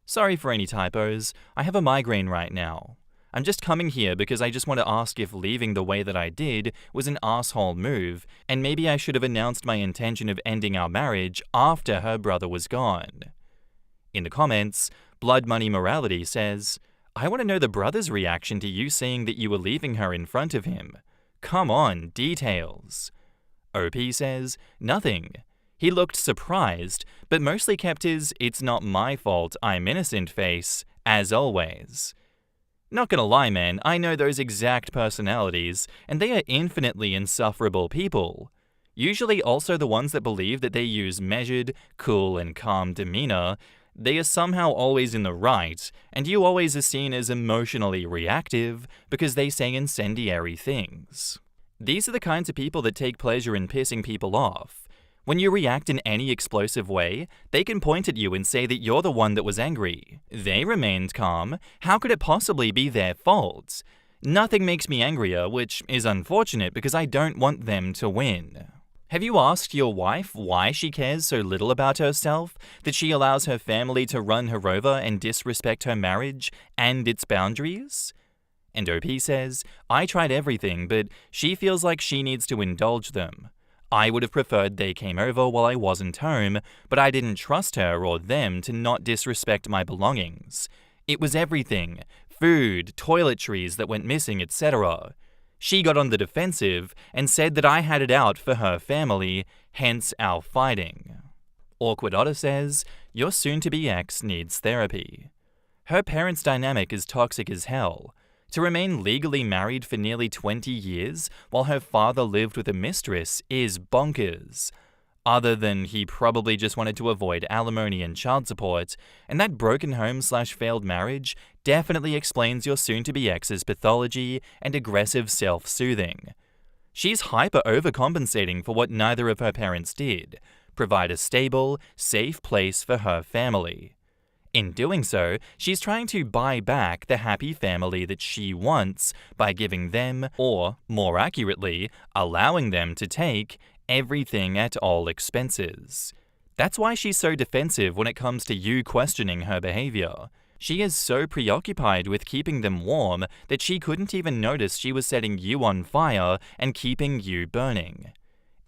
Sorry for any typos, I have a migraine right now. I'm just coming here because I just want to ask if leaving the way that I did was an asshole move, and maybe I should have announced my intention of ending our marriage after her brother was gone. In the comments, Blood Money Morality says, I want to know the brother's reaction to you saying that you were leaving her in front of him. Come on, details. OP says, nothing. He looked surprised, but mostly kept his "it's not my fault, I'm innocent" face, as always. Not gonna lie, man, I know those exact personalities, and they are infinitely insufferable people. Usually also the ones that believe that they use measured, cool, and calm demeanor. They are somehow always in the right, and you always are seen as emotionally reactive because they say incendiary things. These are the kinds of people that take pleasure in pissing people off. When you react in any explosive way, they can point at you and say that you're the one that was angry. They remained calm. How could it possibly be their fault? Nothing makes me angrier, which is unfortunate because I don't want them to win. Have you asked your wife why she cares so little about herself, that she allows her family to run her over and disrespect her marriage and its boundaries? And OP says, I tried everything, but she feels like she needs to indulge them. I would have preferred they came over while I wasn't home, but I didn't trust her or them to not disrespect my belongings. It was everything, food, toiletries that went missing, etc. She got on the defensive and said that I had it out for her family, hence our fighting. Awkward Otter says, your soon-to-be ex needs therapy. Her parents' dynamic is toxic as hell. To remain legally married for nearly 20 years while her father lived with a mistress is bonkers. Other than he probably just wanted to avoid alimony and child support, and that broken home/failed marriage definitely explains your soon-to-be ex's pathology and aggressive self-soothing. She's hyper-overcompensating for what neither of her parents did, provide a stable, safe place for her family. In doing so, she's trying to buy back the happy family that she wants by giving them, or more accurately, allowing them to take, everything at all expenses. That's why she's so defensive when it comes to you questioning her behavior. She is so preoccupied with keeping them warm that she couldn't even notice she was setting you on fire and keeping you burning.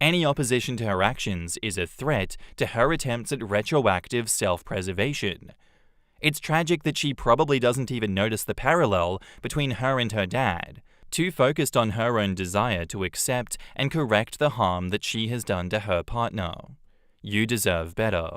Any opposition to her actions is a threat to her attempts at retroactive self-preservation. It's tragic that she probably doesn't even notice the parallel between her and her dad, too focused on her own desire to accept and correct the harm that she has done to her partner. You deserve better.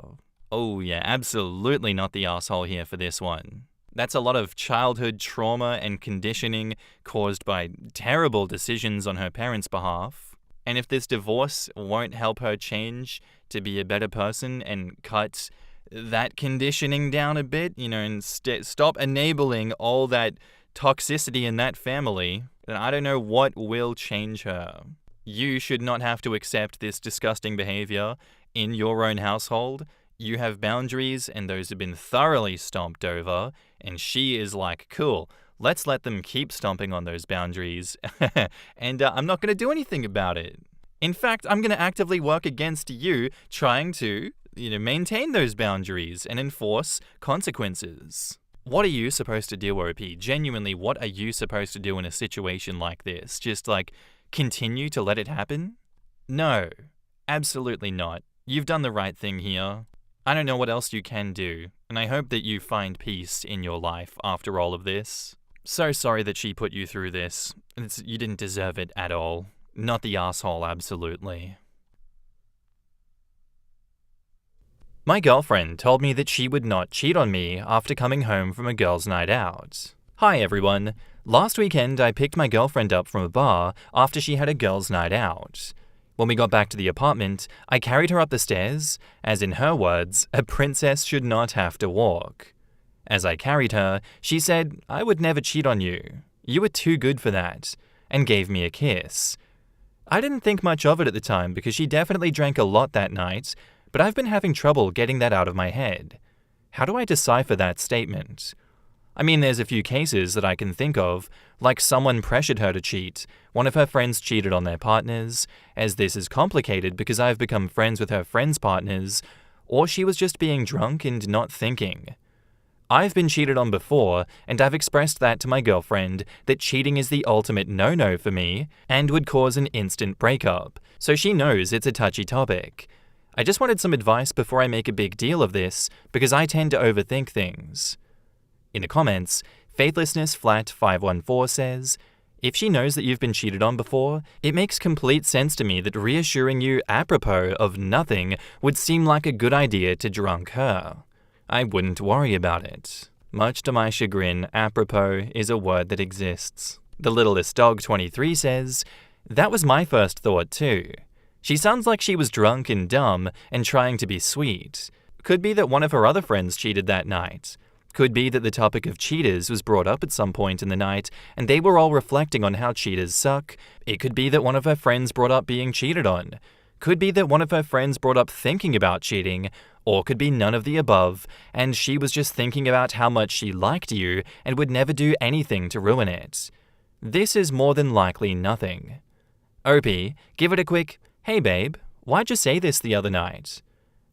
Oh yeah, absolutely not the asshole here for this one. That's a lot of childhood trauma and conditioning caused by terrible decisions on her parents' behalf. And if this divorce won't help her change to be a better person and cut that conditioning down a bit, and stop enabling all that toxicity in that family, then I don't know what will change her. You should not have to accept this disgusting behavior in your own household. You have boundaries, and those have been thoroughly stomped over, and she is like, cool, let's let them keep stomping on those boundaries, and I'm not going to do anything about it. In fact, I'm going to actively work against you trying to maintain those boundaries and enforce consequences. What are you supposed to do, OP? Genuinely, what are you supposed to do in a situation like this? Just continue to let it happen? No, absolutely not. You've done the right thing here. I don't know what else you can do, and I hope that you find peace in your life after all of this. So sorry that she put you through this. You didn't deserve it at all. Not the asshole, absolutely. My girlfriend told me that she would not cheat on me after coming home from a girls' night out. Hi everyone. Last weekend I picked my girlfriend up from a bar after she had a girls' night out. When we got back to the apartment, I carried her up the stairs, as in her words, a princess should not have to walk. As I carried her, she said, "I would never cheat on you. You were too good for that," and gave me a kiss. I didn't think much of it at the time because she definitely drank a lot that night, but I've been having trouble getting that out of my head. How do I decipher that statement? I mean, there's a few cases that I can think of, like someone pressured her to cheat, one of her friends cheated on their partners, as this is complicated because I've become friends with her friends' partners, or she was just being drunk and not thinking. I've been cheated on before, and I've expressed that to my girlfriend, that cheating is the ultimate no-no for me, and would cause an instant breakup, so she knows it's a touchy topic. I just wanted some advice before I make a big deal of this, because I tend to overthink things. In the comments, Faithlessness514 says, "If she knows that you've been cheated on before, it makes complete sense to me that reassuring you apropos of nothing would seem like a good idea to drunk her. I wouldn't worry about it." Much to my chagrin, apropos is a word that exists. The Littlest Dog 23 says, "That was my first thought too. She sounds like she was drunk and dumb and trying to be sweet. Could be that one of her other friends cheated that night. Could be that the topic of cheaters was brought up at some point in the night and they were all reflecting on how cheaters suck. It could be that one of her friends brought up being cheated on. Could be that one of her friends brought up thinking about cheating, or could be none of the above, and she was just thinking about how much she liked you and would never do anything to ruin it. This is more than likely nothing. OP, give it a quick, 'Hey babe, why'd you say this the other night?'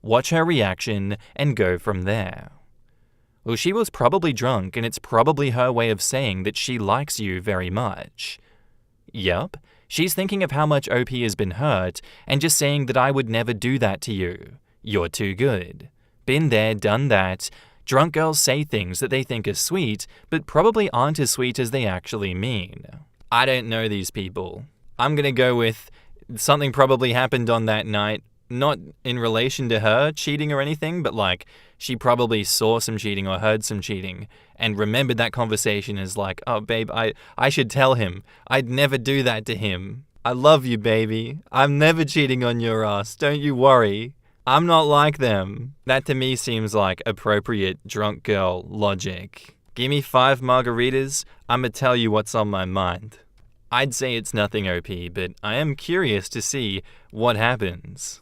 Watch her reaction and go from there." Well, she was probably drunk, and it's probably her way of saying that she likes you very much. Yup, she's thinking of how much OP has been hurt, and just saying that I would never do that to you. You're too good. Been there, done that. Drunk girls say things that they think are sweet, but probably aren't as sweet as they actually mean. I don't know these people. I'm gonna go with something probably happened on that night, not in relation to her cheating or anything, but she probably saw some cheating or heard some cheating and remembered that conversation as "Oh babe, I should tell him. I'd never do that to him. I love you, baby. I'm never cheating on your ass. Don't you worry. I'm not like them." That to me seems like appropriate drunk girl logic. Give me 5 margaritas, I'ma tell you what's on my mind. I'd say it's nothing OP, but I am curious to see what happens.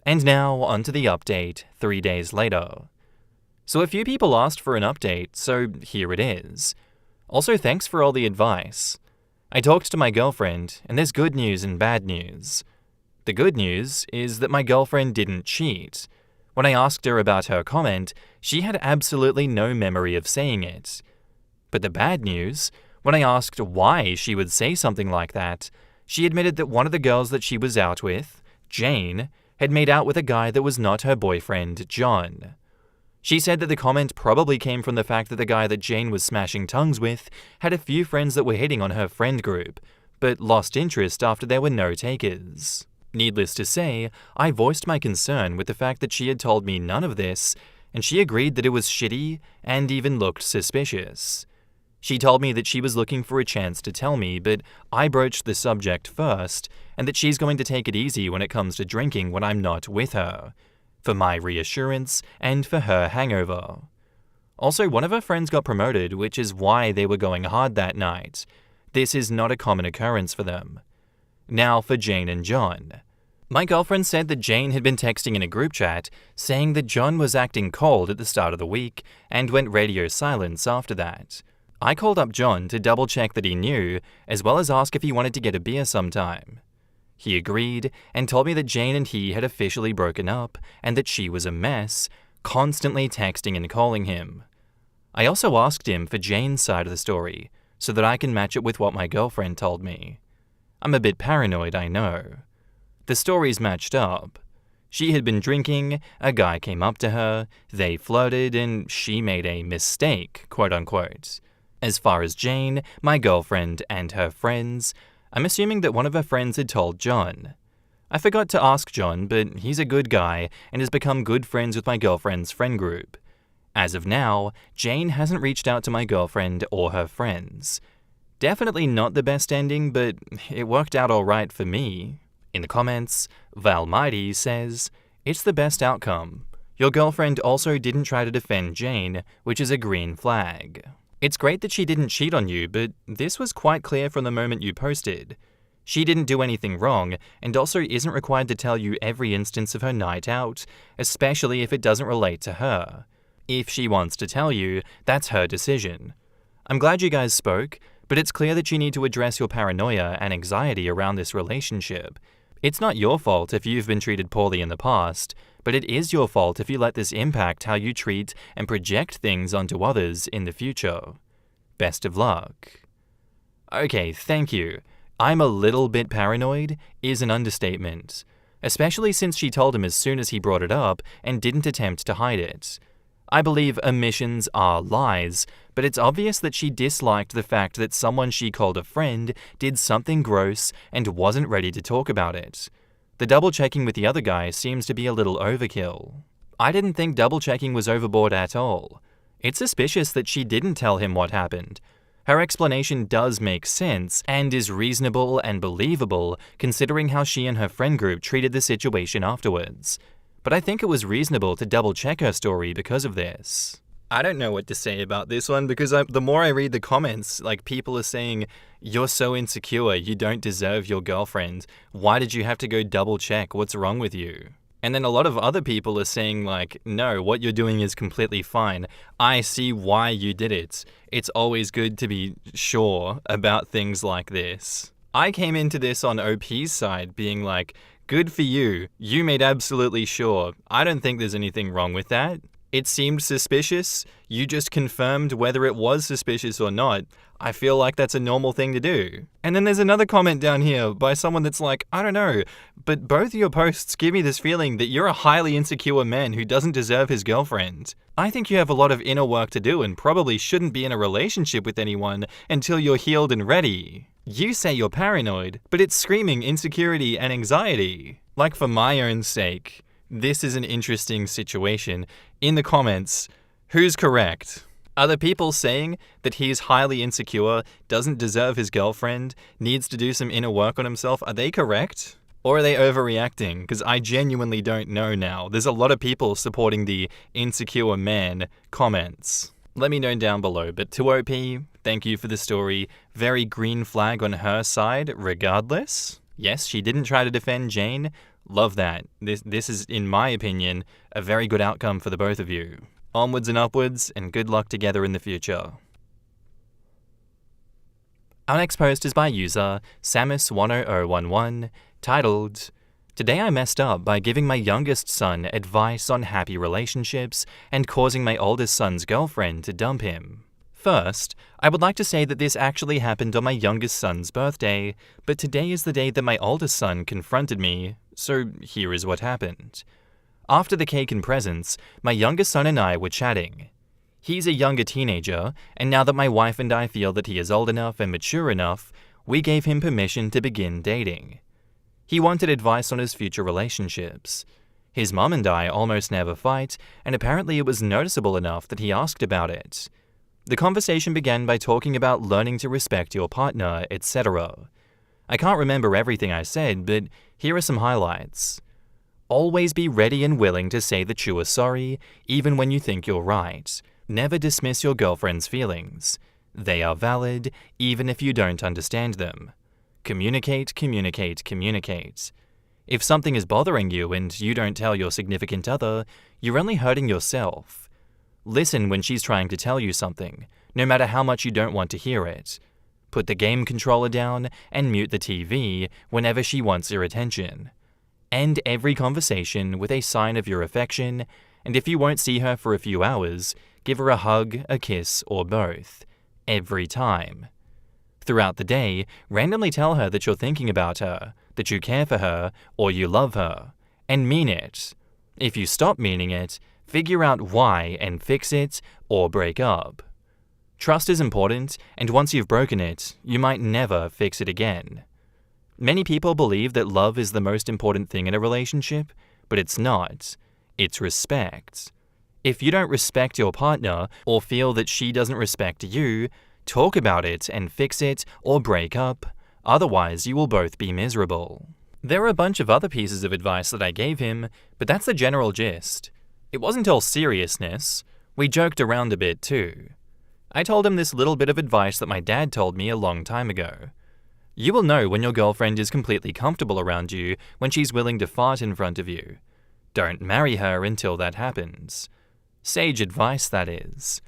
And now, onto the update 3 days later. So a few people asked for an update, so here it is. Also, thanks for all the advice. I talked to my girlfriend, and there's good news and bad news. The good news is that my girlfriend didn't cheat. When I asked her about her comment, she had absolutely no memory of saying it. But the bad news, when I asked why she would say something like that, she admitted that one of the girls that she was out with, Jane, had made out with a guy that was not her boyfriend, John. She said that the comment probably came from the fact that the guy that Jane was smashing tongues with had a few friends that were hitting on her friend group, but lost interest after there were no takers. Needless to say, I voiced my concern with the fact that she had told me none of this, and she agreed that it was shitty and even looked suspicious. She told me that she was looking for a chance to tell me, but I broached the subject first, and that she's going to take it easy when it comes to drinking when I'm not with her, for my reassurance and for her hangover. Also, one of her friends got promoted, which is why they were going hard that night. This is not a common occurrence for them. Now for Jane and John. My girlfriend said that Jane had been texting in a group chat saying that John was acting cold at the start of the week and went radio silence after that. I called up John to double check that he knew, as well as ask if he wanted to get a beer sometime. He agreed and told me that Jane and he had officially broken up and that she was a mess, constantly texting and calling him. I also asked him for Jane's side of the story so that I can match it with what my girlfriend told me. I'm a bit paranoid, I know. The stories matched up. She had been drinking, a guy came up to her, they flirted, and she made a mistake, quote unquote. As far as Jane, my girlfriend, and her friends, I'm assuming that one of her friends had told John. I forgot to ask John, but he's a good guy and has become good friends with my girlfriend's friend group. As of now, Jane hasn't reached out to my girlfriend or her friends. Definitely not the best ending, but it worked out alright for me. In the comments, Valmighty says, "It's the best outcome. Your girlfriend also didn't try to defend Jane, which is a green flag. It's great that she didn't cheat on you, but this was quite clear from the moment you posted. She didn't do anything wrong, and also isn't required to tell you every instance of her night out, especially if it doesn't relate to her. If she wants to tell you, that's her decision. I'm glad you guys spoke, but it's clear that you need to address your paranoia and anxiety around this relationship. It's not your fault if you've been treated poorly in the past, but it is your fault if you let this impact how you treat and project things onto others in the future. Best of luck." Okay, thank you. I'm a little bit paranoid is an understatement, especially since she told him as soon as he brought it up and didn't attempt to hide it. I believe omissions are lies, but it's obvious that she disliked the fact that someone she called a friend did something gross and wasn't ready to talk about it. The double-checking with the other guy seems to be a little overkill. I didn't think double-checking was overboard at all. It's suspicious that she didn't tell him what happened. Her explanation does make sense and is reasonable and believable considering how she and her friend group treated the situation afterwards. But I think it was reasonable to double-check her story because of this. I don't know what to say about this one because the more I read the comments, people are saying, "You're so insecure, you don't deserve your girlfriend. Why did you have to go double-check? What's wrong with you?" And then a lot of other people are saying "No, what you're doing is completely fine. I see why you did it. It's always good to be sure about things like this." I came into this on OP's side being good for you. You made absolutely sure. I don't think there's anything wrong with that. It seemed suspicious. You just confirmed whether it was suspicious or not. I feel like that's a normal thing to do. And then there's another comment down here by someone that's I don't know, but both of your posts give me this feeling that you're a highly insecure man who doesn't deserve his girlfriend. I think you have a lot of inner work to do and probably shouldn't be in a relationship with anyone until you're healed and ready. You say you're paranoid, but it's screaming insecurity and anxiety. For my own sake, this is an interesting situation. In the comments, who's correct? Are the people saying that he's highly insecure, doesn't deserve his girlfriend, needs to do some inner work on himself? Are they correct? Or are they overreacting? Because I genuinely don't know now. There's a lot of people supporting the insecure man comments. Let me know down below, but to OP, thank you for the story. Very green flag on her side, regardless. Yes, she didn't try to defend Jane. Love that. This is, in my opinion, a very good outcome for the both of you. Onwards and upwards, and good luck together in the future. Our next post is by user Samus10011, titled, "Today I messed up by giving my youngest son advice on happy relationships and causing my oldest son's girlfriend to dump him. First, I would like to say that this actually happened on my youngest son's birthday, but today is the day that my oldest son confronted me, so here is what happened. After the cake and presents, my youngest son and I were chatting. He's a younger teenager, and now that my wife and I feel that he is old enough and mature enough, we gave him permission to begin dating. He wanted advice on his future relationships. His mom and I almost never fight, and apparently it was noticeable enough that he asked about it. The conversation began by talking about learning to respect your partner, etc. I can't remember everything I said, but here are some highlights. Always be ready and willing to say that you are sorry, even when you think you're right. Never dismiss your girlfriend's feelings. They are valid, even if you don't understand them. Communicate, communicate, communicate. If something is bothering you and you don't tell your significant other, you're only hurting yourself. Listen when she's trying to tell you something, no matter how much you don't want to hear it. Put the game controller down and mute the TV whenever she wants your attention. End every conversation with a sign of your affection, and if you won't see her for a few hours, give her a hug, a kiss, or both. Every time. Throughout the day, randomly tell her that you're thinking about her, that you care for her, or you love her, and mean it. If you stop meaning it, figure out why and fix it, or break up. Trust is important, and once you've broken it, you might never fix it again. Many people believe that love is the most important thing in a relationship, but it's not. It's respect. If you don't respect your partner or feel that she doesn't respect you, talk about it and fix it or break up, otherwise you will both be miserable. There are a bunch of other pieces of advice that I gave him, but that's the general gist. It wasn't all seriousness. We joked around a bit too. I told him this little bit of advice that my dad told me a long time ago. You will know when your girlfriend is completely comfortable around you when she's willing to fart in front of you. Don't marry her until that happens. Sage advice, that is.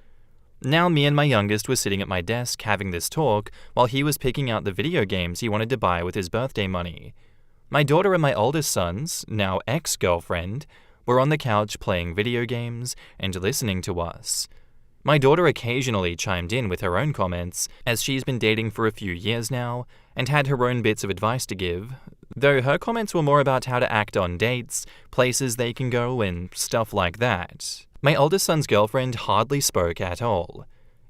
Now me and my youngest were sitting at my desk having this talk while he was picking out the video games he wanted to buy with his birthday money. My daughter and my oldest son's, now ex-girlfriend, were on the couch playing video games and listening to us. My daughter occasionally chimed in with her own comments, as she's been dating for a few years now, and had her own bits of advice to give, though her comments were more about how to act on dates, places they can go, and stuff like that. My oldest son's girlfriend hardly spoke at all.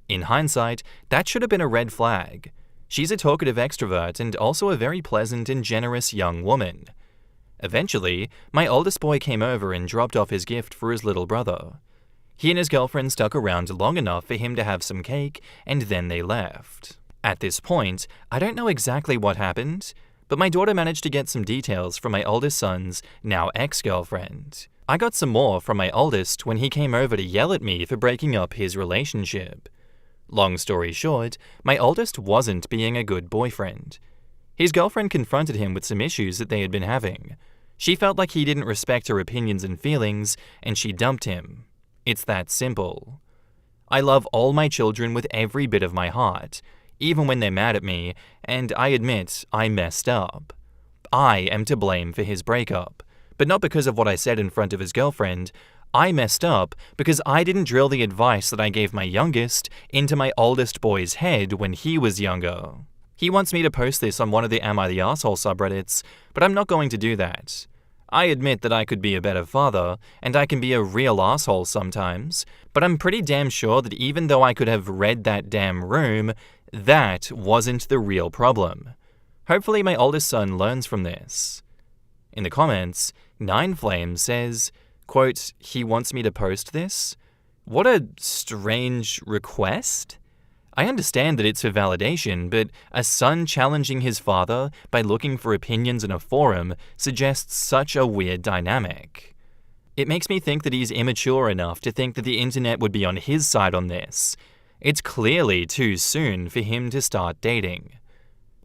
In hindsight, that should have been a red flag. She's a talkative extrovert and also a very pleasant and generous young woman. Eventually, my oldest boy came over and dropped off his gift for his little brother. He and his girlfriend stuck around long enough for him to have some cake, and then they left. At this point, I don't know exactly what happened, but my daughter managed to get some details from my oldest son's, now ex-girlfriend. I got some more from my oldest when he came over to yell at me for breaking up his relationship. Long story short, my oldest wasn't being a good boyfriend. His girlfriend confronted him with some issues that they had been having. She felt like he didn't respect her opinions and feelings, and she dumped him. It's that simple. I love all my children with every bit of my heart, even when they're mad at me, and I admit I messed up. I am to blame for his breakup, but not because of what I said in front of his girlfriend. I messed up because I didn't drill the advice that I gave my youngest into my oldest boy's head when he was younger. He wants me to post this on one of the Am I the Asshole subreddits, but I'm not going to do that. I admit that I could be a better father, and I can be a real asshole sometimes, but I'm pretty damn sure that even though I could have read that damn room, that wasn't the real problem. Hopefully my oldest son learns from this. In the comments, 9Flames says, quote, "He wants me to post this? What a strange request. I understand that it's for validation, but a son challenging his father by looking for opinions in a forum suggests such a weird dynamic. It makes me think that he's immature enough to think that the internet would be on his side on this. It's clearly too soon for him to start dating."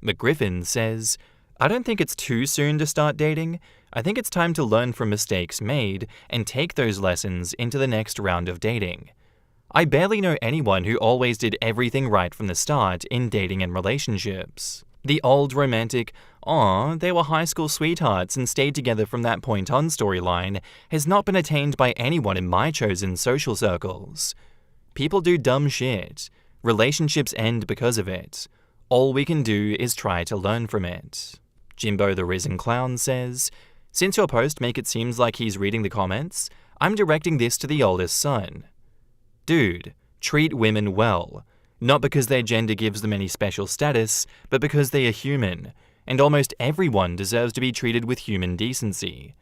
McGriffin says, I don't think it's too soon to start dating. I think it's time to learn from mistakes made and take those lessons into the next round of dating. I barely know anyone who always did everything right from the start in dating and relationships. The old romantic, "aw, they were high school sweethearts and stayed together from that point on" storyline has not been attained by anyone in my chosen social circles. People do dumb shit. Relationships end because of it. All we can do is try to learn from it. Jimbo the Risen Clown says, "Since your post make it seems like he's reading the comments, I'm directing this to the oldest son. Dude, treat women well. Not because their gender gives them any special status, but because they are human, and almost everyone deserves to be treated with human decency.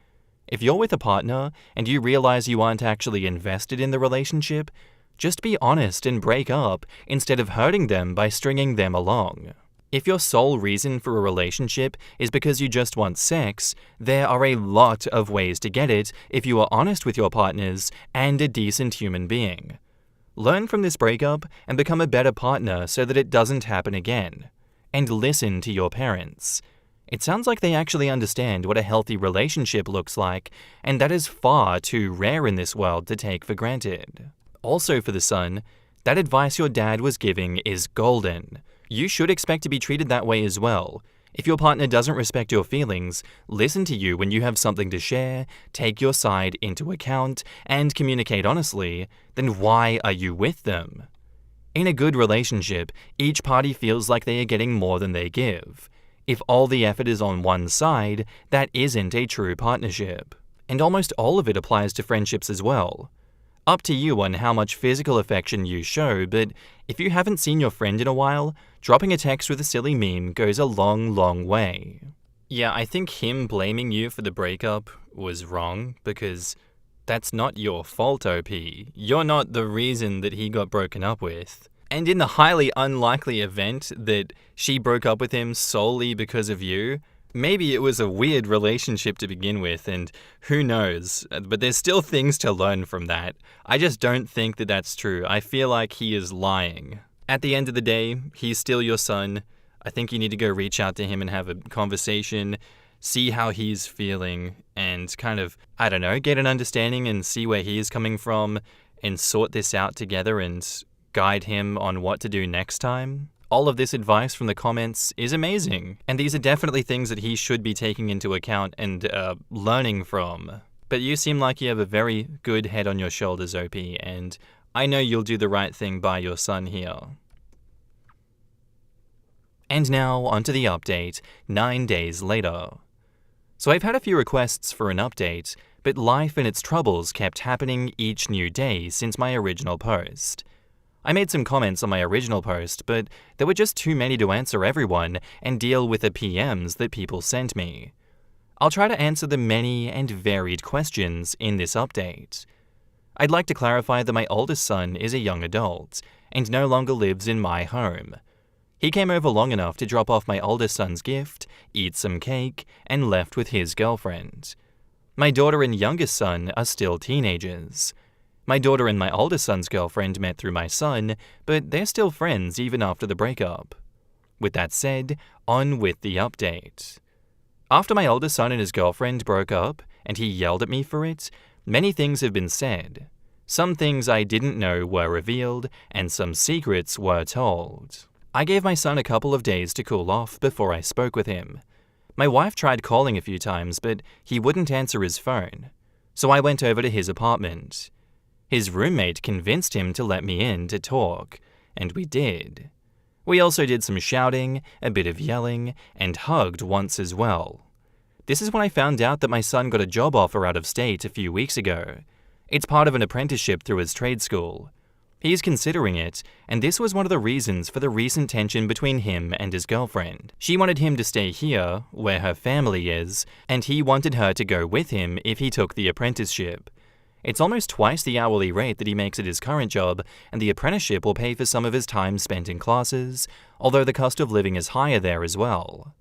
If you're with a partner and you realize you aren't actually invested in the relationship, just be honest and break up instead of hurting them by stringing them along. If your sole reason for a relationship is because you just want sex, there are a lot of ways to get it if you are honest with your partners and a decent human being. Learn from this breakup and become a better partner so that it doesn't happen again. And listen to your parents. It sounds like they actually understand what a healthy relationship looks like, and that is far too rare in this world to take for granted." Also for the son, that advice your dad was giving is golden. You should expect to be treated that way as well. If your partner doesn't respect your feelings, listen to you when you have something to share, take your side into account, and communicate honestly, then why are you with them? In a good relationship, each party feels like they are getting more than they give. If all the effort is on one side, that isn't a true partnership. And almost all of it applies to friendships as well. Up to you on how much physical affection you show, but if you haven't seen your friend in a while, dropping a text with a silly meme goes a long, long way. Yeah, I think him blaming you for the breakup was wrong, because that's not your fault, OP. You're not the reason that he got broken up with. And in the highly unlikely event that she broke up with him solely because of you, maybe it was a weird relationship to begin with, and who knows, but there's still things to learn from that. I just don't think that that's true. I feel like he is lying. At the end of the day, he's still your son. I think you need to go reach out to him and have a conversation, see how he's feeling, and kind of, I don't know, get an understanding and see where he is coming from, and sort this out together and guide him on what to do next time. All of this advice from the comments is amazing, and these are definitely things that he should be taking into account and learning from. But you seem like you have a very good head on your shoulders, OP, and I know you'll do the right thing by your son here. And now, onto the update, 9 days later. So I've had a few requests for an update, but life and its troubles kept happening each new day since my original post. I made some comments on my original post, but there were just too many to answer everyone and deal with the PMs that people sent me. I'll try to answer the many and varied questions in this update. I'd like to clarify that my oldest son is a young adult and no longer lives in my home. He came over long enough to drop off my oldest son's gift, eat some cake, and left with his girlfriend. My daughter and youngest son are still teenagers. My daughter and my oldest son's girlfriend met through my son, but they're still friends even after the breakup. With that said, on with the update. After my oldest son and his girlfriend broke up, and he yelled at me for it, many things have been said. Some things I didn't know were revealed, and some secrets were told. I gave my son a couple of days to cool off before I spoke with him. My wife tried calling a few times, but he wouldn't answer his phone. So I went over to his apartment. His roommate convinced him to let me in to talk, and we did. We also did some shouting, a bit of yelling, and hugged once as well. This is when I found out that my son got a job offer out of state a few weeks ago. It's part of an apprenticeship through his trade school. He's considering it, and this was one of the reasons for the recent tension between him and his girlfriend. She wanted him to stay here, where her family is, and he wanted her to go with him if he took the apprenticeship. It's almost twice the hourly rate that he makes at his current job, and the apprenticeship will pay for some of his time spent in classes, although the cost of living is higher there as well.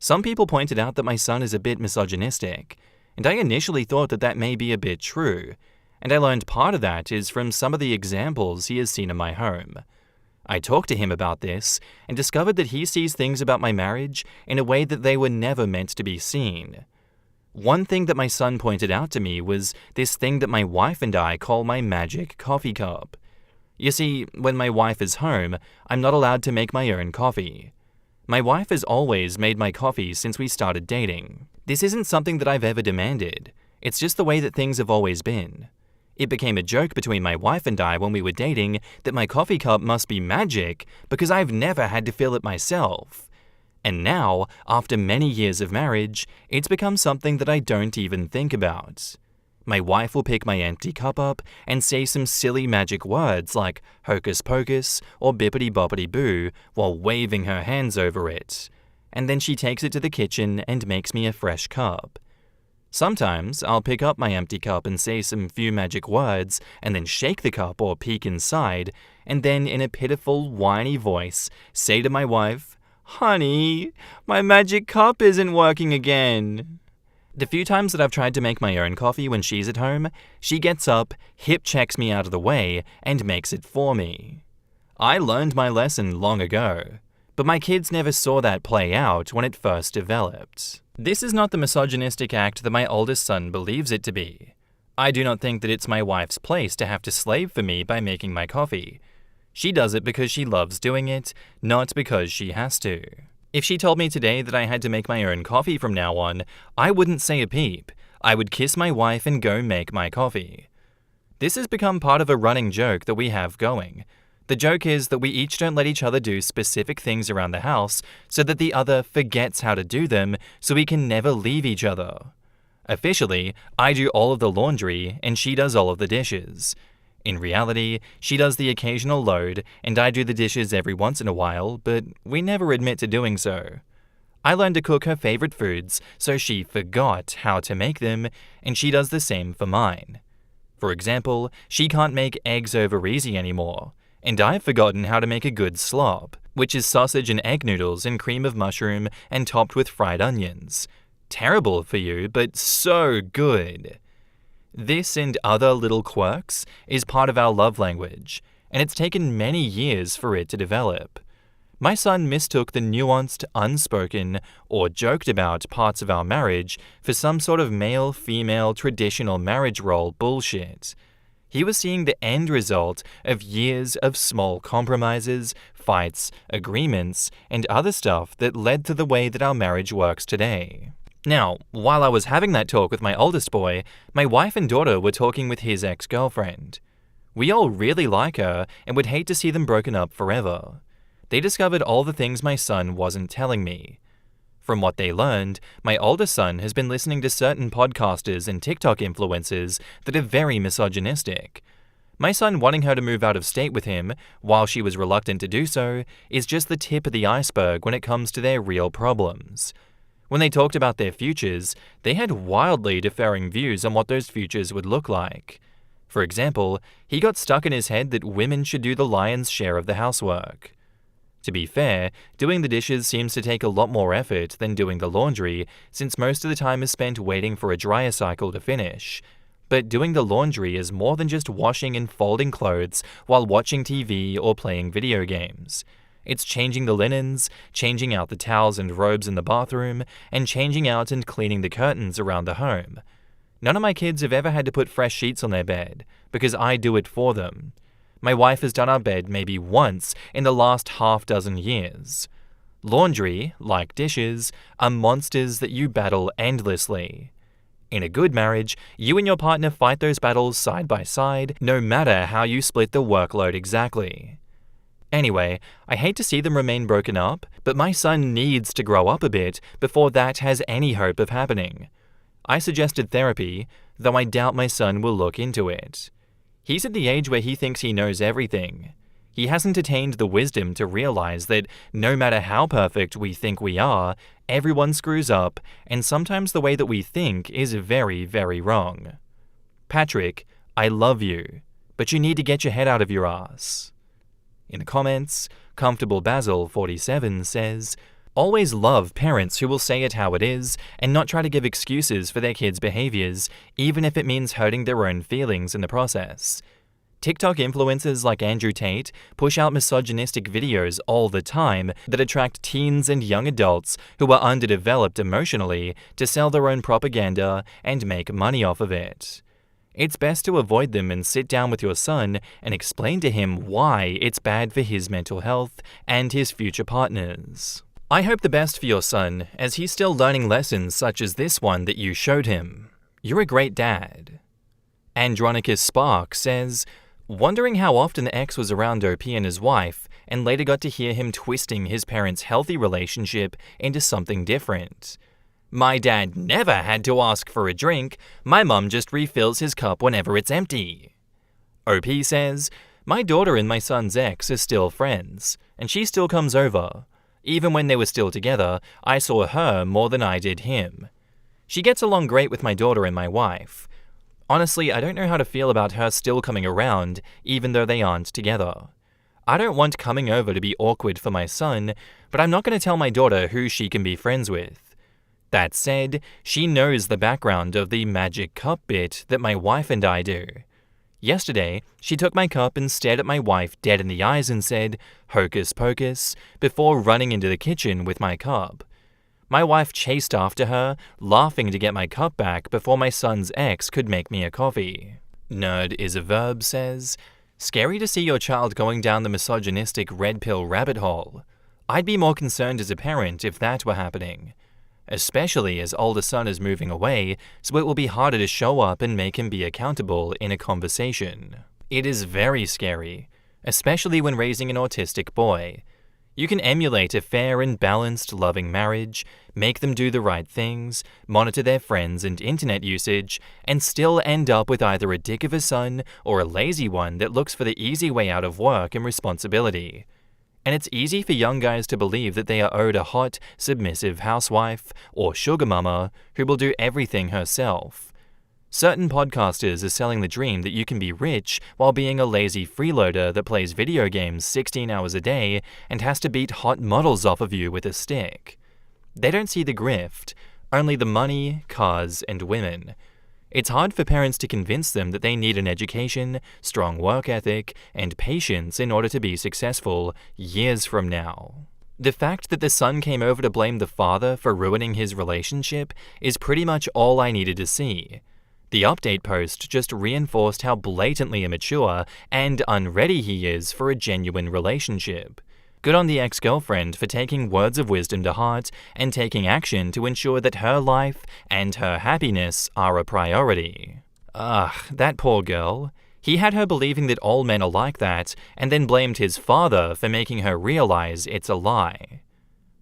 Some people pointed out that my son is a bit misogynistic, and I initially thought that that may be a bit true, and I learned part of that is from some of the examples he has seen in my home. I talked to him about this and discovered that he sees things about my marriage in a way that they were never meant to be seen. One thing that my son pointed out to me was this thing that my wife and I call my magic coffee cup. You see, when my wife is home, I'm not allowed to make my own coffee. My wife has always made my coffee since we started dating. This isn't something that I've ever demanded. It's just the way that things have always been. It became a joke between my wife and I when we were dating that my coffee cup must be magic because I've never had to fill it myself. And now, after many years of marriage, it's become something that I don't even think about. My wife will pick my empty cup up and say some silly magic words like hocus pocus or bippity boppity boo while waving her hands over it. And then she takes it to the kitchen and makes me a fresh cup. Sometimes I'll pick up my empty cup and say some few magic words and then shake the cup or peek inside and then in a pitiful, whiny voice say to my wife, "Honey, my magic cup isn't working again." The few times that I've tried to make my own coffee when she's at home, she gets up, hip checks me out of the way, and makes it for me. I learned my lesson long ago, but my kids never saw that play out when it first developed. This is not the misogynistic act that my oldest son believes it to be. I do not think that it's my wife's place to have to slave for me by making my coffee. She does it because she loves doing it, not because she has to. If she told me today that I had to make my own coffee from now on, I wouldn't say a peep. I would kiss my wife and go make my coffee. This has become part of a running joke that we have going. The joke is that we each don't let each other do specific things around the house so that the other forgets how to do them so we can never leave each other. Officially, I do all of the laundry and she does all of the dishes. In reality, she does the occasional load and I do the dishes every once in a while, but we never admit to doing so. I learned to cook her favorite foods, so she forgot how to make them, and she does the same for mine. For example, she can't make eggs over easy anymore, and I've forgotten how to make a good slop, which is sausage and egg noodles in cream of mushroom and topped with fried onions. Terrible for you, but so good. This and other little quirks is part of our love language, and it's taken many years for it to develop. My son mistook the nuanced, unspoken, or joked about parts of our marriage for some sort of male-female traditional marriage role bullshit. He was seeing the end result of years of small compromises, fights, agreements, and other stuff that led to the way that our marriage works today. Now, while I was having that talk with my oldest boy, my wife and daughter were talking with his ex-girlfriend. We all really like her and would hate to see them broken up forever. They discovered all the things my son wasn't telling me. From what they learned, my oldest son has been listening to certain podcasters and TikTok influencers that are very misogynistic. My son wanting her to move out of state with him, while she was reluctant to do so, is just the tip of the iceberg when it comes to their real problems. When they talked about their futures, they had wildly differing views on what those futures would look like. For example, he got stuck in his head that women should do the lion's share of the housework. To be fair, doing the dishes seems to take a lot more effort than doing the laundry, since most of the time is spent waiting for a dryer cycle to finish. But doing the laundry is more than just washing and folding clothes while watching TV or playing video games. It's changing the linens, changing out the towels and robes in the bathroom, and changing out and cleaning the curtains around the home. None of my kids have ever had to put fresh sheets on their bed, because I do it for them. My wife has done our bed maybe once in the last half-dozen years. Laundry, like dishes, are monsters that you battle endlessly. In a good marriage, you and your partner fight those battles side by side, no matter how you split the workload exactly. Anyway, I hate to see them remain broken up, but my son needs to grow up a bit before that has any hope of happening. I suggested therapy, though I doubt my son will look into it. He's at the age where he thinks he knows everything. He hasn't attained the wisdom to realize that no matter how perfect we think we are, everyone screws up, and sometimes the way that we think is very, very wrong. Patrick, I love you, but you need to get your head out of your ass. In the comments, Comfortable Basil 47 says, always love parents who will say it how it is and not try to give excuses for their kids' behaviors, even if it means hurting their own feelings in the process. TikTok influencers like Andrew Tate push out misogynistic videos all the time that attract teens and young adults who are underdeveloped emotionally to sell their own propaganda and make money off of it. It's best to avoid them and sit down with your son and explain to him why it's bad for his mental health and his future partners. I hope the best for your son, as he's still learning lessons such as this one that you showed him. You're a great dad. Andronicus Spark says, wondering how often the ex was around OP and his wife, and later got to hear him twisting his parents' healthy relationship into something different. My dad never had to ask for a drink, my mum just refills his cup whenever it's empty. OP says, my daughter and my son's ex are still friends, and she still comes over. Even when they were still together, I saw her more than I did him. She gets along great with my daughter and my wife. Honestly, I don't know how to feel about her still coming around, even though they aren't together. I don't want coming over to be awkward for my son, but I'm not going to tell my daughter who she can be friends with. That said, she knows the background of the magic cup bit that my wife and I do. Yesterday, she took my cup and stared at my wife dead in the eyes and said, "Hocus pocus," before running into the kitchen with my cup. My wife chased after her, laughing to get my cup back before my son's ex could make me a coffee. Nerd is a verb says, scary to see your child going down the misogynistic red pill rabbit hole. I'd be more concerned as a parent if that were happening. Especially as older son is moving away, so it will be harder to show up and make him be accountable in a conversation. It is very scary, especially when raising an autistic boy. You can emulate a fair and balanced, loving marriage, make them do the right things, monitor their friends and internet usage, and still end up with either a dick of a son or a lazy one that looks for the easy way out of work and responsibility. And it's easy for young guys to believe that they are owed a hot, submissive housewife or sugar mama who will do everything herself. Certain podcasters are selling the dream that you can be rich while being a lazy freeloader that plays video games 16 hours a day and has to beat hot models off of you with a stick. They don't see the grift, only the money, cars, and women. It's hard for parents to convince them that they need an education, strong work ethic, and patience in order to be successful years from now. The fact that the son came over to blame the father for ruining his relationship is pretty much all I needed to see. The update post just reinforced how blatantly immature and unready he is for a genuine relationship. Good on the ex-girlfriend for taking words of wisdom to heart and taking action to ensure that her life and her happiness are a priority. That poor girl. He had her believing that all men are like that, and then blamed his father for making her realize it's a lie.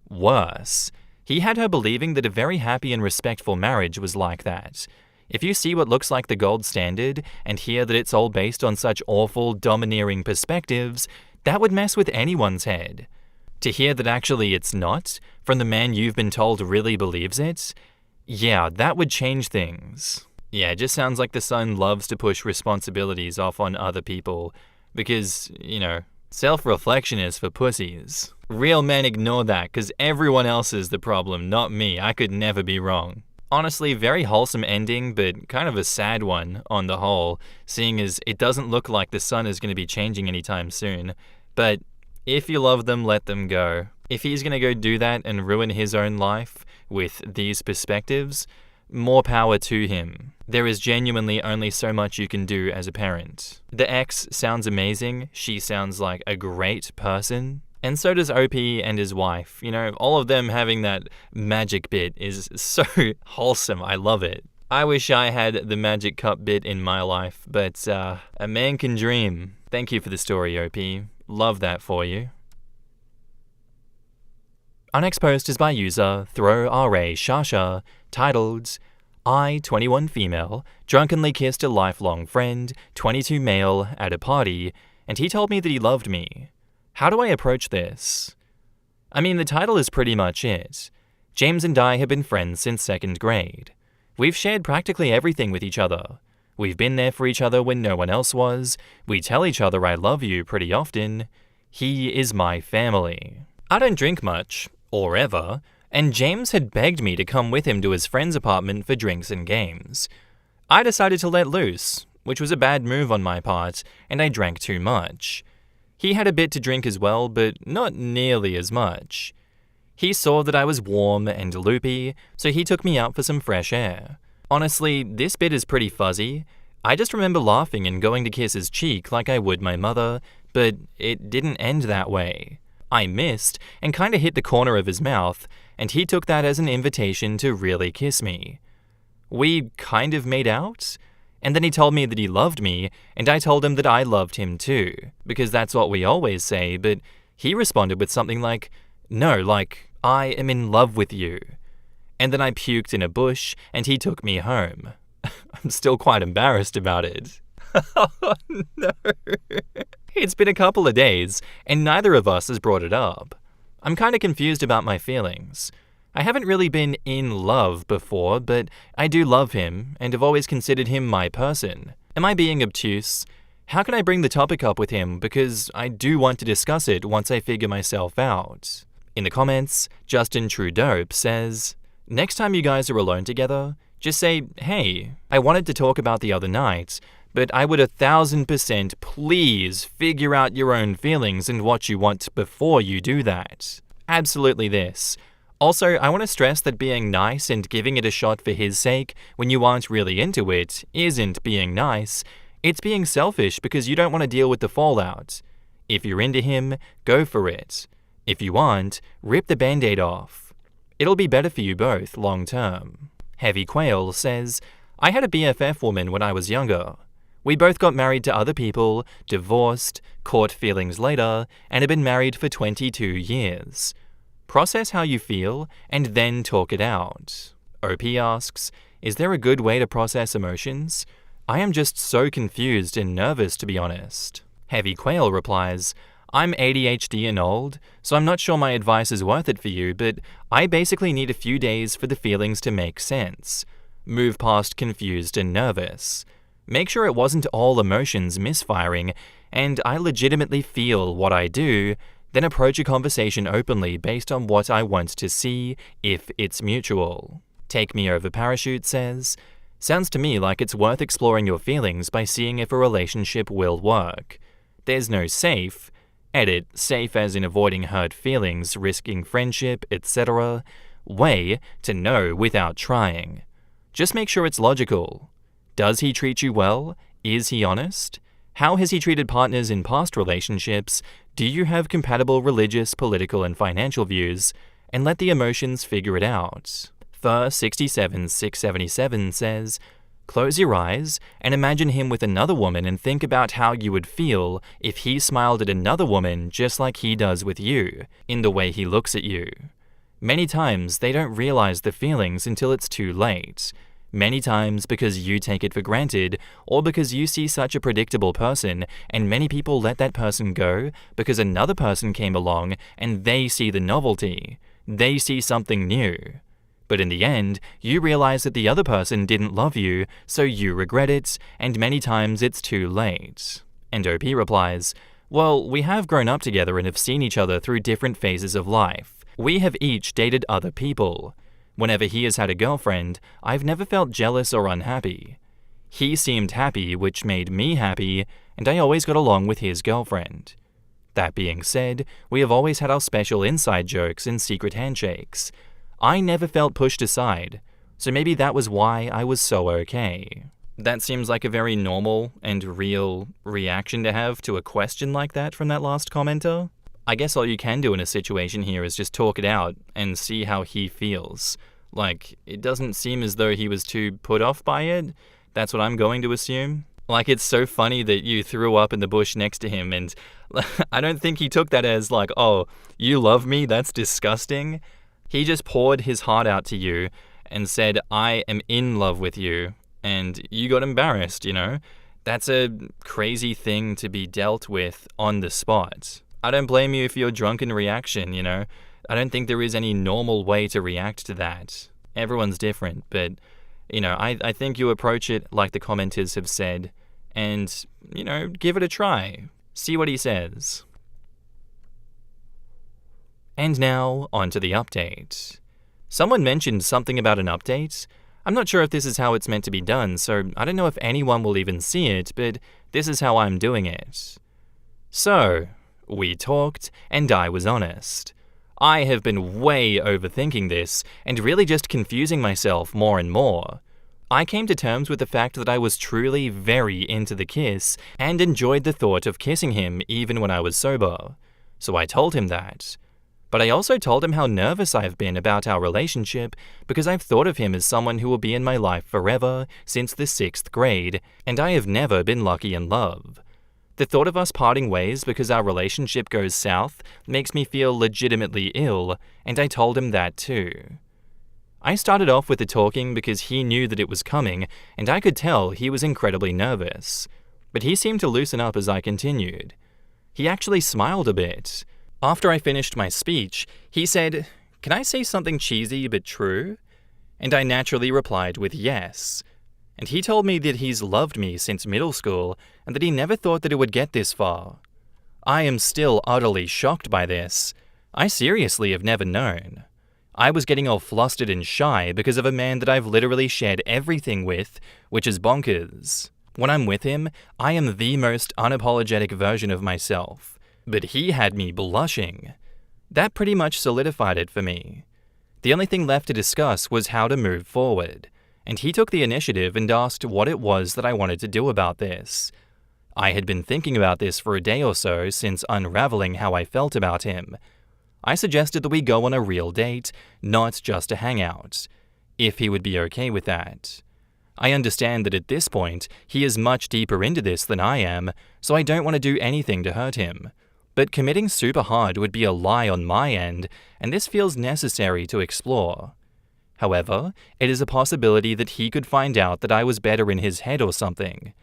Worse, he had her believing that a very happy and respectful marriage was like that. If you see what looks like the gold standard and hear that it's all based on such awful, domineering perspectives, that would mess with anyone's head. To hear that actually it's not, from the man you've been told really believes it, yeah, that would change things. Yeah, it just sounds like the son loves to push responsibilities off on other people because, self-reflection is for pussies. Real men ignore that because everyone else is the problem, not me. I could never be wrong. Honestly, very wholesome ending, but kind of a sad one on the whole, seeing as it doesn't look like the son is going to be changing anytime soon. But if you love them, let them go. If he's going to go do that and ruin his own life with these perspectives, more power to him. There is genuinely only so much you can do as a parent. The ex sounds amazing. She sounds like a great person. And so does OP and his wife. All of them having that magic bit is so wholesome. I love it. I wish I had the magic cup bit in my life, but a man can dream. Thank you for the story, OP. Love that for you. Our next post is by user ThrowRA titled, I, 21 female, drunkenly kissed a lifelong friend, 22 male, at a party, and he told me that he loved me. How do I approach this? I mean, the title is pretty much it. James and I have been friends since 2nd grade. We've shared practically everything with each other. We've been there for each other when no one else was. We tell each other I love you pretty often. He is my family. I don't drink much, or ever, and James had begged me to come with him to his friend's apartment for drinks and games. I decided to let loose. which was a bad move on my part, and I drank too much. He had a bit to drink as well, but not nearly as much. He saw that I was warm and loopy, so he took me out for some fresh air. Honestly, this bit is pretty fuzzy. I just remember laughing and going to kiss his cheek like I would my mother, but it didn't end that way. I missed and kinda hit the corner of his mouth, and he took that as an invitation to really kiss me. We kind of made out, and then he told me that he loved me, and I told him that I loved him too, because that's what we always say, but he responded with something like, "No, like, I am in love with you." And then I puked in a bush, and he took me home. I'm still quite embarrassed about it. Oh no. It's been a couple of days, and neither of us has brought it up. I'm kinda confused about my feelings. I haven't really been in love before, but I do love him, and have always considered him my person. Am I being obtuse? How can I bring the topic up with him, because I do want to discuss it once I figure myself out? In the comments, Justin Trudeau says, "Next time you guys are alone together, just say, 'Hey, I wanted to talk about the other night, but I would 1000% please figure out your own feelings and what you want before you do that.'" Absolutely this. Also, I want to stress that being nice and giving it a shot for his sake when you aren't really into it isn't being nice. It's being selfish because you don't want to deal with the fallout. If you're into him, go for it. If you aren't, rip the band-aid off. It'll be better for you both long term. Heavy Quail says, "I had a BFF woman when I was younger. We both got married to other people, divorced, caught feelings later, and have been married for 22 years. Process how you feel, and then talk it out." OP asks, "Is there a good way to process emotions? I am just so confused and nervous, to be honest." Heavy Quail replies, "I'm ADHD and old, so I'm not sure my advice is worth it for you, but I basically need a few days for the feelings to make sense. Move past confused and nervous. Make sure it wasn't all emotions misfiring, and I legitimately feel what I do, then approach a conversation openly based on what I want to see, if it's mutual." Take Me Over Parachute says, "Sounds to me like it's worth exploring your feelings by seeing if a relationship will work. There's no safe, edit, safe as in avoiding hurt feelings, risking friendship, etc., way to know without trying. Just make sure it's logical. Does he treat you well? Is he honest? How has he treated partners in past relationships? Do you have compatible religious, political, and financial views? And let the emotions figure it out." Thur67677 says, "Close your eyes and imagine him with another woman and think about how you would feel if he smiled at another woman just like he does with you, in the way he looks at you. Many times they don't realize the feelings until it's too late. Many times because you take it for granted, or because you see such a predictable person, and many people let that person go because another person came along and they see the novelty. They see something new. But in the end, you realize that the other person didn't love you, so you regret it, and many times it's too late." And OP replies, "Well, we have grown up together and have seen each other through different phases of life. We have each dated other people. Whenever he has had a girlfriend, I've never felt jealous or unhappy. He seemed happy, which made me happy, and I always got along with his girlfriend. That being said, we have always had our special inside jokes and secret handshakes. I never felt pushed aside, so maybe that was why I was so okay." That seems like a very normal and real reaction to have to a question like that from that last commenter. I guess all you can do in a situation here is just talk it out and see how he feels. Like, it doesn't seem as though he was too put off by it. That's what I'm going to assume. Like, it's so funny that you threw up in the bush next to him, and I don't think he took that as like, "Oh, you love me? That's disgusting." He just poured his heart out to you and said, "I am in love with you," and you got embarrassed, you know? That's a crazy thing to be dealt with on the spot. I don't blame you for your drunken reaction, you know? I don't think there is any normal way to react to that. Everyone's different, but, you know, I think you approach it like the commenters have said, and, you know, give it a try. See what he says. And now, on to the update. Someone mentioned something about an update. I'm not sure if this is how it's meant to be done, so I don't know if anyone will even see it, but this is how I'm doing it. So, we talked, and I was honest. I have been way overthinking this, and really just confusing myself more and more. I came to terms with the fact that I was truly very into the kiss, and enjoyed the thought of kissing him even when I was sober. So I told him that. But I also told him how nervous I have been about our relationship because I've thought of him as someone who will be in my life forever since the 6th grade, and I have never been lucky in love. The thought of us parting ways because our relationship goes south makes me feel legitimately ill, and I told him that too. I started off with the talking because he knew that it was coming, and I could tell he was incredibly nervous. But he seemed to loosen up as I continued. He actually smiled a bit. After I finished my speech, he said, "Can I say something cheesy but true?" And I naturally replied with yes. And he told me that he's loved me since middle school and that he never thought that it would get this far. I am still utterly shocked by this. I seriously have never known. I was getting all flustered and shy because of a man that I've literally shared everything with, which is bonkers. When I'm with him, I am the most unapologetic version of myself. But he had me blushing. That pretty much solidified it for me. The only thing left to discuss was how to move forward, and he took the initiative and asked what it was that I wanted to do about this. I had been thinking about this for a day or so since unraveling how I felt about him. I suggested that we go on a real date, not just a hangout, if he would be okay with that. I understand that at this point, he is much deeper into this than I am, so I don't want to do anything to hurt him. But committing super hard would be a lie on my end, and this feels necessary to explore. However, it is a possibility that he could find out that I was better in his head or something.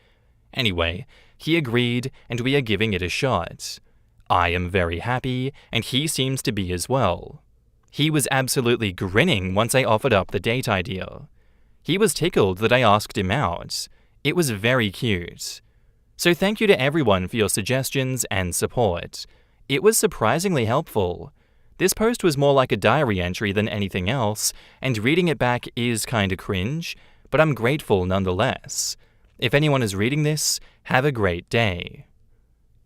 Anyway, he agreed, and we are giving it a shot. I am very happy, and he seems to be as well. He was absolutely grinning once I offered up the date idea. He was tickled that I asked him out. It was very cute. So thank you to everyone for your suggestions and support. It was surprisingly helpful. This post was more like a diary entry than anything else, and reading it back is kinda cringe, but I'm grateful nonetheless. If anyone is reading this, have a great day.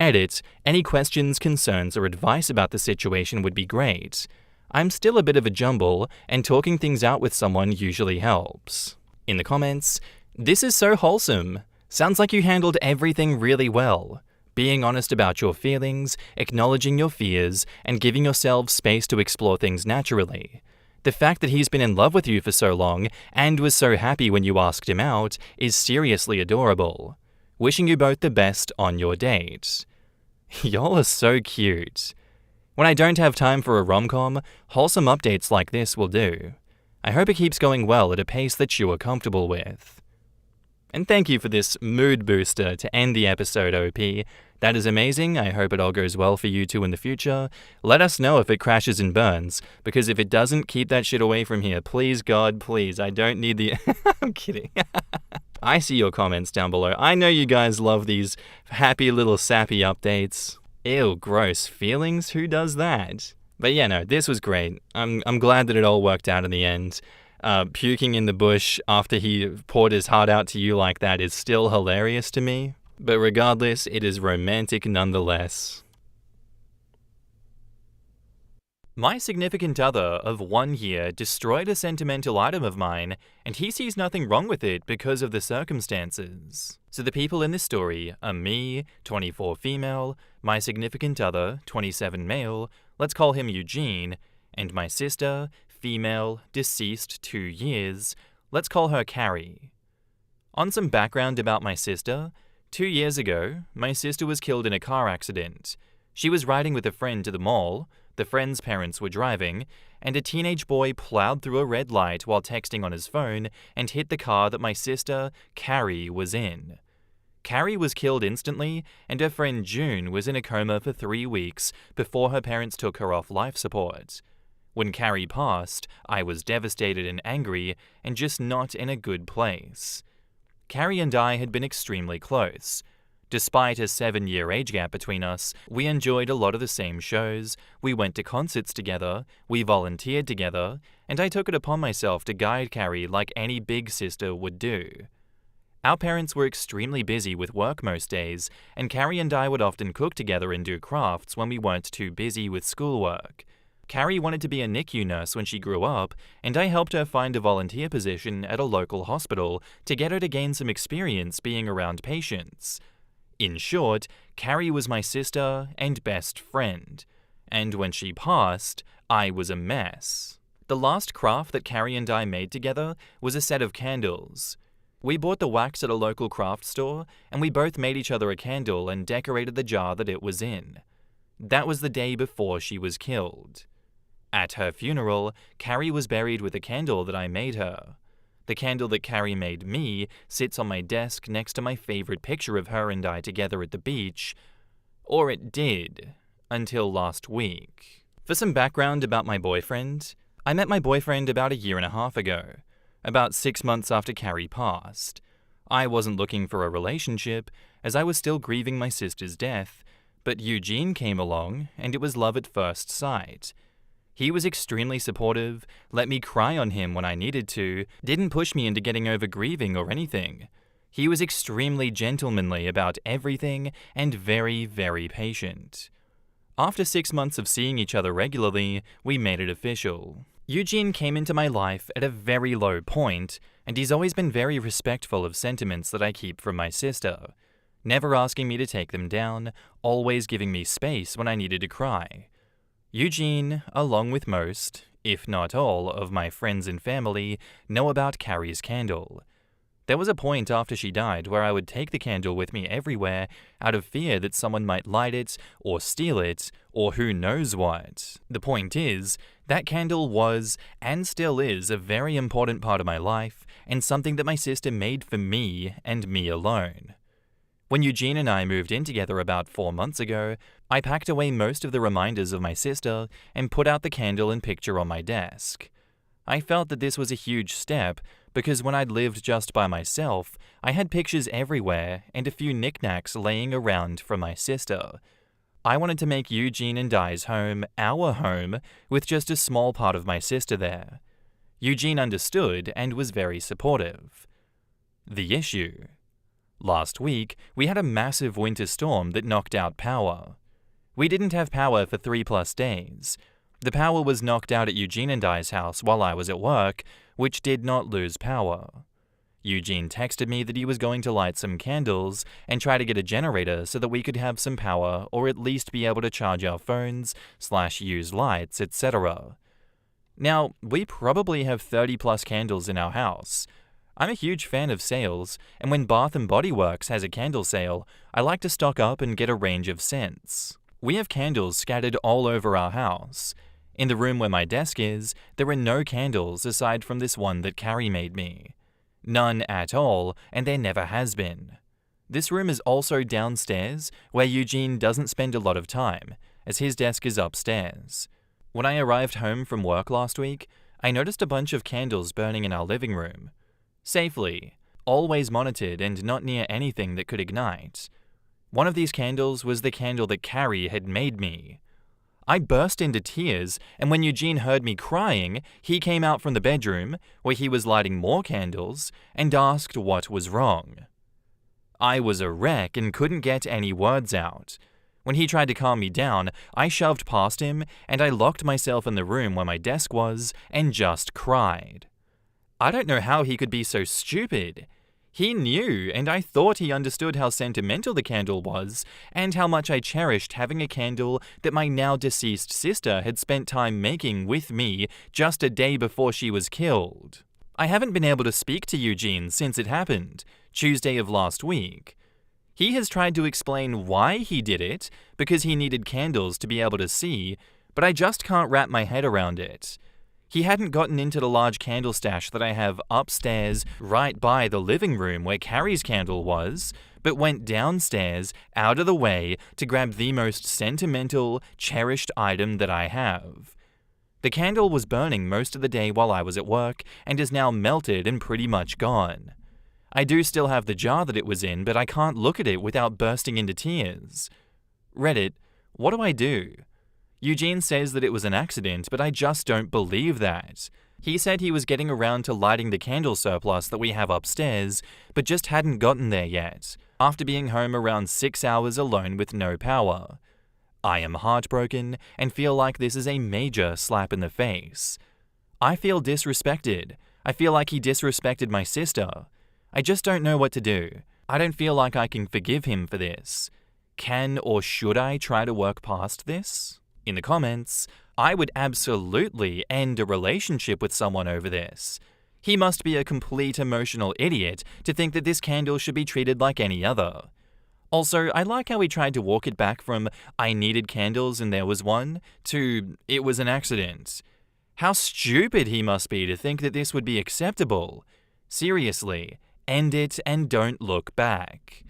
Edit, any questions, concerns, or advice about the situation would be great. I'm still a bit of a jumble, and talking things out with someone usually helps. In the comments, this is so wholesome. Sounds like you handled everything really well. Being honest about your feelings, acknowledging your fears, and giving yourself space to explore things naturally. The fact that he's been in love with you for so long, and was so happy when you asked him out, is seriously adorable. Wishing you both the best on your date. Y'all are so cute. When I don't have time for a rom-com, wholesome updates like this will do. I hope it keeps going well at a pace that you are comfortable with. And thank you for this mood booster to end the episode, OP. That is amazing. I hope it all goes well for you two in the future. Let us know if it crashes and burns, because if it doesn't, keep that shit away from here. Please, God, please. I don't need the... I'm kidding. I see your comments down below. I know you guys love these happy little sappy updates. Ew, gross. Feelings? Who does that? But yeah, no, this was great. I'm glad that it all worked out in the end. Puking in the bush after he poured his heart out to you like that is still hilarious to me. But regardless, it is romantic nonetheless. My significant other of 1 year destroyed a sentimental item of mine, and he sees nothing wrong with it because of the circumstances. So the people in this story are me, 24 female, my significant other, 27 male, let's call him Eugene, and my sister, female, deceased 2 years, let's call her Carrie. On some background about my sister, 2 years ago, my sister was killed in a car accident. She was riding with a friend to the mall, the friend's parents were driving, and a teenage boy plowed through a red light while texting on his phone and hit the car that my sister, Carrie, was in. Carrie was killed instantly, and her friend June was in a coma for 3 weeks before her parents took her off life support. When Carrie passed, I was devastated and angry, and just not in a good place. Carrie and I had been extremely close. Despite a 7-year age gap between us, we enjoyed a lot of the same shows, we went to concerts together, we volunteered together, and I took it upon myself to guide Carrie like any big sister would do. Our parents were extremely busy with work most days, and Carrie and I would often cook together and do crafts when we weren't too busy with schoolwork. Carrie wanted to be a NICU nurse when she grew up, and I helped her find a volunteer position at a local hospital to get her to gain some experience being around patients. In short, Carrie was my sister and best friend, and when she passed, I was a mess. The last craft that Carrie and I made together was a set of candles. We bought the wax at a local craft store, and we both made each other a candle and decorated the jar that it was in. That was the day before she was killed. At her funeral, Carrie was buried with a candle that I made her. The candle that Carrie made me sits on my desk next to my favorite picture of her and I together at the beach. Or it did, until last week. For some background about my boyfriend, I met my boyfriend about 1.5 years ago, about 6 months after Carrie passed. I wasn't looking for a relationship, as I was still grieving my sister's death, but Eugene came along, and it was love at first sight. He was extremely supportive, let me cry on him when I needed to, didn't push me into getting over grieving or anything. He was extremely gentlemanly about everything and very, very patient. After 6 months of seeing each other regularly, we made it official. Eugene came into my life at a very low point, and he's always been very respectful of sentiments that I keep from my sister, never asking me to take them down, always giving me space when I needed to cry. Eugene, along with most, if not all, of my friends and family, know about Carrie's candle. There was a point after she died where I would take the candle with me everywhere out of fear that someone might light it, or steal it, or who knows what. The point is, that candle was, and still is, a very important part of my life, and something that my sister made for me, and me alone. When Eugene and I moved in together about 4 months ago, I packed away most of the reminders of my sister and put out the candle and picture on my desk. I felt that this was a huge step because when I'd lived just by myself, I had pictures everywhere and a few knickknacks laying around from my sister. I wanted to make Eugene and I's home our home with just a small part of my sister there. Eugene understood and was very supportive. The issue. Last week, we had a massive winter storm that knocked out power. We didn't have power for 3+ days. The power was knocked out at Eugene and I's house while I was at work, which did not lose power. Eugene texted me that he was going to light some candles and try to get a generator so that we could have some power or at least be able to charge our phones, /use lights, etc. Now, we probably have 30+ candles in our house. I'm a huge fan of sales, and when Bath & Body Works has a candle sale, I like to stock up and get a range of scents. We have candles scattered all over our house. In the room where my desk is, there are no candles aside from this one that Carrie made me. None at all, and there never has been. This room is also downstairs, where Eugene doesn't spend a lot of time, as his desk is upstairs. When I arrived home from work last week, I noticed a bunch of candles burning in our living room. Safely, always monitored and not near anything that could ignite. One of these candles was the candle that Carrie had made me. I burst into tears, and when Eugene heard me crying, he came out from the bedroom, where he was lighting more candles, and asked what was wrong. I was a wreck and couldn't get any words out. When he tried to calm me down, I shoved past him, and I locked myself in the room where my desk was, and just cried. I don't know how he could be so stupid. He knew, and I thought he understood how sentimental the candle was, and how much I cherished having a candle that my now deceased sister had spent time making with me just a day before she was killed. I haven't been able to speak to Eugene since it happened, Tuesday of last week. He has tried to explain why he did it, because he needed candles to be able to see, but I just can't wrap my head around it. He hadn't gotten into the large candle stash that I have upstairs, right by the living room where Carrie's candle was, but went downstairs, out of the way, to grab the most sentimental, cherished item that I have. The candle was burning most of the day while I was at work, and is now melted and pretty much gone. I do still have the jar that it was in, but I can't look at it without bursting into tears. Reddit, what do I do? Eugene says that it was an accident, but I just don't believe that. He said he was getting around to lighting the candle surplus that we have upstairs, but just hadn't gotten there yet, after being home around 6 hours alone with no power. I am heartbroken and feel like this is a major slap in the face. I feel disrespected. I feel like he disrespected my sister. I just don't know what to do. I don't feel like I can forgive him for this. Can or should I try to work past this? In the comments, I would absolutely end a relationship with someone over this. He must be a complete emotional idiot to think that this candle should be treated like any other. Also, I like how he tried to walk it back from "I needed candles and there was one" to "it was an accident." How stupid he must be to think that this would be acceptable. Seriously, end it and don't look back.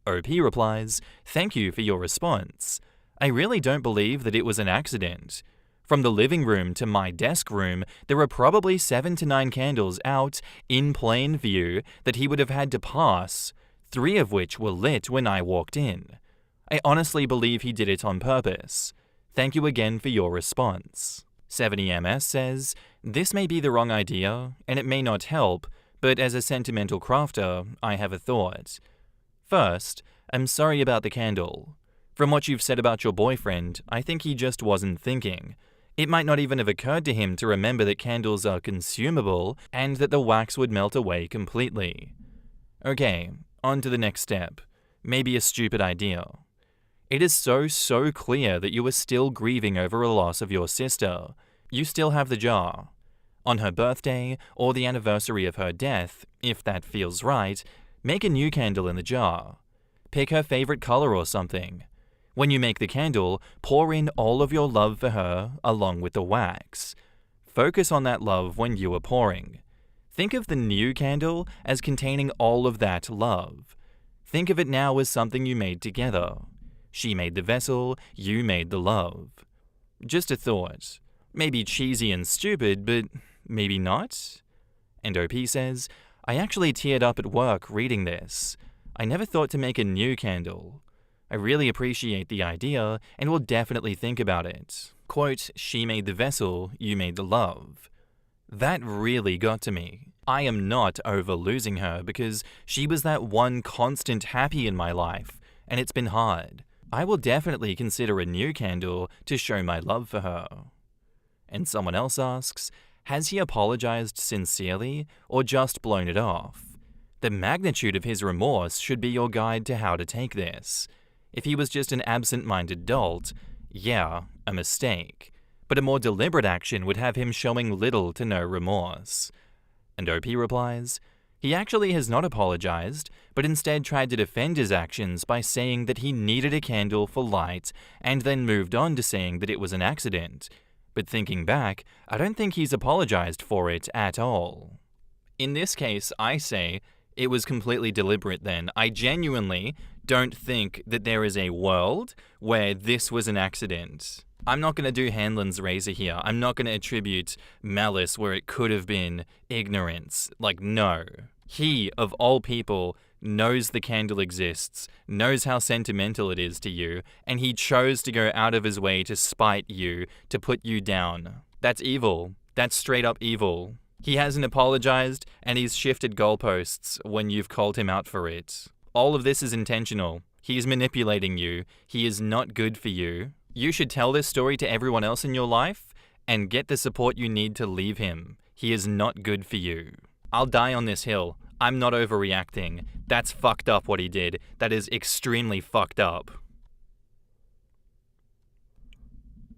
OP replies, "Thank you for your response. I really don't believe that it was an accident. From the living room to my desk room, there were probably 7 to 9 candles out, in plain view, that he would have had to pass, 3 of which were lit when I walked in. I honestly believe he did it on purpose. Thank you again for your response." 70MS says, "This may be the wrong idea, and it may not help, but as a sentimental crafter, I have a thought. First, I'm sorry about the candle. From what you've said about your boyfriend, I think he just wasn't thinking. It might not even have occurred to him to remember that candles are consumable and that the wax would melt away completely. Okay, on to the next step. Maybe a stupid idea. It is so clear that you are still grieving over a loss of your sister. You still have the jar. On her birthday, or the anniversary of her death, if that feels right, make a new candle in the jar. Pick her favorite color or something. When you make the candle, pour in all of your love for her along with the wax. Focus on that love when you are pouring. Think of the new candle as containing all of that love. Think of it now as something you made together. She made the vessel, you made the love. Just a thought. Maybe cheesy and stupid, but maybe not?" And OP says, "I actually teared up at work reading this. I never thought to make a new candle. I really appreciate the idea and will definitely think about it. Quote, she made the vessel, you made the love. That really got to me. I am not over losing her because she was that one constant happy in my life, and it's been hard. I will definitely consider a new candle to show my love for her." And someone else asks, has he apologized sincerely or just blown it off? The magnitude of his remorse should be your guide to how to take this. If he was just an absent-minded dolt, yeah, a mistake. But a more deliberate action would have him showing little to no remorse. And OP replies, he actually has not apologized, but instead tried to defend his actions by saying that he needed a candle for light and then moved on to saying that it was an accident. But thinking back, I don't think he's apologized for it at all. In this case, I say, it was completely deliberate then. I genuinely don't think that there is a world where this was an accident. I'm not going to do Hanlon's razor here. I'm not going to attribute malice where it could have been ignorance. Like, no. He, of all people, knows the candle exists, knows how sentimental it is to you, and he chose to go out of his way to spite you, to put you down. That's evil. That's straight up evil. He hasn't apologized, and he's shifted goalposts when you've called him out for it. All of this is intentional. He is manipulating you. He is not good for you. You should tell this story to everyone else in your life and get the support you need to leave him. He is not good for you. I'll die on this hill. I'm not overreacting. That's fucked up what he did. That is extremely fucked up.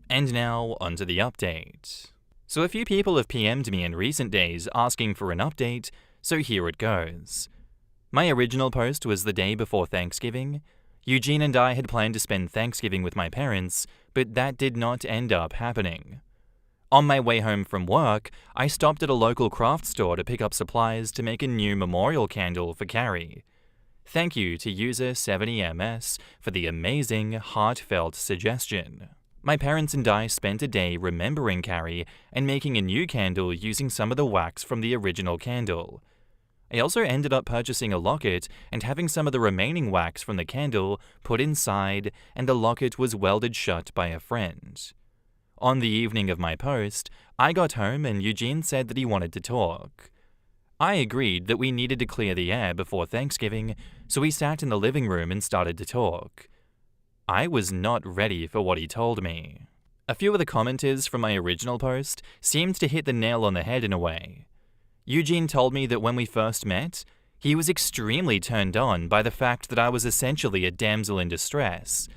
And now, onto the update. So a few people have PM'd me in recent days asking for an update, so here it goes. My original post was the day before Thanksgiving. Eugene and I had planned to spend Thanksgiving with my parents, but that did not end up happening. On my way home from work, I stopped at a local craft store to pick up supplies to make a new memorial candle for Carrie. Thank you to user 70MS for the amazing, heartfelt suggestion. My parents and I spent a day remembering Carrie and making a new candle using some of the wax from the original candle. I also ended up purchasing a locket and having some of the remaining wax from the candle put inside, and the locket was welded shut by a friend. On the evening of my post, I got home and Eugene said that he wanted to talk. I agreed that we needed to clear the air before Thanksgiving, so we sat in the living room and started to talk. I was not ready for what he told me. A few of the commenters from my original post seemed to hit the nail on the head in a way. Eugene told me that when we first met, he was extremely turned on by the fact that I was essentially a damsel in distress.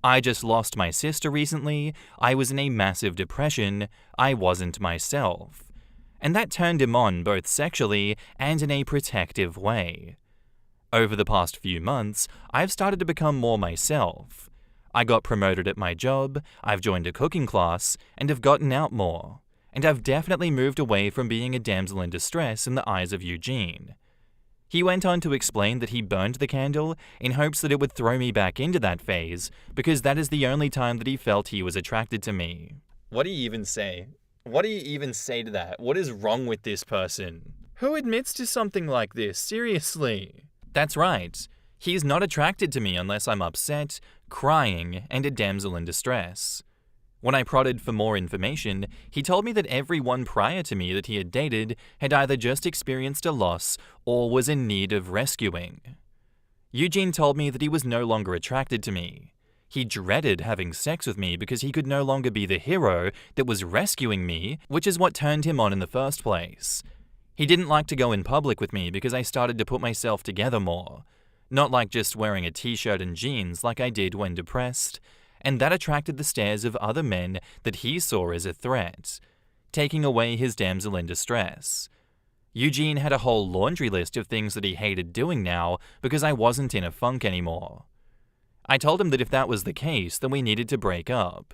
I just lost my sister recently, I was in a massive depression, I wasn't myself. And that turned him on both sexually and in a protective way. Over the past few months, I've started to become more myself. I got promoted at my job, I've joined a cooking class, and have gotten out more. And I've definitely moved away from being a damsel in distress in the eyes of Eugene. He went on to explain that he burned the candle in hopes that it would throw me back into that phase, because that is the only time that he felt he was attracted to me. What do you even say? What do you even say to that? What is wrong with this person? Who admits to something like this? Seriously? That's right. He's not attracted to me unless I'm upset, crying, and a damsel in distress. When I prodded for more information, he told me that everyone prior to me that he had dated had either just experienced a loss or was in need of rescuing. Eugene told me that he was no longer attracted to me. He dreaded having sex with me because he could no longer be the hero that was rescuing me, which is what turned him on in the first place. He didn't like to go in public with me because I started to put myself together more, not like just wearing a t-shirt and jeans like I did when depressed, and that attracted the stares of other men that he saw as a threat, taking away his damsel in distress. Eugene had a whole laundry list of things that he hated doing now because I wasn't in a funk anymore. I told him that if that was the case, then we needed to break up.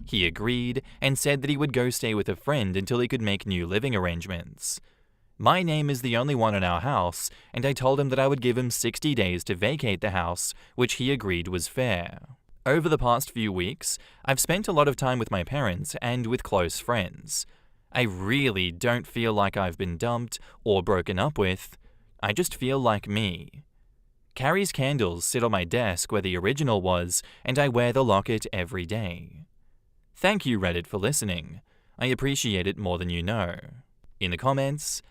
He agreed and said that he would go stay with a friend until he could make new living arrangements. My name is the only one in our house, and I told him that I would give him 60 days to vacate the house, which he agreed was fair. Over the past few weeks, I've spent a lot of time with my parents and with close friends. I really don't feel like I've been dumped or broken up with. I just feel like me. Carrie's candles sit on my desk where the original was, and I wear the locket every day. Thank you, Reddit, for listening. I appreciate it more than you know. In the comments,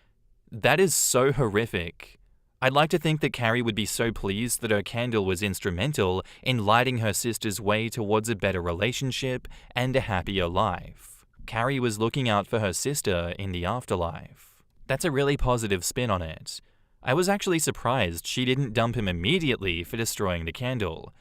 that is so horrific. I'd like to think that Carrie would be so pleased that her candle was instrumental in lighting her sister's way towards a better relationship and a happier life. Carrie was looking out for her sister in the afterlife. That's a really positive spin on it. I was actually surprised she didn't dump him immediately for destroying the candle.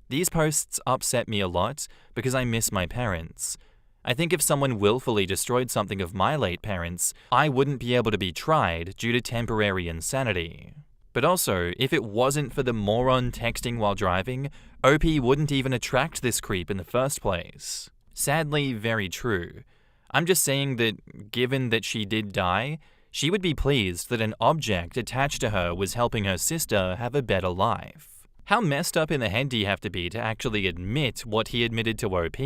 These posts upset me a lot because I miss my parents. I think if someone willfully destroyed something of my late parents, I wouldn't be able to be tried due to temporary insanity. But also, if it wasn't for the moron texting while driving, OP wouldn't even attract this creep in the first place. Sadly, very true. I'm just saying that, given that she did die, she would be pleased that an object attached to her was helping her sister have a better life. How messed up in the head do you have to be to actually admit what he admitted to OP?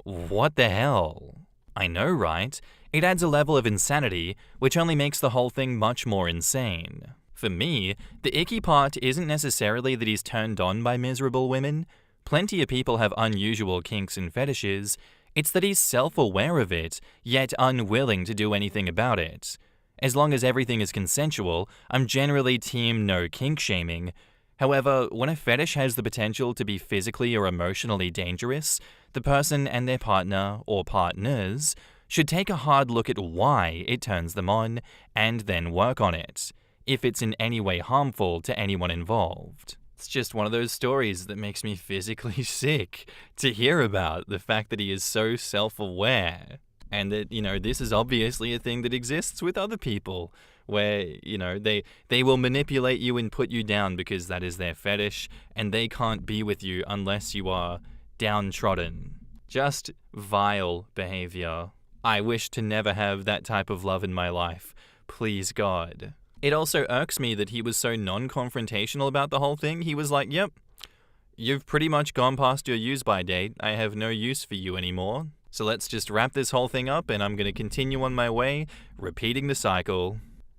What the hell? I know, right? It adds a level of insanity, which only makes the whole thing much more insane. For me, the icky part isn't necessarily that he's turned on by miserable women. Plenty of people have unusual kinks and fetishes. It's that he's self-aware of it, yet unwilling to do anything about it. As long as everything is consensual, I'm generally team no kink shaming. However, when a fetish has the potential to be physically or emotionally dangerous, the person and their partner or partners should take a hard look at why it turns them on and then work on it, if it's in any way harmful to anyone involved. It's just one of those stories that makes me physically sick to hear about, the fact that he is so self-aware. And that, this is obviously a thing that exists with other people, where, they will manipulate you and put you down because that is their fetish, and they can't be with you unless you are downtrodden. Just vile behavior. I wish to never have that type of love in my life. Please, God. It also irks me that he was so non-confrontational about the whole thing. He was like, yep, you've pretty much gone past your use-by date. I have no use for you anymore. So let's just wrap this whole thing up and I'm going to continue on my way, repeating the cycle.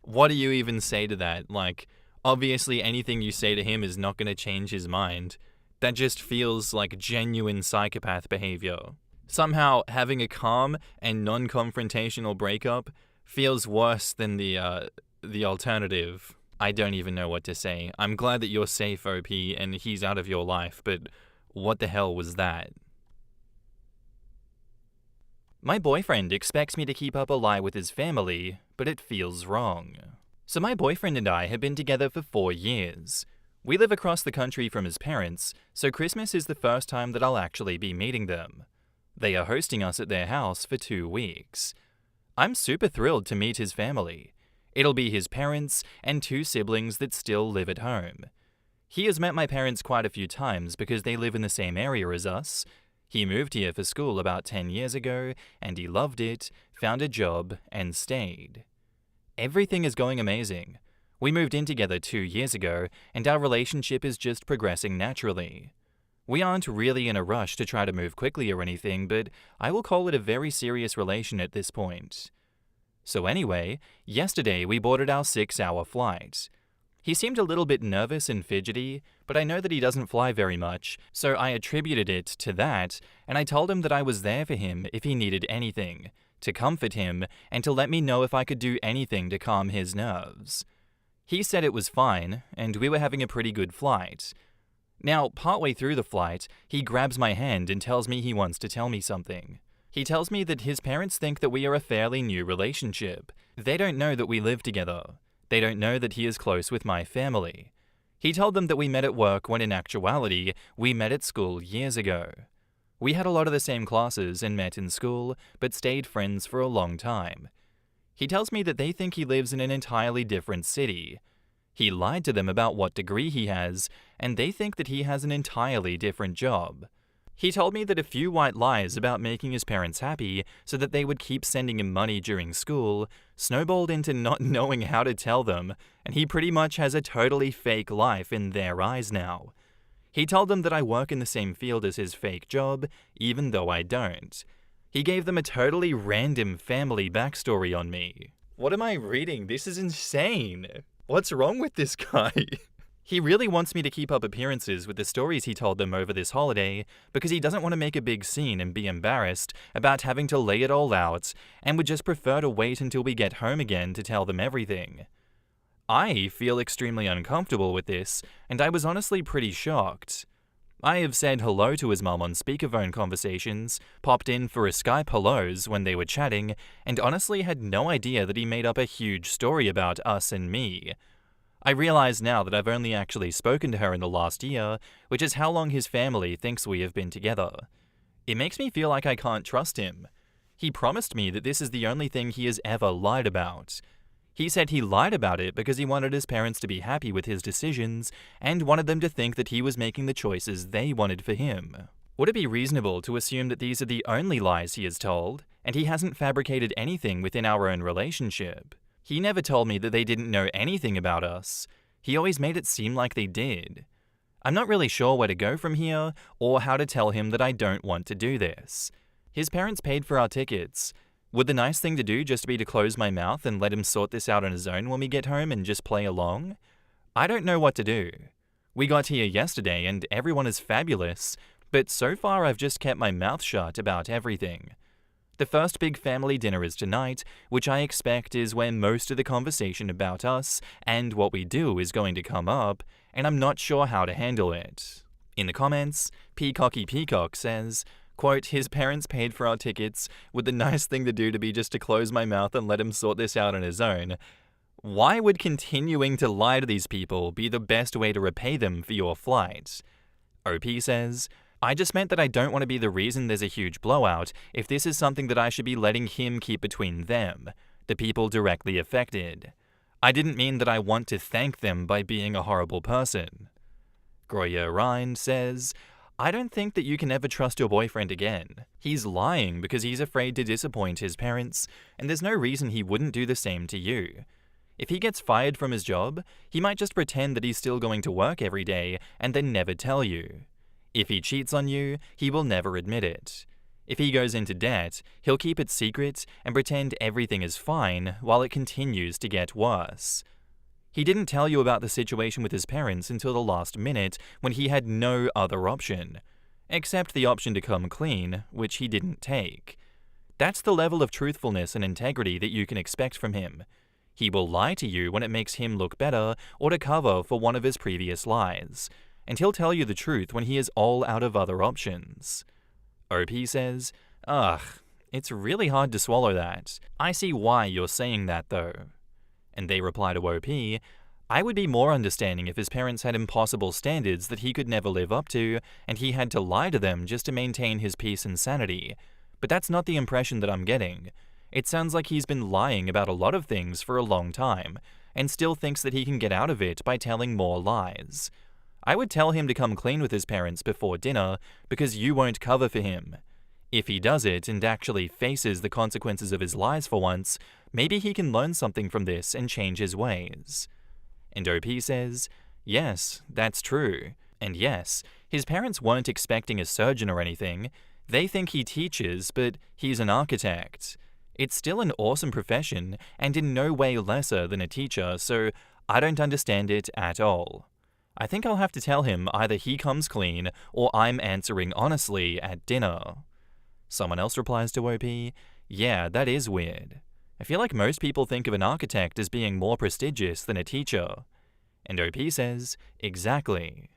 What do you even say to that? Like, obviously anything you say to him is not going to change his mind. That just feels like genuine psychopath behavior. Somehow, having a calm and non-confrontational breakup feels worse than the alternative. I don't even know what to say. I'm glad that you're safe, OP, and he's out of your life, but what the hell was that? My boyfriend expects me to keep up a lie with his family, but it feels wrong. So my boyfriend and I have been together for 4 years. We live across the country from his parents, so Christmas is the first time that I'll actually be meeting them. They are hosting us at their house for 2 weeks. I'm super thrilled to meet his family. It'll be his parents and 2 siblings that still live at home. He has met my parents quite a few times because they live in the same area as us. He moved here for school about 10 years ago, and he loved it, found a job, and stayed. Everything is going amazing. We moved in together 2 years ago, and our relationship is just progressing naturally. We aren't really in a rush to try to move quickly or anything, but I will call it a very serious relation at this point. So anyway, yesterday we boarded our 6-hour flight. He seemed a little bit nervous and fidgety, but I know that he doesn't fly very much, so I attributed it to that, and I told him that I was there for him if he needed anything, to comfort him, and to let me know if I could do anything to calm his nerves. He said it was fine, and we were having a pretty good flight. Now, partway through the flight, he grabs my hand and tells me he wants to tell me something. He tells me that his parents think that we are a fairly new relationship. They don't know that we live together. They don't know that he is close with my family. He told them that we met at work when in actuality, we met at school years ago. We had a lot of the same classes and met in school, but stayed friends for a long time. He tells me that they think he lives in an entirely different city. He lied to them about what degree he has, and they think that he has an entirely different job. He told me that a few white lies about making his parents happy so that they would keep sending him money during school snowballed into not knowing how to tell them, and he pretty much has a totally fake life in their eyes now. He told them that I work in the same field as his fake job, even though I don't. He gave them a totally random family backstory on me. What am I reading? This is insane. What's wrong with this guy? He really wants me to keep up appearances with the stories he told them over this holiday because he doesn't want to make a big scene and be embarrassed about having to lay it all out and would just prefer to wait until we get home again to tell them everything. I feel extremely uncomfortable with this, and I was honestly pretty shocked. I have said hello to his mum on speakerphone conversations, popped in for a Skype hellos when they were chatting, and honestly had no idea that he made up a huge story about us and me. I realize now that I've only actually spoken to her in the last year, which is how long his family thinks we have been together. It makes me feel like I can't trust him. He promised me that this is the only thing he has ever lied about. He said he lied about it because he wanted his parents to be happy with his decisions and wanted them to think that he was making the choices they wanted for him. Would it be reasonable to assume that these are the only lies he has told, and he hasn't fabricated anything within our own relationship? He never told me that they didn't know anything about us. He always made it seem like they did. I'm not really sure where to go from here, or how to tell him that I don't want to do this. His parents paid for our tickets. Would the nice thing to do just be to close my mouth and let him sort this out on his own when we get home and just play along? I don't know what to do. We got here yesterday and everyone is fabulous, but so far I've just kept my mouth shut about everything. The first big family dinner is tonight, which I expect is where most of the conversation about us and what we do is going to come up, and I'm not sure how to handle it. In the comments, Peacocky Peacock says, quote, his parents paid for our tickets, would the nice thing to do to be just to close my mouth and let him sort this out on his own? Why would continuing to lie to these people be the best way to repay them for your flight? OP says, I just meant that I don't want to be the reason there's a huge blowout if this is something that I should be letting him keep between them, the people directly affected. I didn't mean that I want to thank them by being a horrible person. Groya Rind says, I don't think that you can ever trust your boyfriend again. He's lying because he's afraid to disappoint his parents, and there's no reason he wouldn't do the same to you. If he gets fired from his job, he might just pretend that he's still going to work every day and then never tell you. If he cheats on you, he will never admit it. If he goes into debt, he'll keep it secret and pretend everything is fine while it continues to get worse. He didn't tell you about the situation with his parents until the last minute when he had no other option, except the option to come clean, which he didn't take. That's the level of truthfulness and integrity that you can expect from him. He will lie to you when it makes him look better or to cover for one of his previous lies, and he'll tell you the truth when he is all out of other options. OP says, "Ugh, it's really hard to swallow that. I see why you're saying that though." And they reply to OP, "I would be more understanding if his parents had impossible standards that he could never live up to, and he had to lie to them just to maintain his peace and sanity. But that's not the impression that I'm getting. It sounds like he's been lying about a lot of things for a long time, and still thinks that he can get out of it by telling more lies. I would tell him to come clean with his parents before dinner, because you won't cover for him. If he does it and actually faces the consequences of his lies for once, maybe he can learn something from this and change his ways." And OP says, "Yes, that's true. And yes, his parents weren't expecting a surgeon or anything. They think he teaches, but he's an architect. It's still an awesome profession and in no way lesser than a teacher, so I don't understand it at all. I think I'll have to tell him either he comes clean or I'm answering honestly at dinner." Someone else replies to OP, "Yeah, that is weird. I feel like most people think of an architect as being more prestigious than a teacher." And OP says, "Exactly."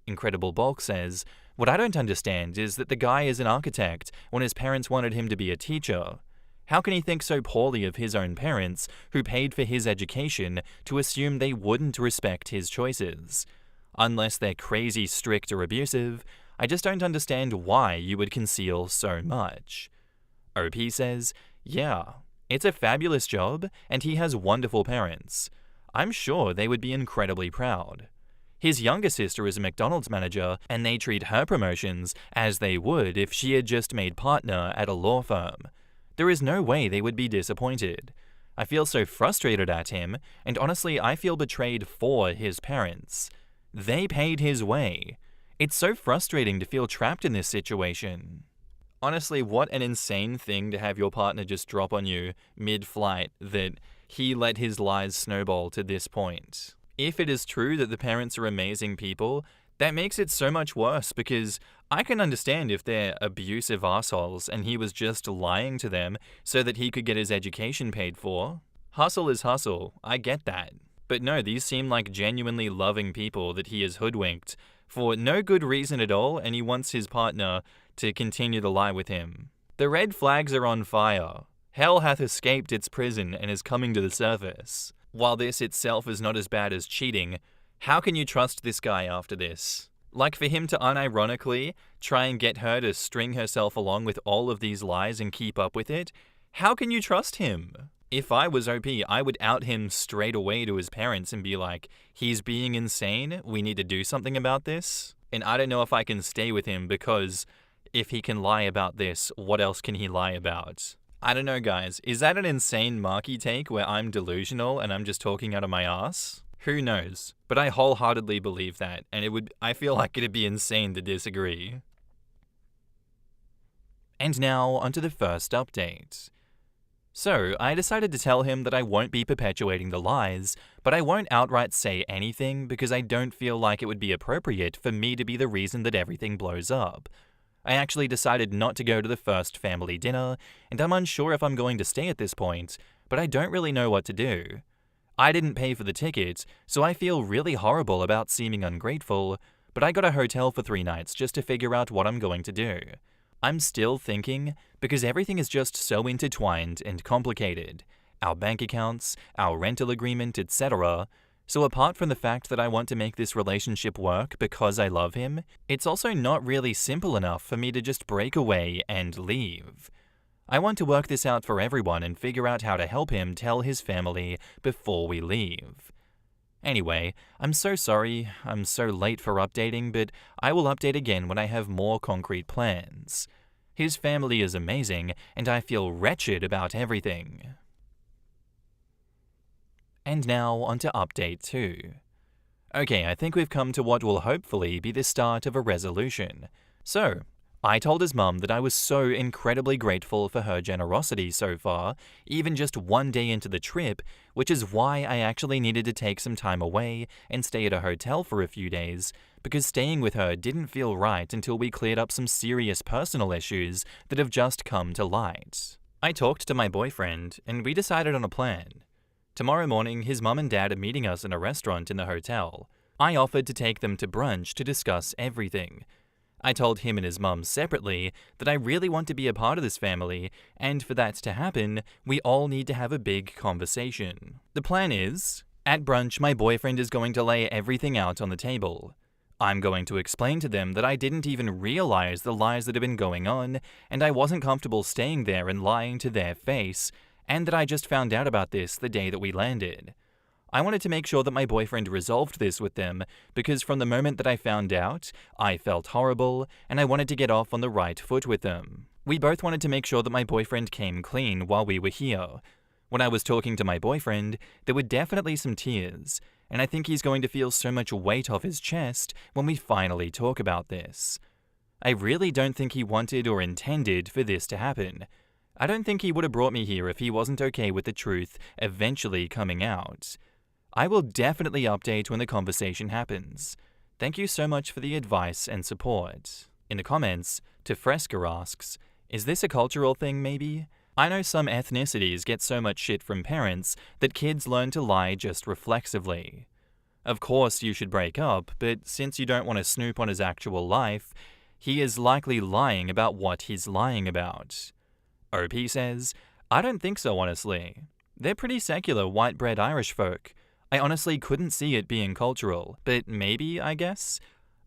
Incredible Bulk says, "What I don't understand is that the guy is an architect when his parents wanted him to be a teacher. How can he think so poorly of his own parents, who paid for his education, to assume they wouldn't respect his choices? Unless they're crazy strict or abusive, I just don't understand why you would conceal so much." OP says, "Yeah, it's a fabulous job, and he has wonderful parents. I'm sure they would be incredibly proud. His younger sister is a McDonald's manager, and they treat her promotions as they would if she had just made partner at a law firm. There is no way they would be disappointed. I feel so frustrated at him, and honestly I feel betrayed for his parents. They paid his way. It's so frustrating to feel trapped in this situation." Honestly, what an insane thing to have your partner just drop on you mid-flight that he let his lies snowball to this point. If it is true that the parents are amazing people, that makes it so much worse, because I can understand if they're abusive assholes and he was just lying to them so that he could get his education paid for. Hustle is hustle, I get that. But no, these seem like genuinely loving people that he has hoodwinked for no good reason at all, and he wants his partner to continue to lie with him. The red flags are on fire. Hell hath escaped its prison and is coming to the surface. While this itself is not as bad as cheating, how can you trust this guy after this? Like, for him to unironically try and get her to string herself along with all of these lies and keep up with it, how can you trust him? If I was OP, I would out him straight away to his parents and be like, "He's being insane, we need to do something about this." And I don't know if I can stay with him, because if he can lie about this, what else can he lie about? I don't know, guys. Is that an insane Marky take where I'm delusional and I'm just talking out of my ass? Who knows? But I wholeheartedly believe that, and I feel like it'd be insane to disagree. And now, onto the first update. So, I decided to tell him that I won't be perpetuating the lies, but I won't outright say anything because I don't feel like it would be appropriate for me to be the reason that everything blows up. I actually decided not to go to the first family dinner, and I'm unsure if I'm going to stay at this point, but I don't really know what to do. I didn't pay for the ticket, so I feel really horrible about seeming ungrateful, but I got a hotel for 3 nights just to figure out what I'm going to do. I'm still thinking, because everything is just so intertwined and complicated. Our bank accounts, our rental agreement, etc. So apart from the fact that I want to make this relationship work because I love him, it's also not really simple enough for me to just break away and leave. I want to work this out for everyone and figure out how to help him tell his family before we leave. Anyway, I'm so sorry I'm so late for updating, but I will update again when I have more concrete plans. His family is amazing, and I feel wretched about everything. And now onto update 2. Okay, I think we've come to what will hopefully be the start of a resolution. So, I told his mum that I was so incredibly grateful for her generosity so far, even just one day into the trip, which is why I actually needed to take some time away and stay at a hotel for a few days, because staying with her didn't feel right until we cleared up some serious personal issues that have just come to light. I talked to my boyfriend, and we decided on a plan. Tomorrow morning, his mum and dad are meeting us in a restaurant in the hotel. I offered to take them to brunch to discuss everything. I told him and his mum separately that I really want to be a part of this family, and for that to happen, we all need to have a big conversation. The plan is, at brunch, my boyfriend is going to lay everything out on the table. I'm going to explain to them that I didn't even realize the lies that have been going on, and I wasn't comfortable staying there and lying to their face, and that I just found out about this the day that we landed. I wanted to make sure that my boyfriend resolved this with them, because from the moment that I found out, I felt horrible, and I wanted to get off on the right foot with them. We both wanted to make sure that my boyfriend came clean while we were here. When I was talking to my boyfriend, there were definitely some tears, and I think he's going to feel so much weight off his chest when we finally talk about this. I really don't think he wanted or intended for this to happen. I don't think he would have brought me here if he wasn't okay with the truth eventually coming out. I will definitely update when the conversation happens. Thank you so much for the advice and support. In the comments, Tefreska asks, is this a cultural thing maybe? I know some ethnicities get so much shit from parents that kids learn to lie just reflexively. Of course you should break up, but since you don't want to snoop on his actual life, he is likely lying about what he's lying about. OP says, I don't think so honestly. They're pretty secular white-bread Irish folk. I honestly couldn't see it being cultural, but maybe, I guess?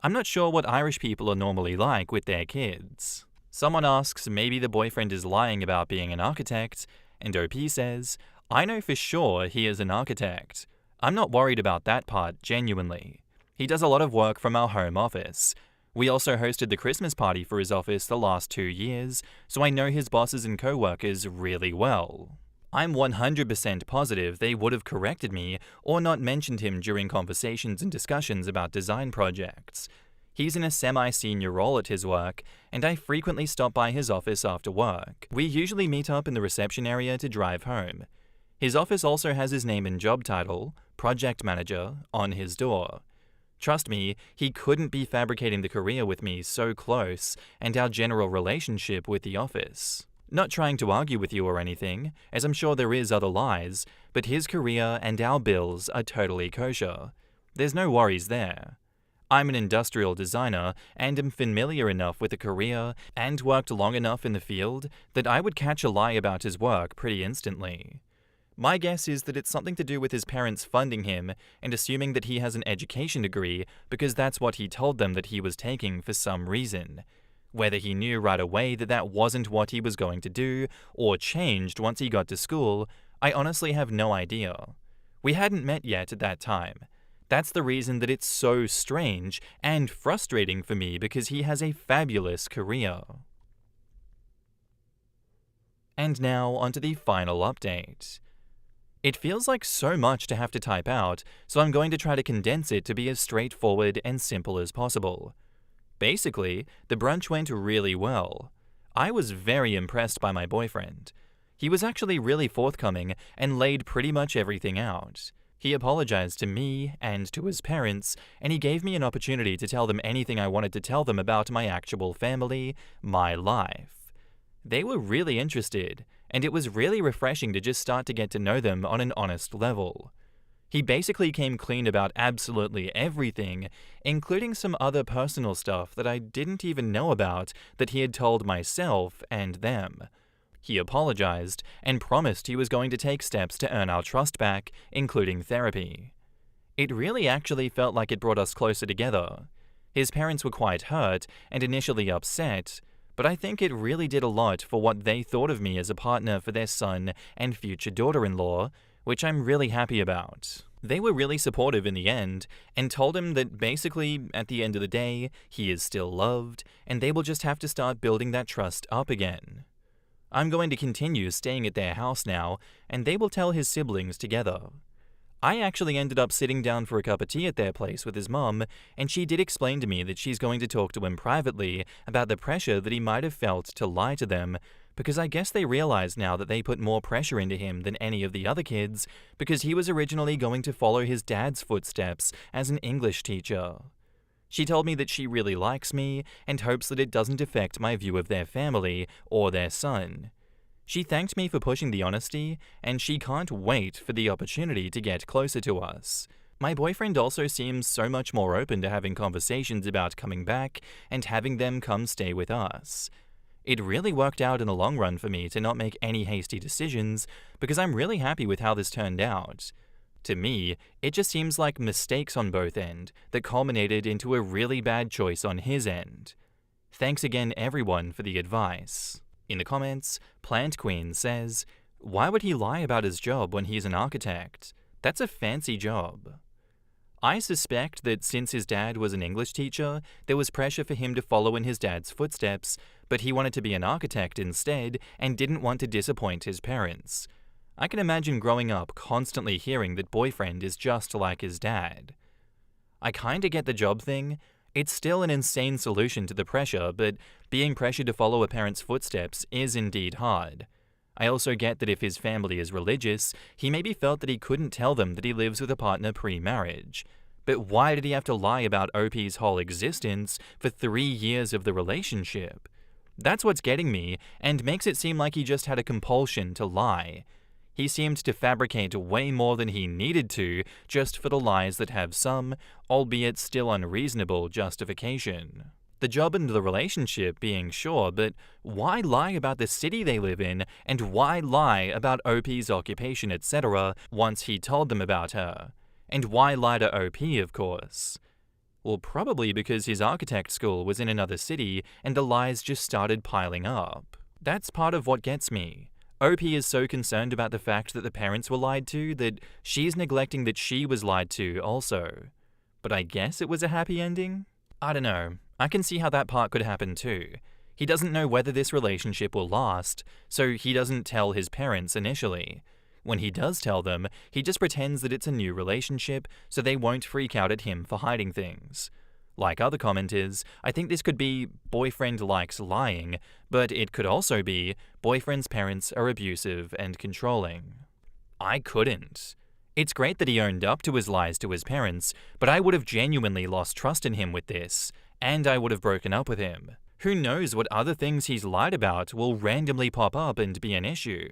I'm not sure what Irish people are normally like with their kids. Someone asks maybe the boyfriend is lying about being an architect, and OP says, I know for sure he is an architect. I'm not worried about that part, genuinely. He does a lot of work from our home office. We also hosted the Christmas party for his office the last 2 years, so I know his bosses and co-workers really well. I'm 100% positive they would have corrected me or not mentioned him during conversations and discussions about design projects. He's in a semi-senior role at his work, and I frequently stop by his office after work. We usually meet up in the reception area to drive home. His office also has his name and job title, Project Manager, on his door. Trust me, he couldn't be fabricating the career with me so close and our general relationship with the office. Not trying to argue with you or anything, as I'm sure there is other lies, but his career and our bills are totally kosher. There's no worries there. I'm an industrial designer and am familiar enough with the career and worked long enough in the field that I would catch a lie about his work pretty instantly. My guess is that it's something to do with his parents funding him and assuming that he has an education degree because that's what he told them that he was taking for some reason. Whether he knew right away that that wasn't what he was going to do, or changed once he got to school, I honestly have no idea. We hadn't met yet at that time. That's the reason that it's so strange and frustrating for me because he has a fabulous career. And now onto the final update. It feels like so much to have to type out, so I'm going to try to condense it to be as straightforward and simple as possible. Basically, the brunch went really well. I was very impressed by my boyfriend. He was actually really forthcoming and laid pretty much everything out. He apologized to me and to his parents, and he gave me an opportunity to tell them anything I wanted to tell them about my actual family, my life. They were really interested, and it was really refreshing to just start to get to know them on an honest level. He basically came clean about absolutely everything, including some other personal stuff that I didn't even know about that he had told myself and them. He apologized and promised he was going to take steps to earn our trust back, including therapy. It really actually felt like it brought us closer together. His parents were quite hurt and initially upset, but I think it really did a lot for what they thought of me as a partner for their son and future daughter-in-law, which I'm really happy about. They were really supportive in the end, and told him that basically, at the end of the day, he is still loved, and they will just have to start building that trust up again. I'm going to continue staying at their house now, and they will tell his siblings together. I actually ended up sitting down for a cup of tea at their place with his mum, and she did explain to me that she's going to talk to him privately about the pressure that he might have felt to lie to them, because I guess they realize now that they put more pressure into him than any of the other kids, because he was originally going to follow his dad's footsteps as an English teacher. She told me that she really likes me and hopes that it doesn't affect my view of their family or their son. She thanked me for pushing the honesty, and she can't wait for the opportunity to get closer to us. My boyfriend also seems so much more open to having conversations about coming back and having them come stay with us. It really worked out in the long run for me to not make any hasty decisions, because I'm really happy with how this turned out. To me, it just seems like mistakes on both ends that culminated into a really bad choice on his end. Thanks again everyone for the advice. In the comments, Plant Queen says, "Why would he lie about his job when he's an architect? That's a fancy job." I suspect that since his dad was an English teacher, there was pressure for him to follow in his dad's footsteps, but he wanted to be an architect instead and didn't want to disappoint his parents. I can imagine growing up constantly hearing that boyfriend is just like his dad. I kinda get the job thing. It's still an insane solution to the pressure, but being pressured to follow a parent's footsteps is indeed hard. I also get that if his family is religious, he maybe felt that he couldn't tell them that he lives with a partner pre-marriage. But why did he have to lie about OP's whole existence for 3 years of the relationship? That's what's getting me, and makes it seem like he just had a compulsion to lie. He seemed to fabricate way more than he needed to just for the lies that have some, albeit still unreasonable, justification. The job and the relationship being sure, but why lie about the city they live in, and why lie about OP's occupation, etc., once he told them about her? And why lie to OP, of course? Well, probably because his architect school was in another city and the lies just started piling up. That's part of what gets me. OP is so concerned about the fact that the parents were lied to that she's neglecting that she was lied to also. But I guess it was a happy ending? I don't know. I can see how that part could happen too. He doesn't know whether this relationship will last, so he doesn't tell his parents initially. When he does tell them, he just pretends that it's a new relationship so they won't freak out at him for hiding things. Like other commenters, I think this could be boyfriend likes lying, but it could also be boyfriend's parents are abusive and controlling. I couldn't. It's great that he owned up to his lies to his parents, but I would have genuinely lost trust in him with this, and I would have broken up with him. Who knows what other things he's lied about will randomly pop up and be an issue.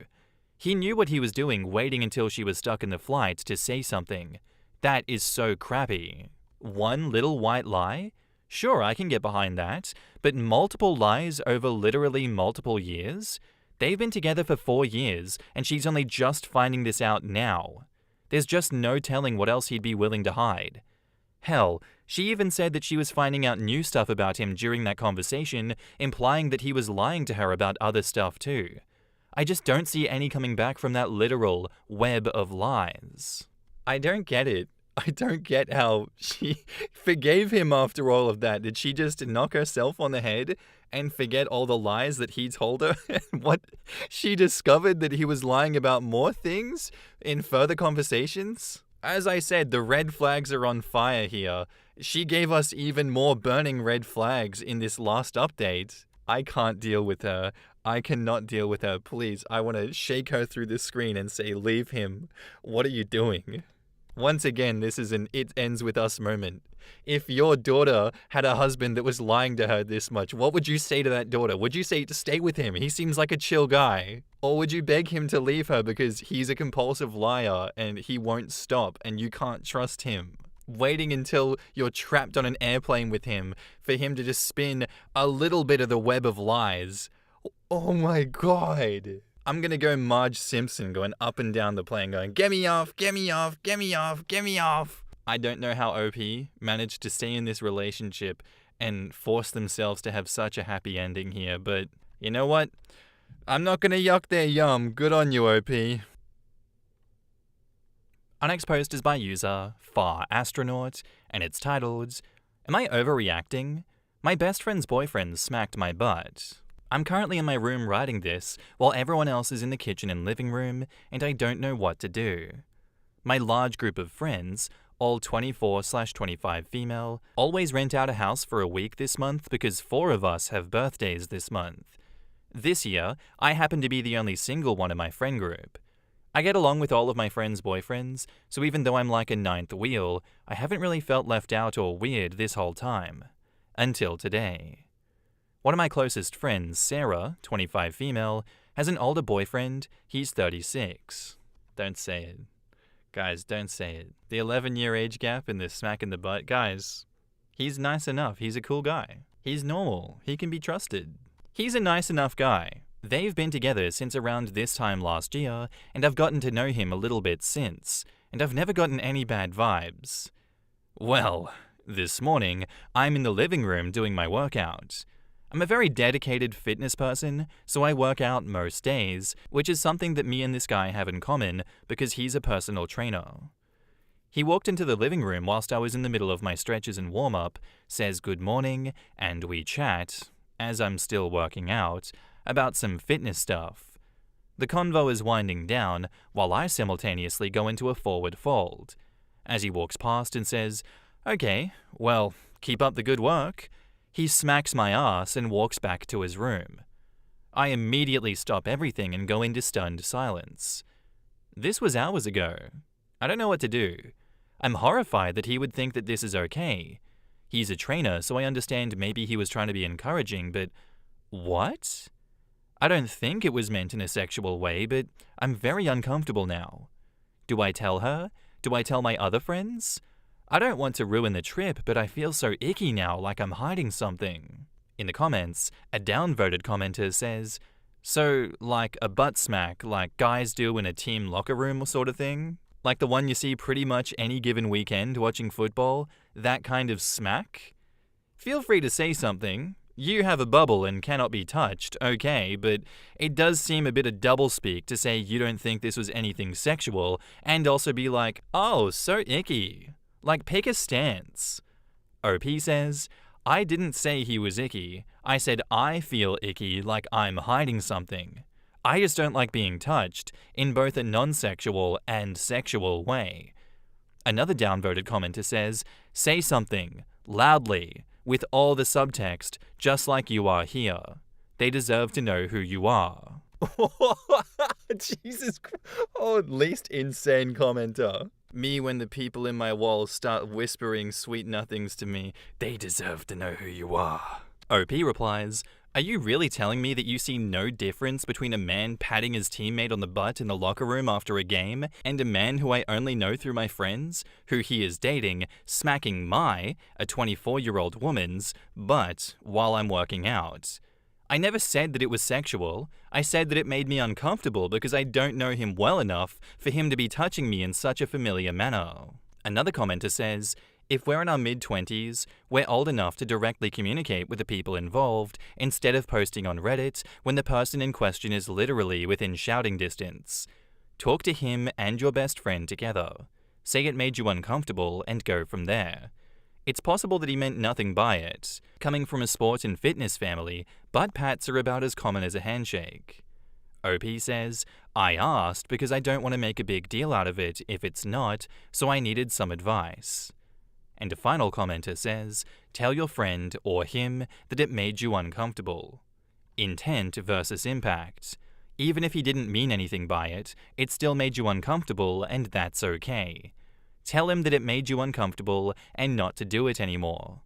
He knew what he was doing, waiting until she was stuck in the flight to say something. That is so crappy. One little white lie? Sure, I can get behind that, but multiple lies over literally multiple years? They've been together for 4 years, and she's only just finding this out now. There's just no telling what else he'd be willing to hide. Hell, she even said that she was finding out new stuff about him during that conversation, implying that he was lying to her about other stuff too. I just don't see any coming back from that literal web of lies. I don't get it. I don't get how she forgave him after all of that. Did she just knock herself on the head and forget all the lies that he told her? What? She discovered that he was lying about more things in further conversations? As I said, the red flags are on fire here. She gave us even more burning red flags in this last update. I can't deal with her. I cannot deal with her. Please, I want to shake her through the screen and say, leave him. What are you doing? Once again, this is an it ends with us moment. If your daughter had a husband that was lying to her this much, what would you say to that daughter? Would you say to stay with him? He seems like a chill guy. Or would you beg him to leave her because he's a compulsive liar and he won't stop and you can't trust him? Waiting until you're trapped on an airplane with him for him to just spin a little bit of the web of lies. Oh my god. I'm gonna go Marge Simpson going up and down the plane going, get me off, get me off, get me off, get me off. I don't know how OP managed to stay in this relationship and force themselves to have such a happy ending here, but you know what? I'm not gonna yuck their yum. Good on you, OP. Our next post is by user Far Astronaut, and it's titled, Am I overreacting? My best friend's boyfriend smacked my butt. I'm currently in my room writing this, while everyone else is in the kitchen and living room, and I don't know what to do. My large group of friends, all 24/25 female, always rent out a house for a week this month because 4 of us have birthdays this month. This year, I happen to be the only single one in my friend group. I get along with all of my friends' boyfriends, so even though I'm like a ninth wheel, I haven't really felt left out or weird this whole time. Until today. One of my closest friends, Sarah, 25 female, has an older boyfriend. He's 36. Don't say it. Guys, don't say it. The 11-year age gap and the smack in the butt. Guys, he's nice enough. He's a cool guy. He's normal. He can be trusted. He's a nice enough guy. They've been together since around this time last year, and I've gotten to know him a little bit since, and I've never gotten any bad vibes. Well, this morning, I'm in the living room doing my workout. I'm a very dedicated fitness person, so I work out most days, which is something that me and this guy have in common because he's a personal trainer. He walked into the living room whilst I was in the middle of my stretches and warm-up, says good morning, and we chat, as I'm still working out, about some fitness stuff. The convo is winding down while I simultaneously go into a forward fold. As he walks past and says, "Okay, well, keep up the good work," he smacks my ass and walks back to his room. I immediately stop everything and go into stunned silence. This was hours ago. I don't know what to do. I'm horrified that he would think that this is okay. He's a trainer, so I understand maybe he was trying to be encouraging, but what? I don't think it was meant in a sexual way, but I'm very uncomfortable now. Do I tell her? Do I tell my other friends? I don't want to ruin the trip, but I feel so icky now, like I'm hiding something. In the comments, a downvoted commenter says, "So, like a butt smack, like guys do in a team locker room sort of thing? Like the one you see pretty much any given weekend watching football? That kind of smack? Feel free to say something. You have a bubble and cannot be touched, okay, but it does seem a bit of doublespeak to say you don't think this was anything sexual and also be like, oh, so icky. Like, pick a stance." OP says, "I didn't say he was icky. I said I feel icky, like I'm hiding something. I just don't like being touched in both a non-sexual and sexual way." Another downvoted commenter says, "Say something, loudly, with all the subtext, just like you are here. They deserve to know who you are." Jesus Christ. Oh, least insane commenter. Me when the people in my walls start whispering sweet nothings to me. They deserve to know who you are. OP replies, "Are you really telling me that you see no difference between a man patting his teammate on the butt in the locker room after a game and a man who I only know through my friends, who he is dating, smacking a 24-year-old woman's butt while I'm working out? I never said that it was sexual. I said that it made me uncomfortable because I don't know him well enough for him to be touching me in such a familiar manner." Another commenter says, "If we're in our mid-20s, we're old enough to directly communicate with the people involved instead of posting on Reddit when the person in question is literally within shouting distance. Talk to him and your best friend together. Say it made you uncomfortable and go from there. It's possible that he meant nothing by it. Coming from a sport and fitness family, butt pats are about as common as a handshake." OP says, "I asked because I don't want to make a big deal out of it if it's not, so I needed some advice." And a final commenter says, "Tell your friend or him that it made you uncomfortable. Intent versus impact. Even if he didn't mean anything by it, it still made you uncomfortable and that's okay. Tell him that it made you uncomfortable and not to do it anymore.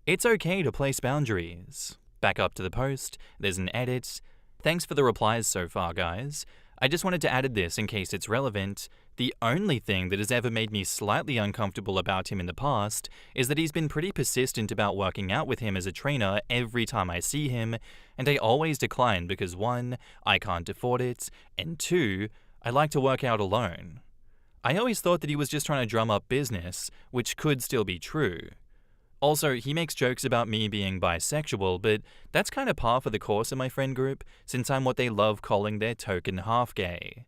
It's okay to place boundaries." Back up to the post, there's an edit. "Thanks for the replies so far, guys. I just wanted to add this in case it's relevant. The only thing that has ever made me slightly uncomfortable about him in the past is that he's been pretty persistent about working out with him as a trainer every time I see him, and I always decline because 1, I can't afford it, and 2, I like to work out alone. I always thought that he was just trying to drum up business, which could still be true. Also, he makes jokes about me being bisexual, but that's kind of par for the course in my friend group, since I'm what they love calling their token half-gay.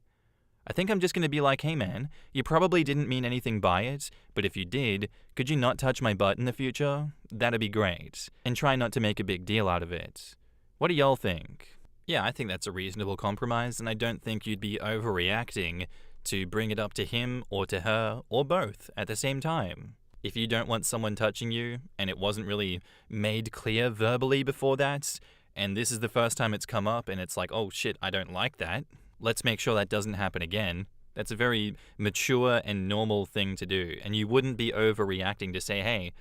I think I'm just going to be like, hey man, you probably didn't mean anything by it, but if you did, could you not touch my butt in the future? That'd be great. And try not to make a big deal out of it. What do y'all think?" Yeah, I think that's a reasonable compromise, and I don't think you'd be overreacting to bring it up to him or to her or both at the same time. If you don't want someone touching you and it wasn't really made clear verbally before that, and this is the first time it's come up and it's like, oh shit, I don't like that, let's make sure that doesn't happen again. That's a very mature and normal thing to do, and you wouldn't be overreacting to say, hey,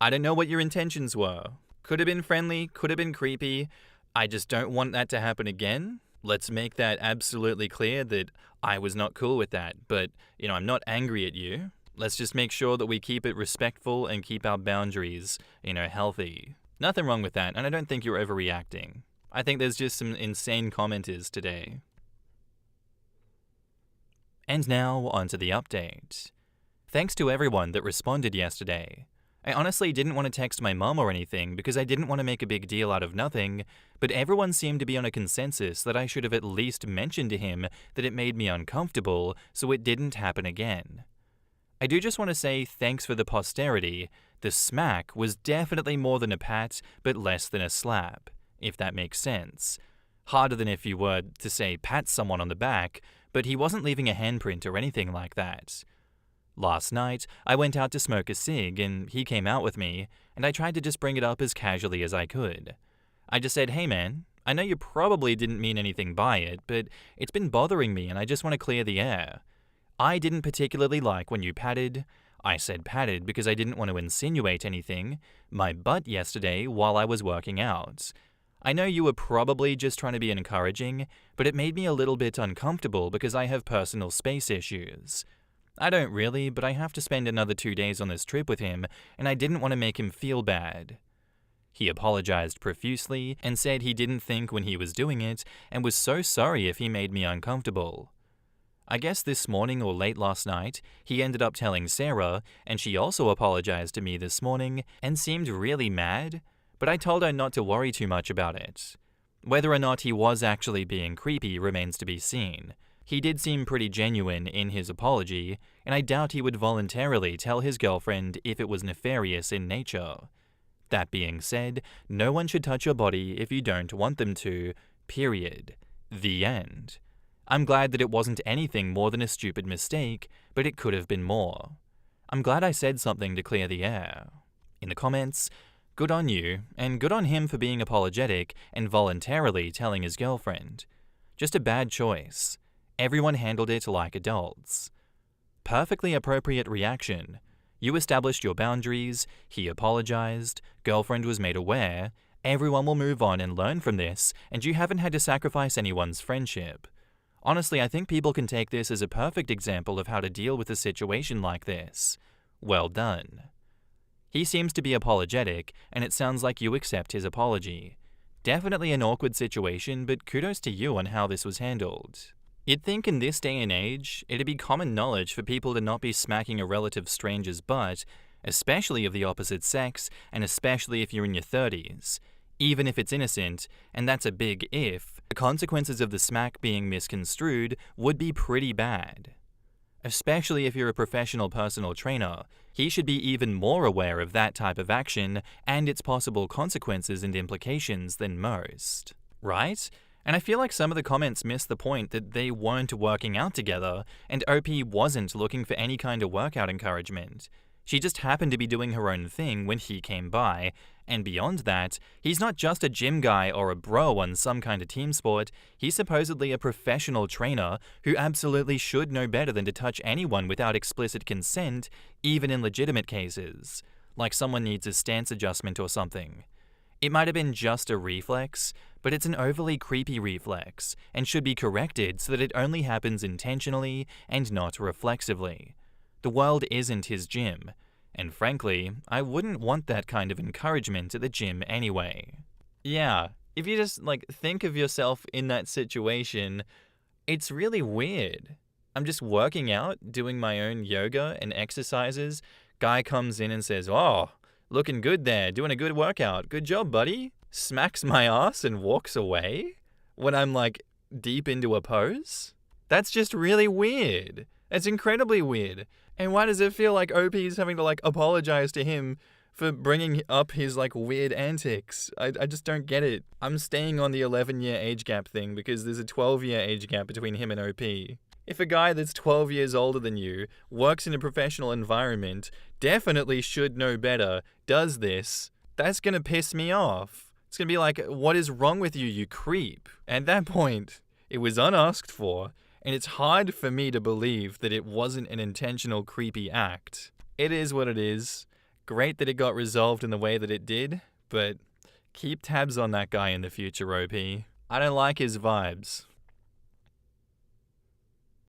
I don't know what your intentions were. Could have been friendly, could have been creepy. I just don't want that to happen again. Let's make that absolutely clear that I was not cool with that, but, I'm not angry at you. Let's just make sure that we keep it respectful and keep our boundaries, healthy. Nothing wrong with that, and I don't think you're overreacting. I think there's just some insane commenters today. And now, onto the update. Thanks to everyone that responded yesterday. I honestly didn't want to text my mum or anything because I didn't want to make a big deal out of nothing, but everyone seemed to be on a consensus that I should have at least mentioned to him that it made me uncomfortable so it didn't happen again. I do just want to say thanks for the posterity. The smack was definitely more than a pat, but less than a slap, if that makes sense. Harder than if you were to say pat someone on the back, but he wasn't leaving a handprint or anything like that. Last night, I went out to smoke a cig and he came out with me, and I tried to just bring it up as casually as I could. I just said, hey man, I know you probably didn't mean anything by it, but it's been bothering me and I just want to clear the air. I didn't particularly like when you patted, I said patted because I didn't want to insinuate anything, my butt yesterday while I was working out. I know you were probably just trying to be encouraging, but it made me a little bit uncomfortable because I have personal space issues. I don't really, but I have to spend another 2 days on this trip with him, and I didn't want to make him feel bad. He apologized profusely and said he didn't think when he was doing it and was so sorry if he made me uncomfortable. I guess this morning or late last night, he ended up telling Sarah, and she also apologized to me this morning and seemed really mad, but I told her not to worry too much about it. Whether or not he was actually being creepy remains to be seen. He did seem pretty genuine in his apology, and I doubt he would voluntarily tell his girlfriend if it was nefarious in nature. That being said, no one should touch your body if you don't want them to, period. The end. I'm glad that it wasn't anything more than a stupid mistake, but it could have been more. I'm glad I said something to clear the air. In the comments, good on you, and good on him for being apologetic and voluntarily telling his girlfriend. Just a bad choice. Everyone handled it like adults. Perfectly appropriate reaction. You established your boundaries, he apologized, girlfriend was made aware, everyone will move on and learn from this, and you haven't had to sacrifice anyone's friendship. Honestly, I think people can take this as a perfect example of how to deal with a situation like this. Well done. He seems to be apologetic, and it sounds like you accept his apology. Definitely an awkward situation, but kudos to you on how this was handled. You'd think in this day and age, it'd be common knowledge for people to not be smacking a relative stranger's butt, especially of the opposite sex, and especially if you're in your 30s. Even if it's innocent, and that's a big if, the consequences of the smack being misconstrued would be pretty bad. Especially if you're a professional personal trainer, he should be even more aware of that type of action and its possible consequences and implications than most. Right? And I feel like some of the comments miss the point that they weren't working out together, and OP wasn't looking for any kind of workout encouragement. She just happened to be doing her own thing when he came by, and beyond that, he's not just a gym guy or a bro on some kind of team sport, he's supposedly a professional trainer who absolutely should know better than to touch anyone without explicit consent, even in legitimate cases, like someone needs a stance adjustment or something. It might have been just a reflex, but it's an overly creepy reflex, and should be corrected so that it only happens intentionally and not reflexively. The world isn't his gym, and frankly, I wouldn't want that kind of encouragement at the gym anyway. Yeah, if you just, think of yourself in that situation, it's really weird. I'm just working out, doing my own yoga and exercises, guy comes in and says, "Oh, looking good there, doing a good workout, good job, buddy," smacks my ass and walks away when I'm, deep into a pose? That's just really weird. It's incredibly weird. And why does it feel like OP is having to, apologize to him for bringing up his, weird antics? I just don't get it. I'm staying on the 11-year age gap thing because there's a 12-year age gap between him and OP. If a guy that's 12 years older than you, works in a professional environment, definitely should know better, does this, that's gonna piss me off. It's gonna be like, what is wrong with you, you creep? At that point, it was unasked for, and it's hard for me to believe that it wasn't an intentional creepy act. It is what it is. Great that it got resolved in the way that it did, but keep tabs on that guy in the future, OP. I don't like his vibes.